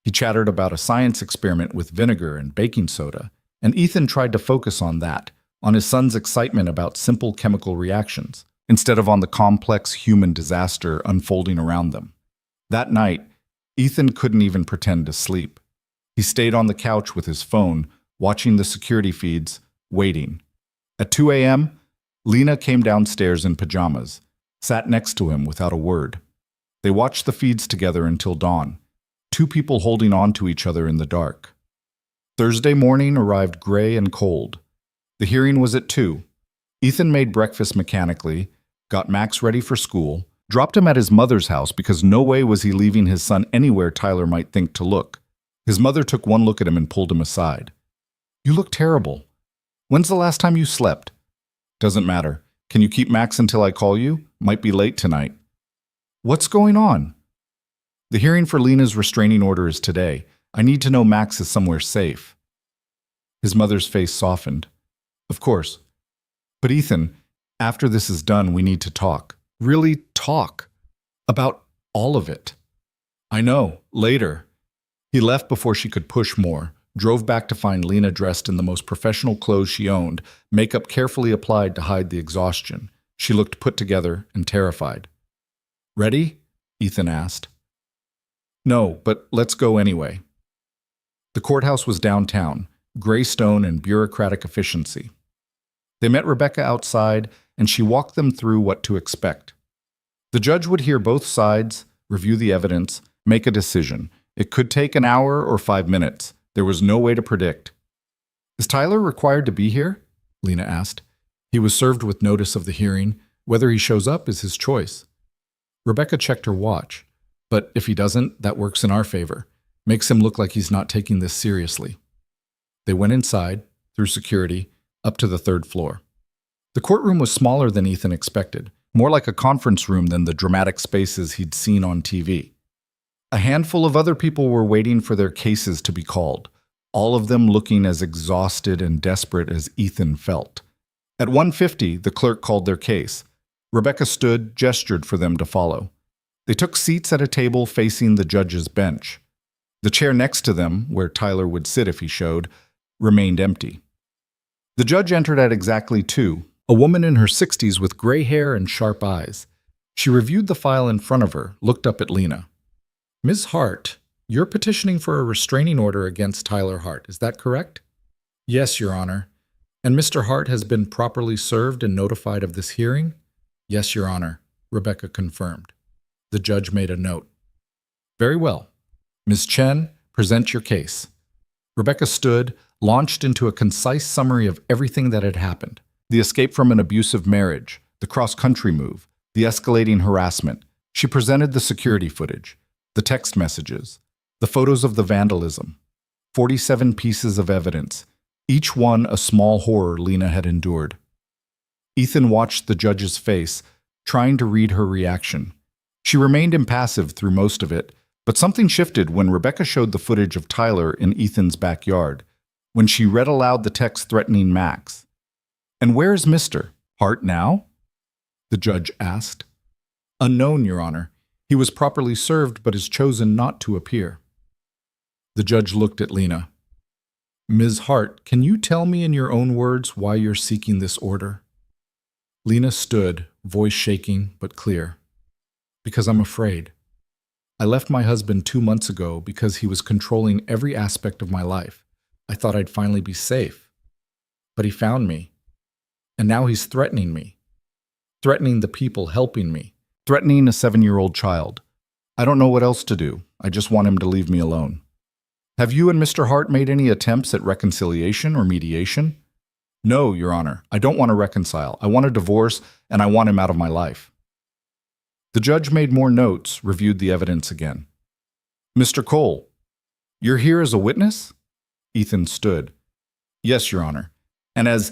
He chattered about a science experiment with vinegar and baking soda, and Ethan tried to focus on that, on his son's excitement about simple chemical reactions, instead of on the complex human disaster unfolding around them. That night, Ethan couldn't even pretend to sleep. He stayed on the couch with his phone, watching the security feeds, waiting. At 2 a.m., Lena came downstairs in pajamas, sat next to him without a word. They watched the feeds together until dawn, 2 people holding on to each other in the dark. Thursday morning arrived gray and cold. The hearing was at 2. Ethan made breakfast mechanically, got Max ready for school, dropped him at his mother's house because no way was he leaving his son anywhere Tyler might think to look. His mother took one look at him and pulled him aside. You look terrible. When's the last time you slept? Doesn't matter. Can you keep Max until I call you? Might be late tonight. What's going on? The hearing for Lena's restraining order is today. I need to know Max is somewhere safe. His mother's face softened. Of course. But Ethan, after this is done, we need to talk. Really talk. About all of it. I know. Later. He left before she could push more, drove back to find Lena dressed in the most professional clothes she owned, makeup carefully applied to hide the exhaustion. She looked put together and terrified. Ready? Ethan asked. No, but let's go anyway. The courthouse was downtown, gray stone and bureaucratic efficiency. They met Rebecca outside, and she walked them through what to expect. The judge would hear both sides, review the evidence, make a decision. It could take an hour or 5 minutes. There was no way to predict. Is Tyler required to be here? Lena asked. He was served with notice of the hearing. Whether he shows up is his choice. Rebecca checked her watch. But if he doesn't, that works in our favor. Makes him look like he's not taking this seriously. They went inside, through security, up to the 3rd floor. The courtroom was smaller than Ethan expected, more like a conference room than the dramatic spaces he'd seen on TV. A handful of other people were waiting for their cases to be called, all of them looking as exhausted and desperate as Ethan felt. At 1:50, the clerk called their case. Rebecca stood, gestured for them to follow. They took seats at a table facing the judge's bench. The chair next to them, where Tyler would sit if he showed, remained empty. The judge entered at exactly 2, a woman in her 60s with gray hair and sharp eyes. She reviewed the file in front of her, looked up at Lena. Ms. Hart, you're petitioning for a restraining order against Tyler Hart, is that correct? Yes, Your Honor. And Mr. Hart has been properly served and notified of this hearing? Yes, Your Honor, Rebecca confirmed. The judge made a note. Very well. Ms. Chen, present your case. Rebecca stood, launched into a concise summary of everything that had happened. The escape from an abusive marriage, the cross-country move, the escalating harassment. She presented the security footage, the text messages, the photos of the vandalism. 47 pieces of evidence, each one a small horror Lena had endured. Ethan watched the judge's face, trying to read her reaction. She remained impassive through most of it, but something shifted when Rebecca showed the footage of Tyler in Ethan's backyard, when she read aloud the text threatening Max. And where is Mr. Hart now? The judge asked. Unknown, Your Honor. He was properly served but has chosen not to appear. The judge looked at Lena. Ms. Hart, can you tell me in your own words why you're seeking this order? Lena stood, voice shaking but clear. Because I'm afraid. I left my husband 2 months ago because he was controlling every aspect of my life. I thought I'd finally be safe. But he found me. And now he's threatening me. Threatening the people helping me. Threatening a 7-year-old child. I don't know what else to do. I just want him to leave me alone. Have you and Mr. Hart made any attempts at reconciliation or mediation? No, Your Honor. I don't want to reconcile. I want a divorce, and I want him out of my life. The judge made more notes, reviewed the evidence again. Mr. Cole, you're here as a witness? Ethan stood. Yes, Your Honor. And as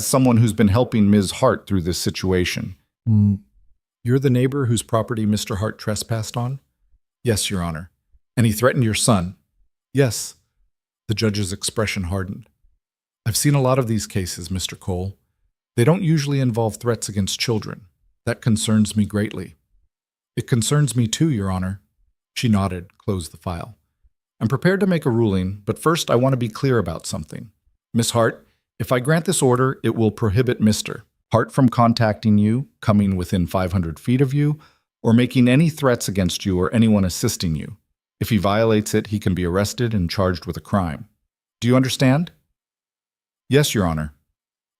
someone who's been helping Ms. Hart through this situation. You're the neighbor whose property Mr. Hart trespassed on? Yes, Your Honor. And he threatened your son? Yes. The judge's expression hardened. I've seen a lot of these cases, Mr. Cole. They don't usually involve threats against children. That concerns me greatly. It concerns me too, Your Honor. She nodded, closed the file. I'm prepared to make a ruling, but first I want to be clear about something. Miss Hart, if I grant this order, it will prohibit Mr. Hart from contacting you, coming within 500 feet of you, or making any threats against you or anyone assisting you. If he violates it, he can be arrested and charged with a crime. Do you understand? Yes, Your Honor.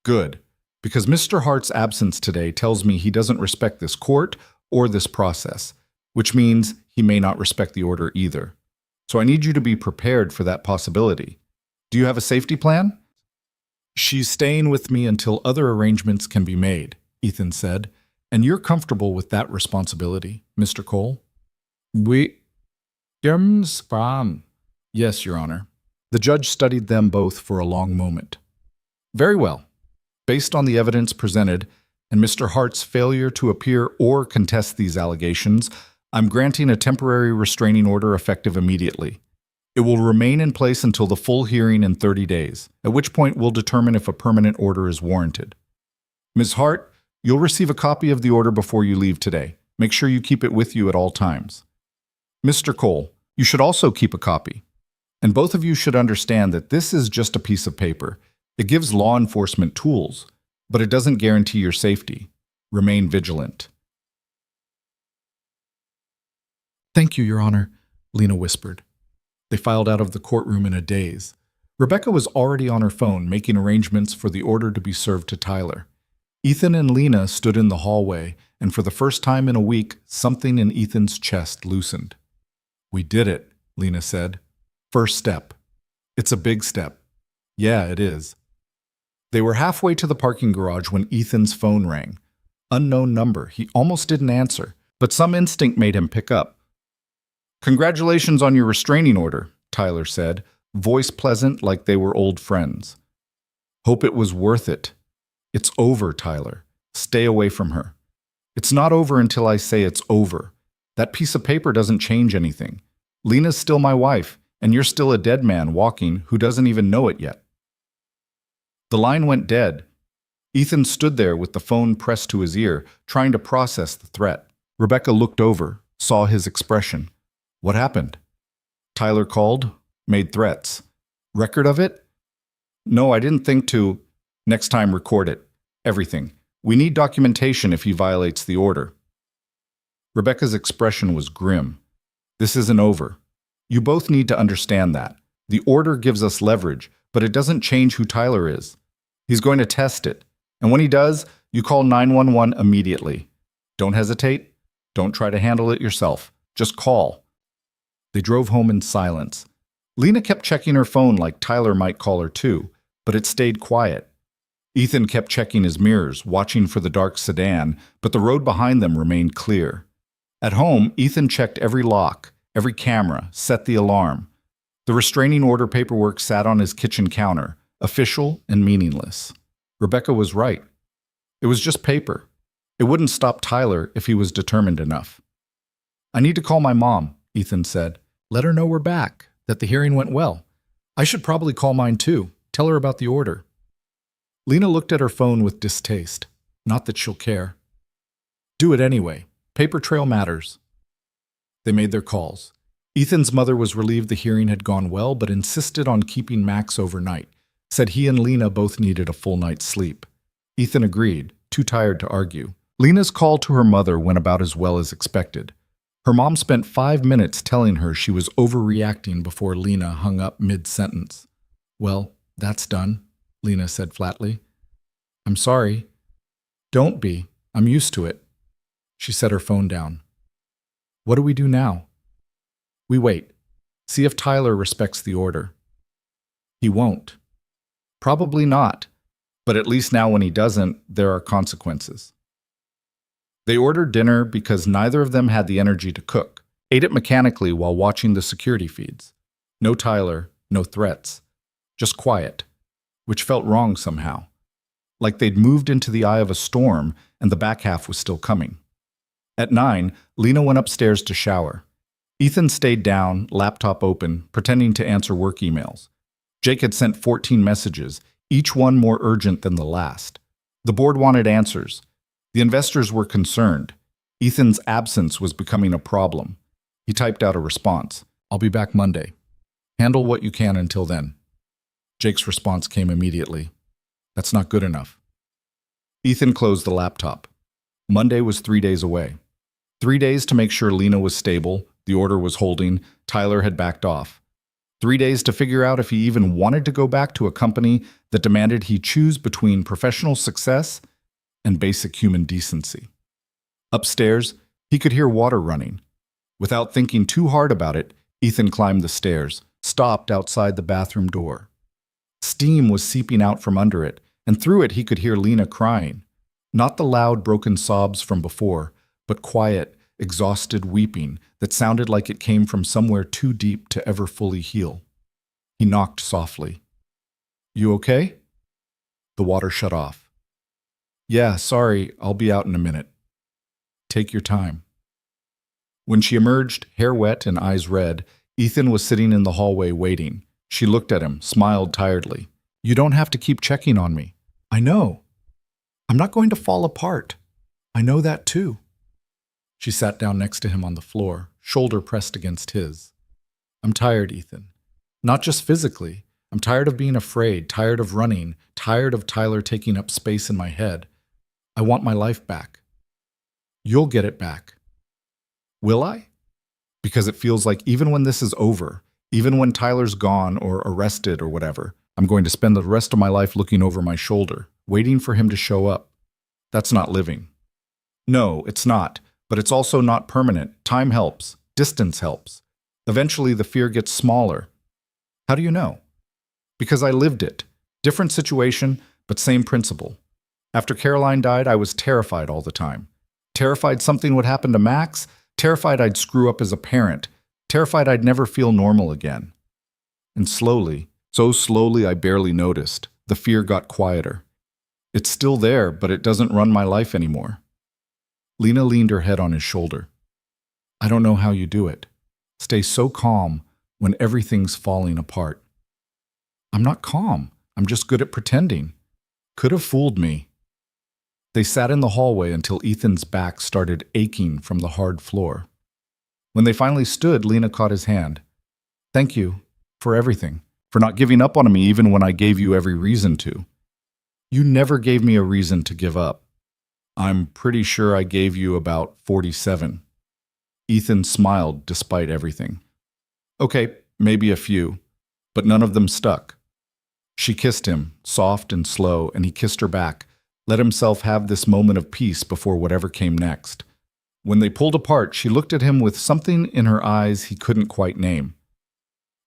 Good. Because Mr. Hart's absence today tells me he doesn't respect this court or this process, which means he may not respect the order either. So I need you to be prepared for that possibility. Do you have a safety plan? She's staying with me until other arrangements can be made, Ethan said, and you're comfortable with that responsibility, Mr. Cole? Oui. Fine. Yes, Your Honor. The judge studied them both for a long moment. Very well. Based on the evidence presented and Mr. Hart's failure to appear or contest these allegations, I'm granting a temporary restraining order effective immediately. It will remain in place until the full hearing in 30 days, at which point we'll determine if a permanent order is warranted. Ms. Hart, you'll receive a copy of the order before you leave today. Make sure you keep it with you at all times. Mr. Cole, you should also keep a copy. And both of you should understand that this is just a piece of paper. It gives law enforcement tools, but it doesn't guarantee your safety. Remain vigilant. Thank you, Your Honor, Lena whispered. They filed out of the courtroom in a daze. Rebecca was already on her phone making arrangements for the order to be served to Tyler. Ethan and Lena stood in the hallway, and for the first time in a week, something in Ethan's chest loosened. We did it, Lena said. First step. It's a big step. Yeah, it is. They were halfway to the parking garage when Ethan's phone rang. Unknown number. He almost didn't answer, but some instinct made him pick up. Congratulations on your restraining order, Tyler said, voice pleasant like they were old friends. Hope it was worth it. It's over, Tyler. Stay away from her. It's not over until I say it's over. That piece of paper doesn't change anything. Lena's still my wife, and you're still a dead man walking who doesn't even know it yet. The line went dead. Ethan stood there with the phone pressed to his ear, trying to process the threat. Rebecca looked over, saw his expression. What happened? Tyler called, made threats. Record of it? No, I didn't think to. Next time, record it. Everything. We need documentation if he violates the order. Rebecca's expression was grim. This isn't over. You both need to understand that. The order gives us leverage, but it doesn't change who Tyler is. He's going to test it. And when he does, you call 911 immediately. Don't hesitate. Don't try to handle it yourself. Just call. They drove home in silence. Lena kept checking her phone like Tyler might call her too, but it stayed quiet. Ethan kept checking his mirrors, watching for the dark sedan, but the road behind them remained clear. At home, Ethan checked every lock, every camera, set the alarm. The restraining order paperwork sat on his kitchen counter, official and meaningless. Rebecca was right. It was just paper. It wouldn't stop Tyler if he was determined enough. I need to call my mom, Ethan said. Let her know we're back, that the hearing went well. I should probably call mine too. Tell her about the order. Lena looked at her phone with distaste. Not that she'll care. Do it anyway. Paper trail matters. They made their calls. Ethan's mother was relieved the hearing had gone well, but insisted on keeping Max overnight. Said he and Lena both needed a full night's sleep. Ethan agreed, too tired to argue. Lena's call to her mother went about as well as expected. Her mom spent 5 minutes telling her she was overreacting before Lena hung up mid-sentence. Well, that's done, Lena said flatly. I'm sorry. Don't be. I'm used to it. She set her phone down. What do we do now? We wait. See if Tyler respects the order. He won't. Probably not. But at least now when he doesn't, there are consequences. They ordered dinner because neither of them had the energy to cook, ate it mechanically while watching the security feeds. No Tyler, no threats. Just quiet, which felt wrong somehow. Like they'd moved into the eye of a storm and the back half was still coming. At 9, Lena went upstairs to shower. Ethan stayed down, laptop open, pretending to answer work emails. Jake had sent 14 messages, each one more urgent than the last. The board wanted answers. The investors were concerned. Ethan's absence was becoming a problem. He typed out a response. I'll be back Monday. Handle what you can until then. Jake's response came immediately. That's not good enough. Ethan closed the laptop. Monday was 3 days away. 3 days to make sure Lena was stable, the order was holding, Tyler had backed off. 3 days to figure out if he even wanted to go back to a company that demanded he choose between professional success and basic human decency. Upstairs, he could hear water running. Without thinking too hard about it, Ethan climbed the stairs, stopped outside the bathroom door. Steam was seeping out from under it, and through it he could hear Lena crying. Not the loud, broken sobs from before, but quiet, exhausted weeping that sounded like it came from somewhere too deep to ever fully heal. He knocked softly. You okay? The water shut off. Yeah, sorry, I'll be out in a minute. Take your time. When she emerged, hair wet and eyes red, Ethan was sitting in the hallway waiting. She looked at him, smiled tiredly. You don't have to keep checking on me. I know. I'm not going to fall apart. I know that too. She sat down next to him on the floor, shoulder pressed against his. I'm tired, Ethan. Not just physically. I'm tired of being afraid, tired of running, tired of Tyler taking up space in my head. I want my life back. You'll get it back. Will I? Because it feels like even when this is over, even when Tyler's gone or arrested or whatever, I'm going to spend the rest of my life looking over my shoulder, waiting for him to show up. That's not living. No, it's not, but it's also not permanent. Time helps. Distance helps. Eventually, the fear gets smaller. How do you know? Because I lived it. Different situation, but same principle. After Caroline died, I was terrified all the time. Terrified something would happen to Max, terrified I'd screw up as a parent, terrified I'd never feel normal again. And slowly, so slowly I barely noticed, the fear got quieter. It's still there, but it doesn't run my life anymore. Lena leaned her head on his shoulder. I don't know how you do it. Stay so calm when everything's falling apart. I'm not calm. I'm just good at pretending. Could have fooled me. They sat in the hallway until Ethan's back started aching from the hard floor. When they finally stood, Lena caught his hand. Thank you for everything, for not giving up on me even when I gave you every reason to. You never gave me a reason to give up. I'm pretty sure I gave you about 47. Ethan smiled despite everything. Okay, maybe a few, but none of them stuck. She kissed him, soft and slow, and he kissed her back, let himself have this moment of peace before whatever came next. When they pulled apart, she looked at him with something in her eyes he couldn't quite name.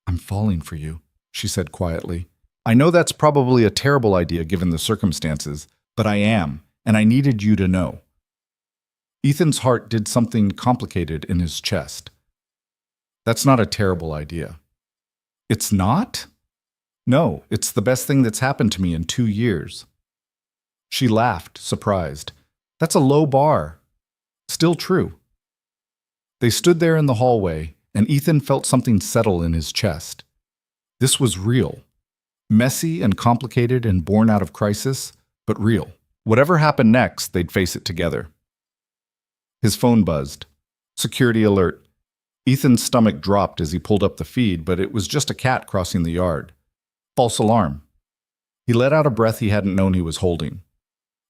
I'm falling for you, she said quietly. I know that's probably a terrible idea given the circumstances, but I am, and I needed you to know. Ethan's heart did something complicated in his chest. That's not a terrible idea. It's not? No, it's the best thing that's happened to me in 2 years. She laughed, surprised. That's a low bar. Still true. They stood there in the hallway, and Ethan felt something settle in his chest. This was real. Messy and complicated and born out of crisis, but real. Whatever happened next, they'd face it together. His phone buzzed. Security alert. Ethan's stomach dropped as he pulled up the feed, but it was just a cat crossing the yard. False alarm. He let out a breath he hadn't known he was holding.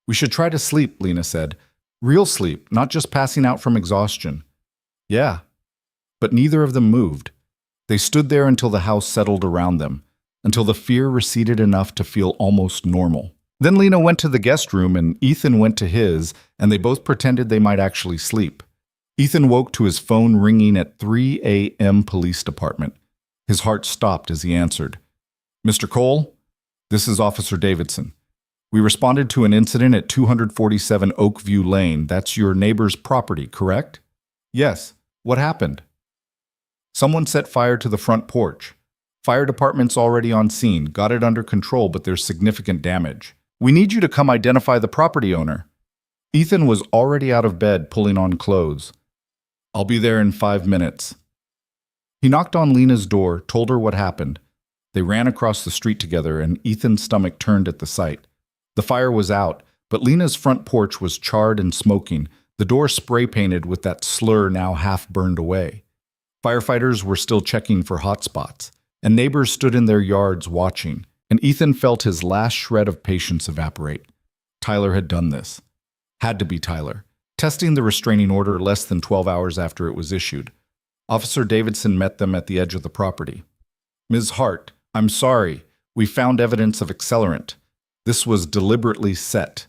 We should try to sleep, Lena said. Real sleep, not just passing out from exhaustion. Yeah. But neither of them moved. They stood there until the house settled around them, until the fear receded enough to feel almost normal. Then Lena went to the guest room and Ethan went to his, and they both pretended they might actually sleep. Ethan woke to his phone ringing at 3 a.m. police department. His heart stopped as he answered. Mr. Cole, this is Officer Davidson. We responded to an incident at 247 Oakview Lane. That's your neighbor's property, correct? Yes. What happened? Someone set fire to the front porch. Fire department's already on scene, got it under control, but there's significant damage. We need you to come identify the property owner. Ethan was already out of bed, pulling on clothes. I'll be there in 5 minutes. He knocked on Lena's door, told her what happened. They ran across the street together, and Ethan's stomach turned at the sight. The fire was out, but Lena's front porch was charred and smoking, the door spray-painted with that slur now half burned away. Firefighters were still checking for hot spots, and neighbors stood in their yards watching, and Ethan felt his last shred of patience evaporate. Tyler had done this. Had to be Tyler. Testing the restraining order less than 12 hours after it was issued. Officer Davidson met them at the edge of the property. Ms. Hart, I'm sorry. We found evidence of accelerant. This was deliberately set.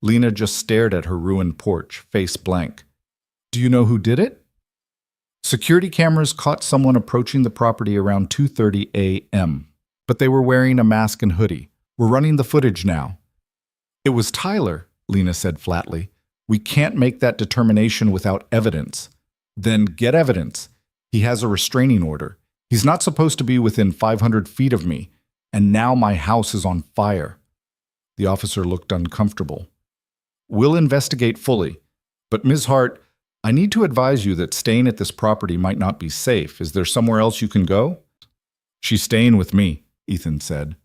Lena just stared at her ruined porch, face blank. Do you know who did it? Security cameras caught someone approaching the property around 2:30 a.m., but they were wearing a mask and hoodie. We're running the footage now. It was Tyler, Lena said flatly. We can't make that determination without evidence. Then get evidence. He has a restraining order. He's not supposed to be within 500 feet of me, and now my house is on fire. The officer looked uncomfortable. We'll investigate fully, but Ms. Hart, I need to advise you that staying at this property might not be safe. Is there somewhere else you can go? She's staying with me, Ethan said.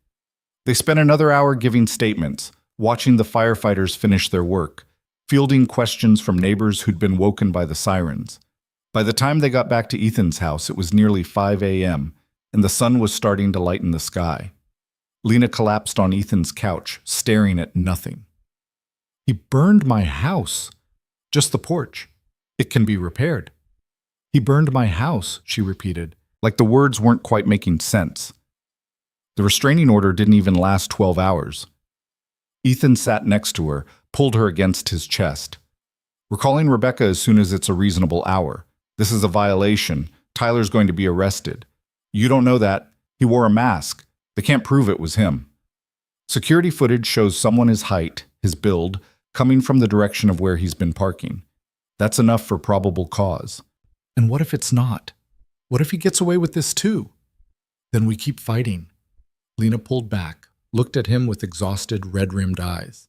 They spent another hour giving statements, watching the firefighters finish their work, fielding questions from neighbors who'd been woken by the sirens. By the time they got back to Ethan's house, it was nearly 5 a.m., and the sun was starting to lighten the sky. Lena collapsed on Ethan's couch, staring at nothing. He burned my house. Just the porch. It can be repaired. He burned my house, she repeated, like the words weren't quite making sense. The restraining order didn't even last 12 hours. Ethan sat next to her, pulled her against his chest. We're calling Rebecca as soon as it's a reasonable hour. This is a violation. Tyler's going to be arrested. You don't know that. He wore a mask. They can't prove it was him. Security footage shows someone his height, his build, coming from the direction of where he's been parking. That's enough for probable cause. And what if it's not? What if he gets away with this too? Then we keep fighting. Lena pulled back, looked at him with exhausted, red-rimmed eyes.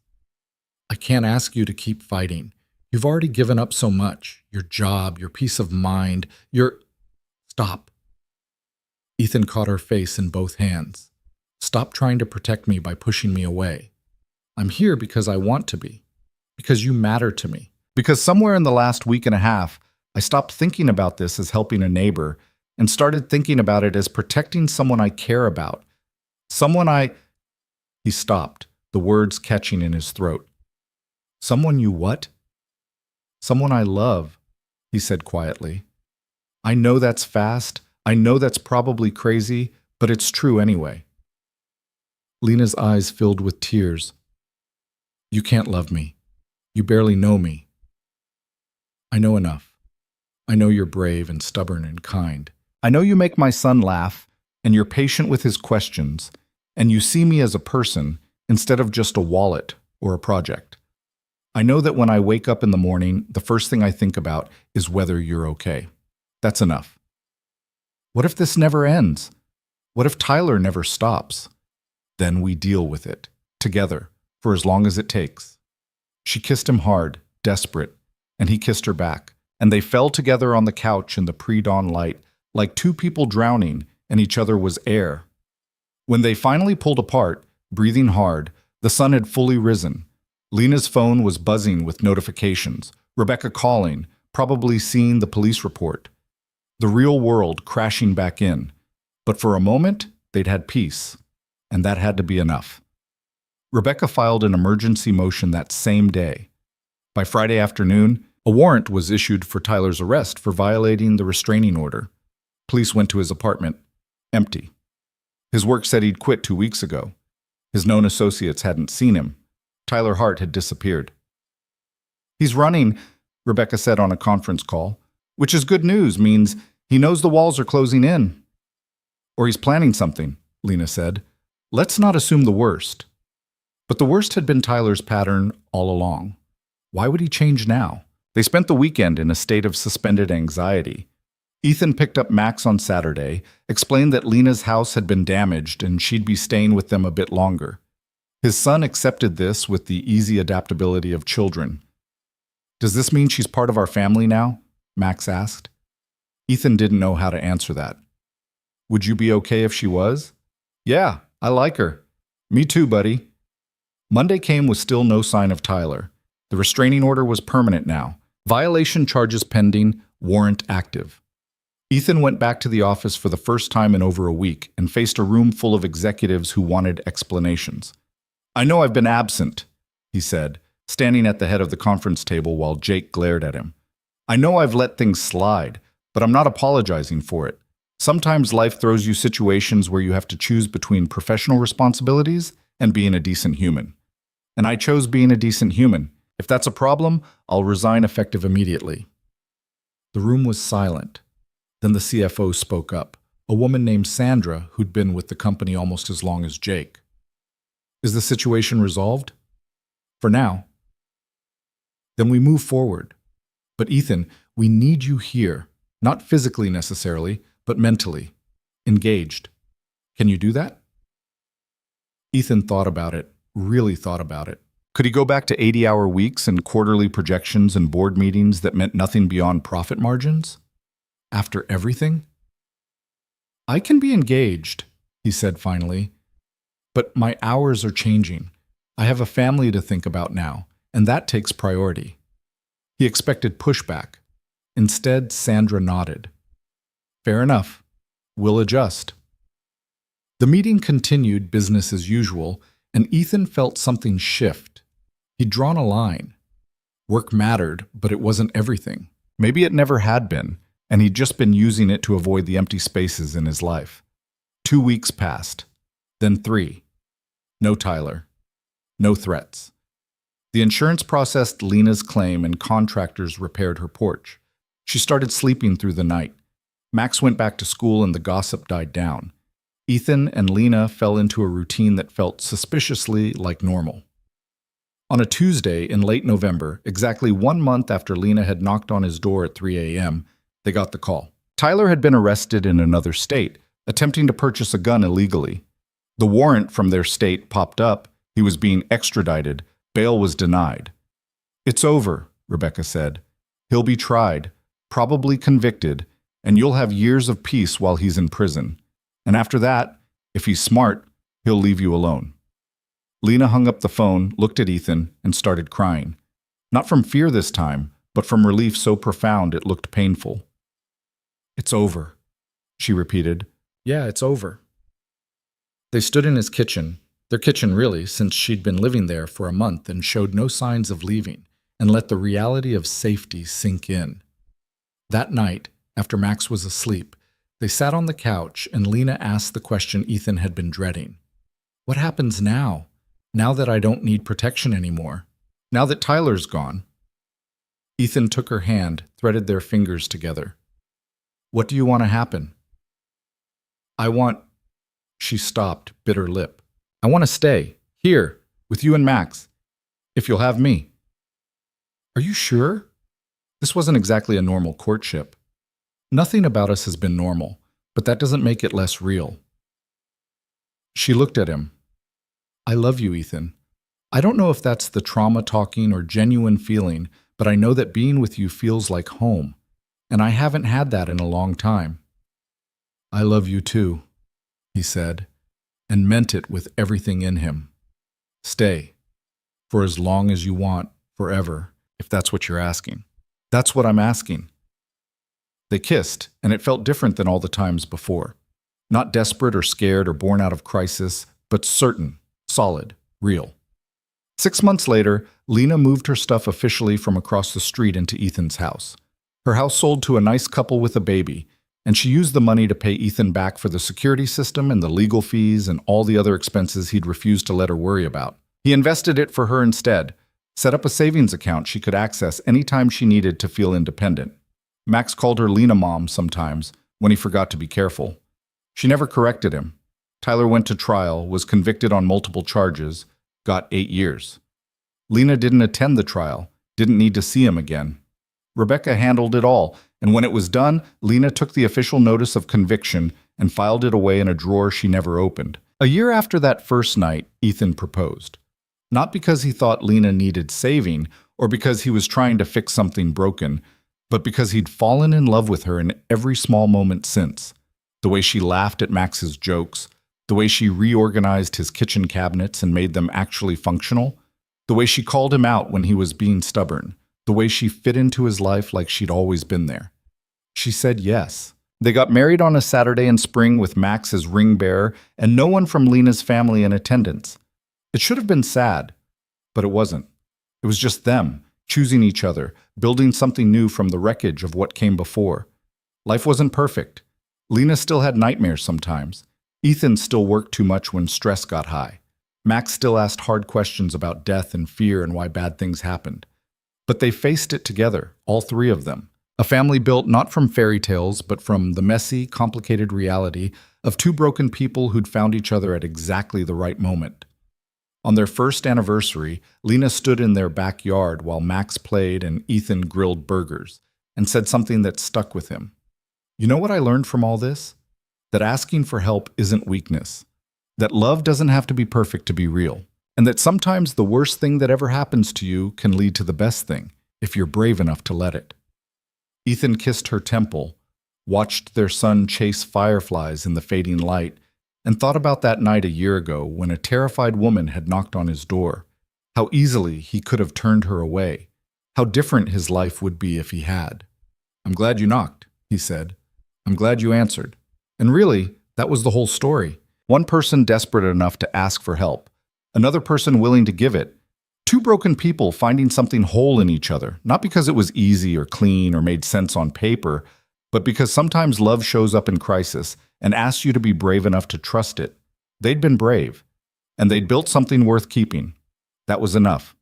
I can't ask you to keep fighting. You've already given up so much. Your job, your peace of mind, your... Stop. Ethan caught her face in both hands. Stop trying to protect me by pushing me away. I'm here because I want to be. Because you matter to me. Because somewhere in the last week and a half, I stopped thinking about this as helping a neighbor and started thinking about it as protecting someone I care about. Someone I... He stopped, the words catching in his throat. Someone you what? Someone I love, he said quietly. I know that's fast. I know that's probably crazy, but it's true anyway. Lena's eyes filled with tears. You can't love me. You barely know me. I know enough. I know you're brave and stubborn and kind. I know you make my son laugh, and you're patient with his questions, and you see me as a person instead of just a wallet or a project. I know that when I wake up in the morning, the first thing I think about is whether you're okay. That's enough. What if this never ends? What if Tyler never stops? Then we deal with it, together, for as long as it takes. She kissed him hard, desperate, and he kissed her back, and they fell together on the couch in the pre-dawn light, like two people drowning, and each other was air. When they finally pulled apart, breathing hard, the sun had fully risen. Lena's phone was buzzing with notifications, Rebecca calling, probably seeing the police report. The real world crashing back in. But for a moment, they'd had peace, and that had to be enough. Rebecca filed an emergency motion that same day. By Friday afternoon, a warrant was issued for Tyler's arrest for violating the restraining order. Police went to his apartment. Empty. His work said he'd quit 2 weeks ago. His known associates hadn't seen him. Tyler Hart had disappeared. He's running, Rebecca said on a conference call, which is good news, means he knows the walls are closing in. Or he's planning something, Lena said. Let's not assume the worst. But the worst had been Tyler's pattern all along. Why would he change now? They spent the weekend in a state of suspended anxiety. Ethan picked up Max on Saturday, explained that Lena's house had been damaged and she'd be staying with them a bit longer. His son accepted this with the easy adaptability of children. Does this mean she's part of our family now? Max asked. Ethan didn't know how to answer that. Would you be okay if she was? Yeah, I like her. Me too, buddy. Monday came with still no sign of Tyler. The restraining order was permanent now. Violation charges pending, warrant active. Ethan went back to the office for the first time in over a week and faced a room full of executives who wanted explanations. I know I've been absent, he said, standing at the head of the conference table while Jake glared at him. I know I've let things slide, but I'm not apologizing for it. Sometimes life throws you situations where you have to choose between professional responsibilities and being a decent human. And I chose being a decent human. If that's a problem, I'll resign effective immediately. The room was silent. Then the CFO spoke up, a woman named Sandra who'd been with the company almost as long as Jake. Is the situation resolved? For now. Then we move forward. But Ethan, we need you here, not physically necessarily, but mentally. Engaged. Can you do that? Ethan thought about it, really thought about it. Could he go back to 80-hour weeks and quarterly projections and board meetings that meant nothing beyond profit margins? After everything? I can be engaged, he said finally, but my hours are changing. I have a family to think about now, and that takes priority. He expected pushback. Instead, Sandra nodded. Fair enough. We'll adjust. The meeting continued business as usual, and Ethan felt something shift. He'd drawn a line. Work mattered, but it wasn't everything. Maybe it never had been, and he'd just been using it to avoid the empty spaces in his life. 2 weeks passed, then 3. No Tyler. No threats. The insurance processed Lena's claim and contractors repaired her porch. She started sleeping through the night. Max went back to school and the gossip died down. Ethan and Lena fell into a routine that felt suspiciously like normal. On a Tuesday in late November, exactly 1 month after Lena had knocked on his door at 3 a.m., they got the call. Tyler had been arrested in another state, attempting to purchase a gun illegally. The warrant from their state popped up. He was being extradited. Bail was denied. It's over, Rebecca said. He'll be tried, probably convicted, and you'll have years of peace while he's in prison. And after that, if he's smart, he'll leave you alone. Lena hung up the phone, looked at Ethan, and started crying. Not from fear this time, but from relief so profound it looked painful. It's over, she repeated. Yeah, it's over. They stood in his kitchen, their kitchen really, since she'd been living there for a month and showed no signs of leaving, and let the reality of safety sink in. That night, after Max was asleep, they sat on the couch and Lena asked the question Ethan had been dreading. What happens now? Now that I don't need protection anymore? Now that Tyler's gone? Ethan took her hand, threaded their fingers together. What do you want to happen? I want... She stopped, bit her lip. I want to stay, here, with you and Max, if you'll have me. Are you sure? This wasn't exactly a normal courtship. Nothing about us has been normal, but that doesn't make it less real. She looked at him. I love you, Ethan. I don't know if that's the trauma talking or genuine feeling, but I know that being with you feels like home, and I haven't had that in a long time. I love you too, he said, and meant it with everything in him. Stay, for as long as you want, forever, if that's what you're asking. That's what I'm asking. They kissed, and it felt different than all the times before. Not desperate or scared or born out of crisis, but certain, solid, real. 6 months later, Lena moved her stuff officially from across the street into Ethan's house. Her house sold to a nice couple with a baby, and she used the money to pay Ethan back for the security system and the legal fees and all the other expenses he'd refused to let her worry about. He invested it for her instead, set up a savings account she could access anytime she needed to feel independent. Max called her Lena Mom sometimes, when he forgot to be careful. She never corrected him. Tyler went to trial, was convicted on multiple charges, got 8 years. Lena didn't attend the trial, didn't need to see him again. Rebecca handled it all, and when it was done, Lena took the official notice of conviction and filed it away in a drawer she never opened. A year after that first night, Ethan proposed. Not because he thought Lena needed saving, or because he was trying to fix something broken, but because he'd fallen in love with her in every small moment since. The way she laughed at Max's jokes, the way she reorganized his kitchen cabinets and made them actually functional, the way she called him out when he was being stubborn, the way she fit into his life like she'd always been there. She said yes. They got married on a Saturday in spring with Max as ring bearer and no one from Lena's family in attendance. It should have been sad, but it wasn't. It was just them, choosing each other, building something new from the wreckage of what came before. Life wasn't perfect. Lena still had nightmares sometimes. Ethan still worked too much when stress got high. Max still asked hard questions about death and fear and why bad things happened. But they faced it together, all 3 of them. A family built not from fairy tales, but from the messy, complicated reality of 2 broken people who'd found each other at exactly the right moment. On their first anniversary, Lena stood in their backyard while Max played and Ethan grilled burgers, and said something that stuck with him. You know what I learned from all this? that asking for help isn't weakness, that love doesn't have to be perfect to be real, and that sometimes the worst thing that ever happens to you can lead to the best thing if you're brave enough to let it. Ethan kissed her temple, watched their son chase fireflies in the fading light, and thought about that night a year ago when a terrified woman had knocked on his door. How easily he could have turned her away. How different his life would be if he had. "I'm glad you knocked," he said. "I'm glad you answered." And really, that was the whole story. One person desperate enough to ask for help, another person willing to give it. Two broken people finding something whole in each other, not because it was easy or clean or made sense on paper, but because sometimes love shows up in crisis and asks you to be brave enough to trust it. They'd been brave, and they'd built something worth keeping. That was enough.